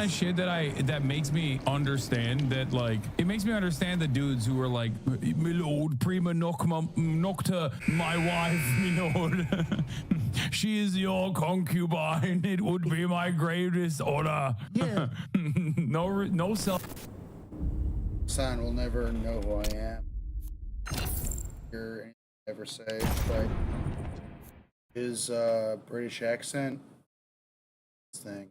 of shit that makes me understand that, like, it makes me understand the dudes who are like, my lord, prima nocta, my wife, my lord. She is your concubine. It would be my greatest honor. Yeah. No self. Son will never know who I am. Hear anything I ever say, but his British accent thing.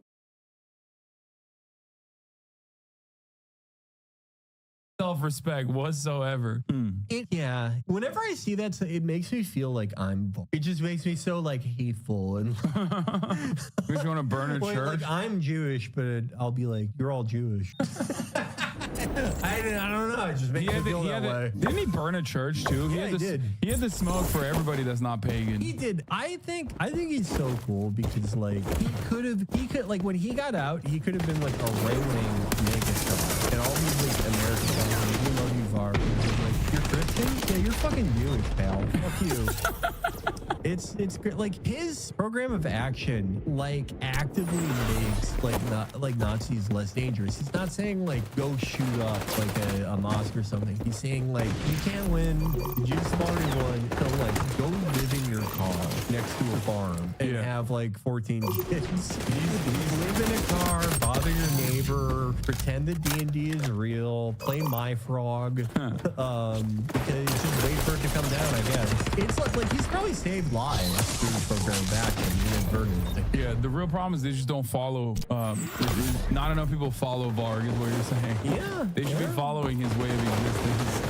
Self-respect whatsoever. Yeah. Whenever I see that, it makes me feel like it just makes me so like hateful and you just want to burn a church. Like, I'm Jewish, but I'll be like, you're all Jewish. I don't know. It just makes me feel that way. Didn't he burn a church too? He did. He had the smoke for everybody that's not pagan. He did. I think he's so cool because like he could like when he got out, he could have been like a right-wing megastar and all these like American guys like, we love you, Var. Like, you're Christian? Yeah, you're fucking Jewish, pal. Fuck you. It's great. Like his program of action, like actively makes like Nazis less dangerous. He's not saying like go shoot up like a mosque or something. He's saying like you can't win. The Jews have already won. So like go live in your car next to a farm and have like 14 kids. You live in a car, bother your neighbor, pretend that D&D is real, play My Frog, because just wait for it to come down. I guess it's like he's probably saved lives through the program back inadvertently. Yeah, the real problem is they just don't follow. Not enough people follow Varg, is what you're saying. Yeah, they should be following his way of existence.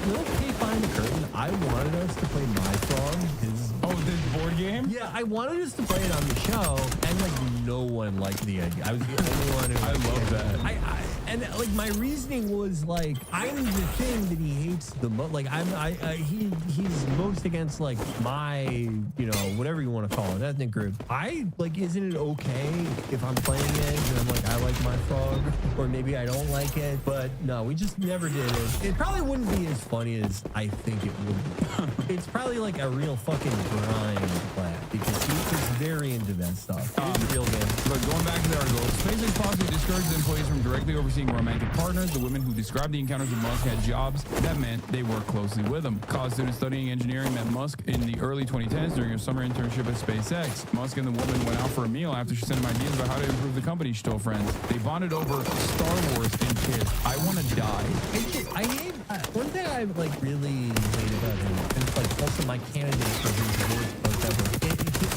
Little peek behind the curtain. I wanted us to play My Frog. This board game? Yeah, I wanted us to play it on the show, and like no one liked the idea. I was the only one who. I love that. And like my reasoning was like I'm the thing that he hates the most. Like he's most against like my whatever you want to call it, ethnic group. Isn't it okay if I'm playing it and I'm like I like My Frog, or maybe I don't like it? But no, we just never did it. It probably wouldn't be as funny as I think it would be. It's probably like a real fucking grind to play because he is very into that stuff. It's a real game. But going back to the article, SpaceX policy discouraged employees from directly overseeing romantic partners. The women who described the encounters with Musk had jobs that meant they worked closely with him. College students studying engineering met Musk in the early 2010s during a summer internship at SpaceX. Musk and the woman went out for a meal after she sent him ideas about how to improve the company, she told friends. They bonded over Star Wars and kids. I want to die. I hate one thing I like really hate about him, and it's like also my candidate for his worst post ever.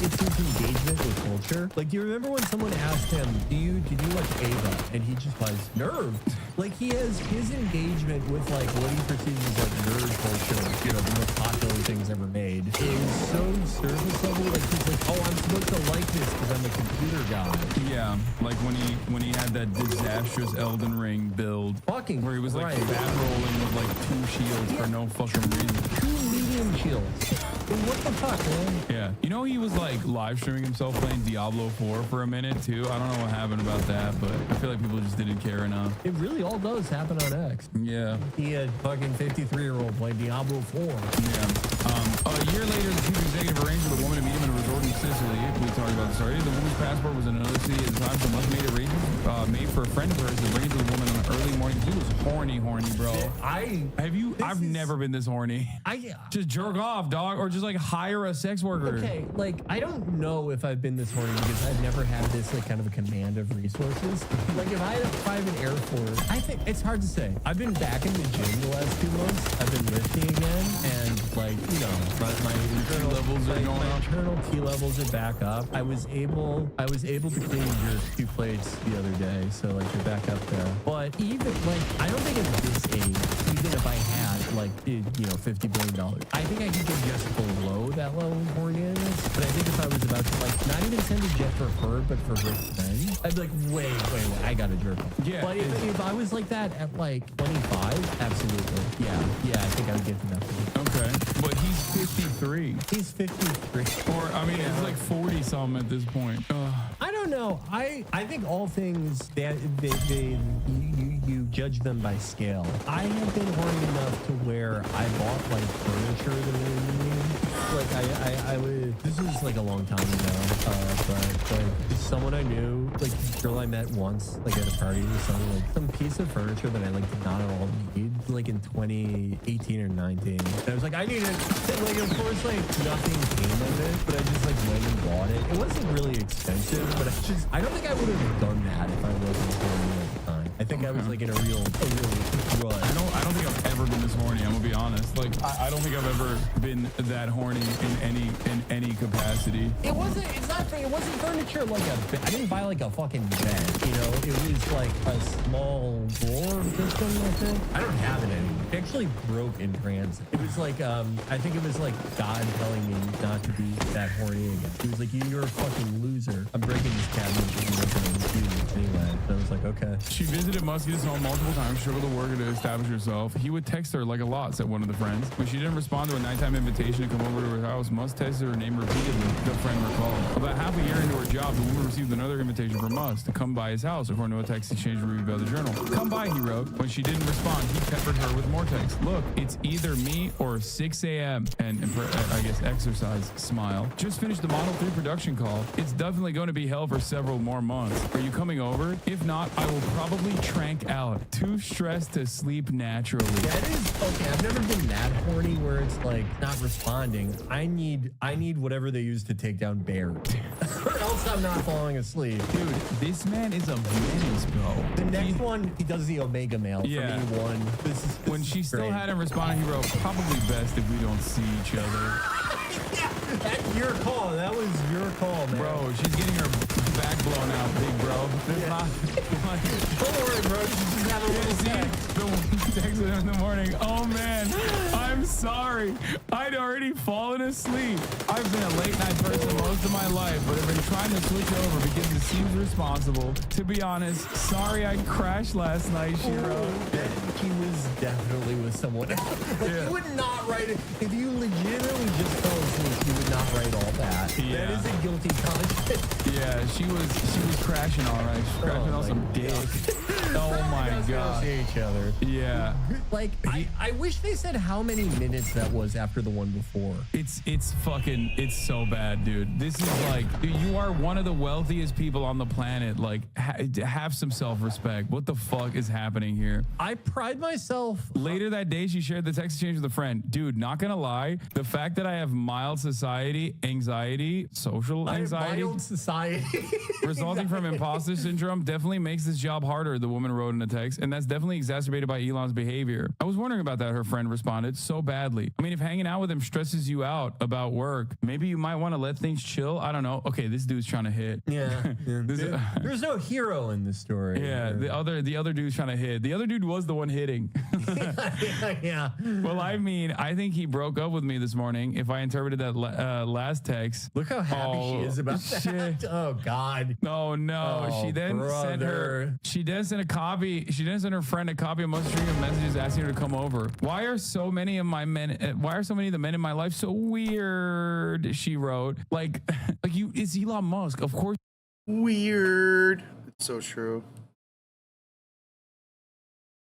It's his engagement with culture. Like, do you remember when someone asked him, did you watch Ava? And he just was nerved. Like, he has his engagement with like what he perceives as like nerd culture, the most popular things ever made, is so surface level. Like he's like, oh, I'm supposed to like this because I'm a computer guy. Yeah, like when he had that disastrous Elden Ring build, where he was like fat rolling with like 2 shields for no fucking reason. 2 medium shields. What the fuck, man? Yeah. You know, he was like live streaming himself playing Diablo 4 for a minute too. I don't know what happened about that, but I feel like people just didn't care enough. It really all does happen on X. Yeah. He had fucking 53-year-old play Diablo 4. Yeah. A year later, the chief executive arranged with a woman to meet him in a resort in Sicily. We talked about this already. The woman's passport was in another city at the time, so must made arrangements made for a friend of hers to bring it to the woman on an early morning. He was horny, bro. I've never been this horny. Just jerk off, dog, or just like hire a sex worker. Okay, like I don't know if I've been this horny because I've never had this like kind of a command of resources. Like if I had a private Air Force, I think it's hard to say. I've been back in the gym the last 2 months. I've been lifting again, and like my internal levels are going up. Internal T levels are back up. I was able to clean your 2 plates the other day, so like you're back up there. But even like I don't think at this age, even if I had like $50 billion, I think I could get just below that level of horniness. But I think if I was about to like not even send a jet for her, but for her friend, I'd be like, wait, I gotta jerk off. Yeah. But if I was like that at like 25, absolutely. Yeah, I think I would get to that point. Okay. But he's 53. He's 53. Or I mean, it's like 40 something at this point. I don't know. I think all things that you judge them by scale. I have been horny enough to where I bought like furniture that like I would. This was like a long time ago, but like someone I knew, like a girl I met once, like at a party or something, like some piece of furniture that I like did not at all need, like in 2018 or 19. And I was like, I need it. And like of course, like nothing came of it, but I just like went and bought it. It wasn't really expensive, but I don't think I would have done that if I wasn't horny at the time. I think I was like in a real rut. I don't think I've ever been this horny. I'm gonna be honest. Like I don't think I've ever been that horny in any capacity. It wasn't furniture like I didn't buy like a fucking bed, it was like a small drawer system, I think. I don't have it anymore. It actually broke in transit. It was like I think it was like God telling me not to be that horny again. He was like, you're a fucking loser. I'm breaking this cabinet and you're gonna do anyway. And I was like, okay. She visited Muskie's home multiple times, struggled to work her to establish herself. He would text her like a lot, said one of the friends. When she didn't respond to a nighttime invitation to come over to her house, Musk texted her name repeatedly, the friend recalled. About half a year into her job, the woman received another invitation from Musk to come by his house, according to a text exchange reviewed by the Journal. Come by, he wrote. When she didn't respond, he peppered her with more texts. Look, it's either me or 6 a.m. And I guess exercise, smile. Just finished the Model 3 production call. It's definitely going to be hell for several more months. Are you coming over? If not, I will probably trank out. Too stressed to sleep naturally. That is okay. I've never been that horny where it's like not responding. I need whatever they use to take down bears, or else I'm not falling asleep. Dude, this man is a menace, bro. The next one, he does the Omega mail. Yeah. For me, one. When she still hadn't responded, he wrote, probably best if we don't see each other. That's your call. That was your call, man. Bro, she's getting her back blown out, big bro. Don't worry, bro. She's just having a little text. Texted him in the morning. Oh, man. I'm sorry. I'd already fallen asleep. I've been a late night person most of my life, but I've been trying to switch over because it seems responsible. To be honest, sorry I crashed last night, she wrote. He was definitely with someone else. Like, you would not write it. If you legitimately just fell asleep, you would not write all that. Yeah. That is a guilty conscience. Yeah, she was crashing all right. She's crashing on some dick. Oh my God. See each other. Yeah. Like, I wish they said how many minutes that was after the one before. It's so bad, dude. This is like, dude, you are one of the wealthiest people on the planet. Like, have some self-respect. What the fuck is happening here? I pride myself. Later that day, she shared the text exchange with a friend. Dude, not gonna lie, the fact that I have mild anxiety, social anxiety, mild society, resulting from imposter syndrome definitely makes this job harder, the woman wrote in a text, and that's definitely exacerbated by Elon's behavior. I was wondering about that, her friend responded, so badly. I mean, if hanging out with him stresses you out about work, maybe you might want to let things chill. I don't know. Okay, this dude's trying to hit. Yeah. There's no hero in this story. Yeah, the other dude's trying to hit. The other dude was the one hitting. Yeah. Well, I mean, I think he broke up with me this morning. If I interpreted that last text. Look how happy she is about that. Oh God. Oh no. Oh, She then sent her. She then sent a copy. She then sent her friend a copy of most string of messages asking her to come over. Why are so many of my men? Why are so many of the men in my life so weird? She wrote. Like you. It's Elon Musk. Of course. Weird. It's so true.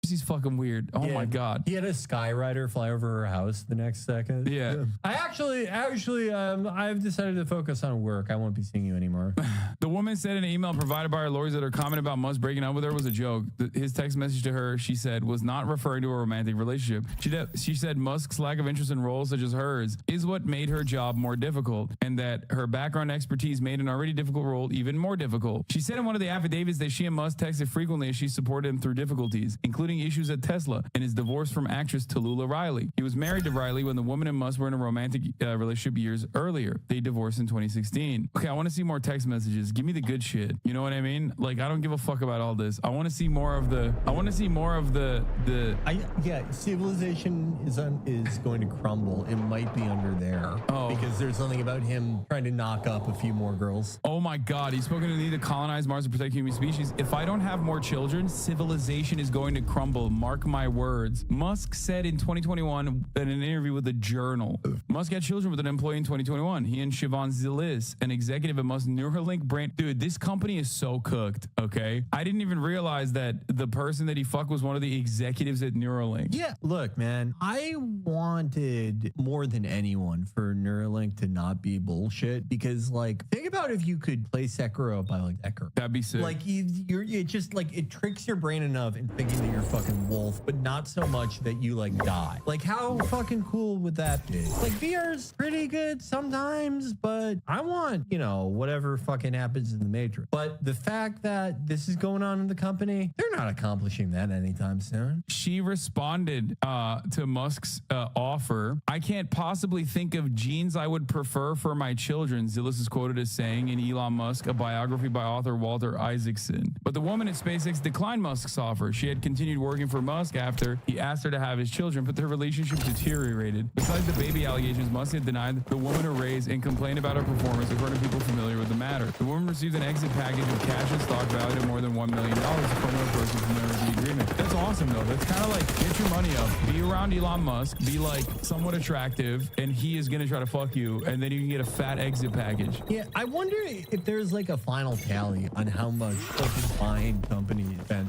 He's fucking weird. Oh my God. He had a Skyrider fly over her house the next second. Yeah. I actually, I've decided to focus on work. I won't be seeing you anymore. The woman said in an email provided by her lawyers that her comment about Musk breaking up with her was a joke. His text message to her, she said, was not referring to a romantic relationship. She said Musk's lack of interest in roles such as hers is what made her job more difficult, and that her background expertise made an already difficult role even more difficult. She said in one of the affidavits that she and Musk texted frequently as she supported him through difficulties, including issues at Tesla and his divorce from actress Tallulah Riley. He was married to Riley when the woman and Musk were in a romantic relationship years earlier. They divorced in 2016. Okay, I want to see more text messages. Give me the good shit. You know what I mean? Like, I don't give a fuck about all this. I want to see more of the. Yeah, civilization is going to crumble. It might be under there. Oh. Because there's something about him trying to knock up a few more girls. Oh my God, he's spoken to the need to colonize Mars to protect human species. If I don't have more children, civilization is going to crumble. Mark my words. Musk said in 2021 in an interview with a journal. Musk had children with an employee in 2021. He and Siobhan Zilis, an executive at Musk Neuralink brain. Dude, this company is so cooked, okay? I didn't even realize that the person that he fucked was one of the executives at Neuralink. Yeah, look, man, I wanted more than anyone for Neuralink to not be bullshit because, like, think about if you could play Sekiro by like Decker. That'd be sick. Like, it just like it tricks your brain enough in thinking that you're fucking wolf, but not so much that you like die. Like, how fucking cool would that be? Like, VR's pretty good sometimes, but I want, you know, whatever fucking happens in the Matrix. But the fact that this is going on in the company, they're not accomplishing that anytime soon. She responded to Musk's offer. I can't possibly think of genes I would prefer for my children, Zilis is quoted as saying in Elon Musk, a biography by author Walter Isaacson. But the woman at SpaceX declined Musk's offer. She had continued working for Musk after he asked her to have his children, but their relationship deteriorated. Besides the baby allegations, Musk had denied the woman a raise and complained about her performance, according to people familiar with the matter. The woman received an exit package of cash and stock valued at more than $1 million, according to a person familiar with the agreement. That's awesome, though. That's kind of like, get your money up, be around Elon Musk, be like somewhat attractive, and he is going to try to fuck you, and then you can get a fat exit package. Yeah, I wonder if there's like a final tally on how much fucking buying companies spent.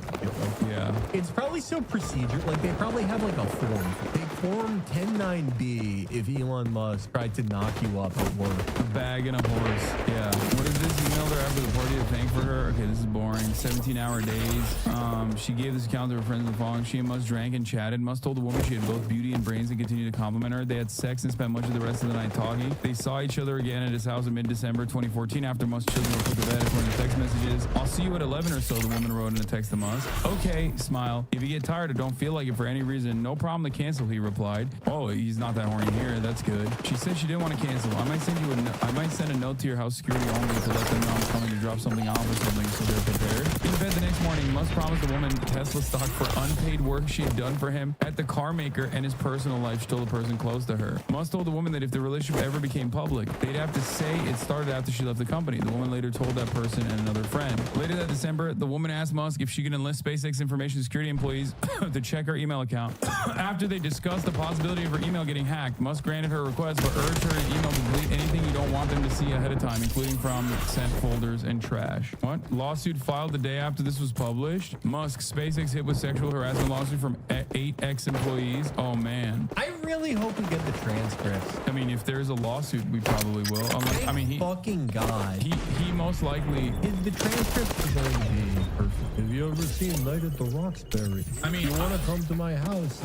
Yeah. It's probably so procedure. Like, they probably have like a form. They form 10-9B if Elon Musk tried to knock you up at work. A bag and a horse. Yeah. What is this? Emailed her after the party to thank for her. Okay, this is boring. 17-hour days. She gave this account to her friends and following. She and Musk drank and chatted. Musk told the woman she had both beauty and brains and continued to compliment her. They had sex and spent much of the rest of the night talking. They saw each other again at his house in mid-December 2014 after Musk's children were put to bed, according to text messages. I'll see you at 11 or so, the woman wrote in a text to Musk. Okay, smile. If you get tired or don't feel like it for any reason, no problem to cancel, he replied. Oh, he's not that horny here. That's good. She said she didn't want to cancel. I might send a note to your house security only to let them know I'm coming to drop something off or something so they're prepared. In bed the next morning, Musk promised the woman Tesla stock for unpaid work she had done for him at the car maker, and his personal life she told a person close to her. Musk told the woman that if the relationship ever became public, they'd have to say it started after she left the company. The woman later told that person and another friend. Later that December, the woman asked Musk if she could enlist SpaceX information security employees to check her email account. After they discussed the possibility of her email getting hacked, Musk granted her request but urged her in email to delete anything you don't want them to see ahead of time, including from sent folders and trash. What? Lawsuit filed the day after this was published. Musk, SpaceX hit with sexual harassment lawsuit from 8 ex-employees. Oh man. I really hope we get the transcripts. I mean, if there's a lawsuit, we probably will. Unless, I mean, fucking God. He most likely. The transcripts are going to be perfect. Have you ever seen Night at the Roxbury? I mean, you want to come to my house?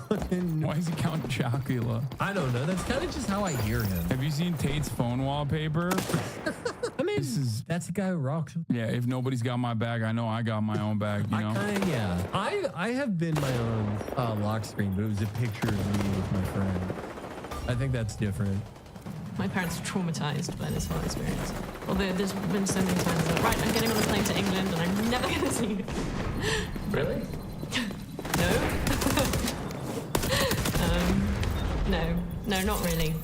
Why is he Count Chocula? I don't know. That's kind of just how I hear him. Have you seen Tate's phone wallpaper? I mean, that's the guy who rocks. Yeah, if nobody's got my bag, I know I got my own bag, you know? Yeah. I have been my own lock screen, but it was a picture of me with my friend. I think that's different. My parents were traumatized by this whole experience. Although there's been so many times that, right, I'm getting on a plane to England and I'm never going to see you. Really? No. No, not really.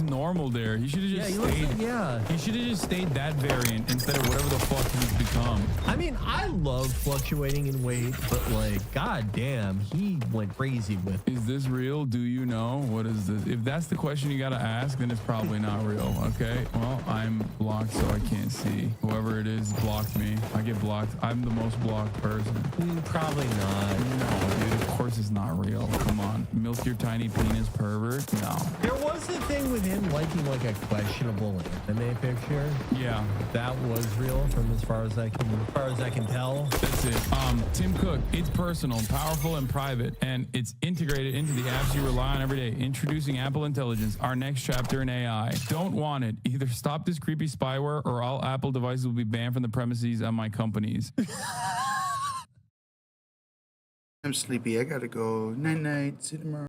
looks normal there. He should have just he looks stayed. like- yeah. He should have just stayed that variant instead of whatever the fuck he's become. I mean, I love fluctuating in weight, but like, goddamn, he went crazy with it. Is this real? Do you know? What is this? If that's the question you gotta ask, then it's probably not real. Okay. Well, I'm blocked, so I can't see. Whoever it is blocked me. I get blocked. I'm the most blocked person. Probably not. No, dude. Of course it's not real. Come on. Milk your tiny penis, pervert. No. There was the thing with him liking like a questionable anime picture. Yeah. That was real from as far as I can tell. That's it. Tim Cook, it's personal, powerful, and private, and it's integrated into the apps you rely on every day. Introducing Apple Intelligence, our next chapter in AI. Don't want it. Either stop this creepy spyware or all Apple devices will be banned from the premises of my companies. I'm sleepy. I gotta go. Night night. See you tomorrow.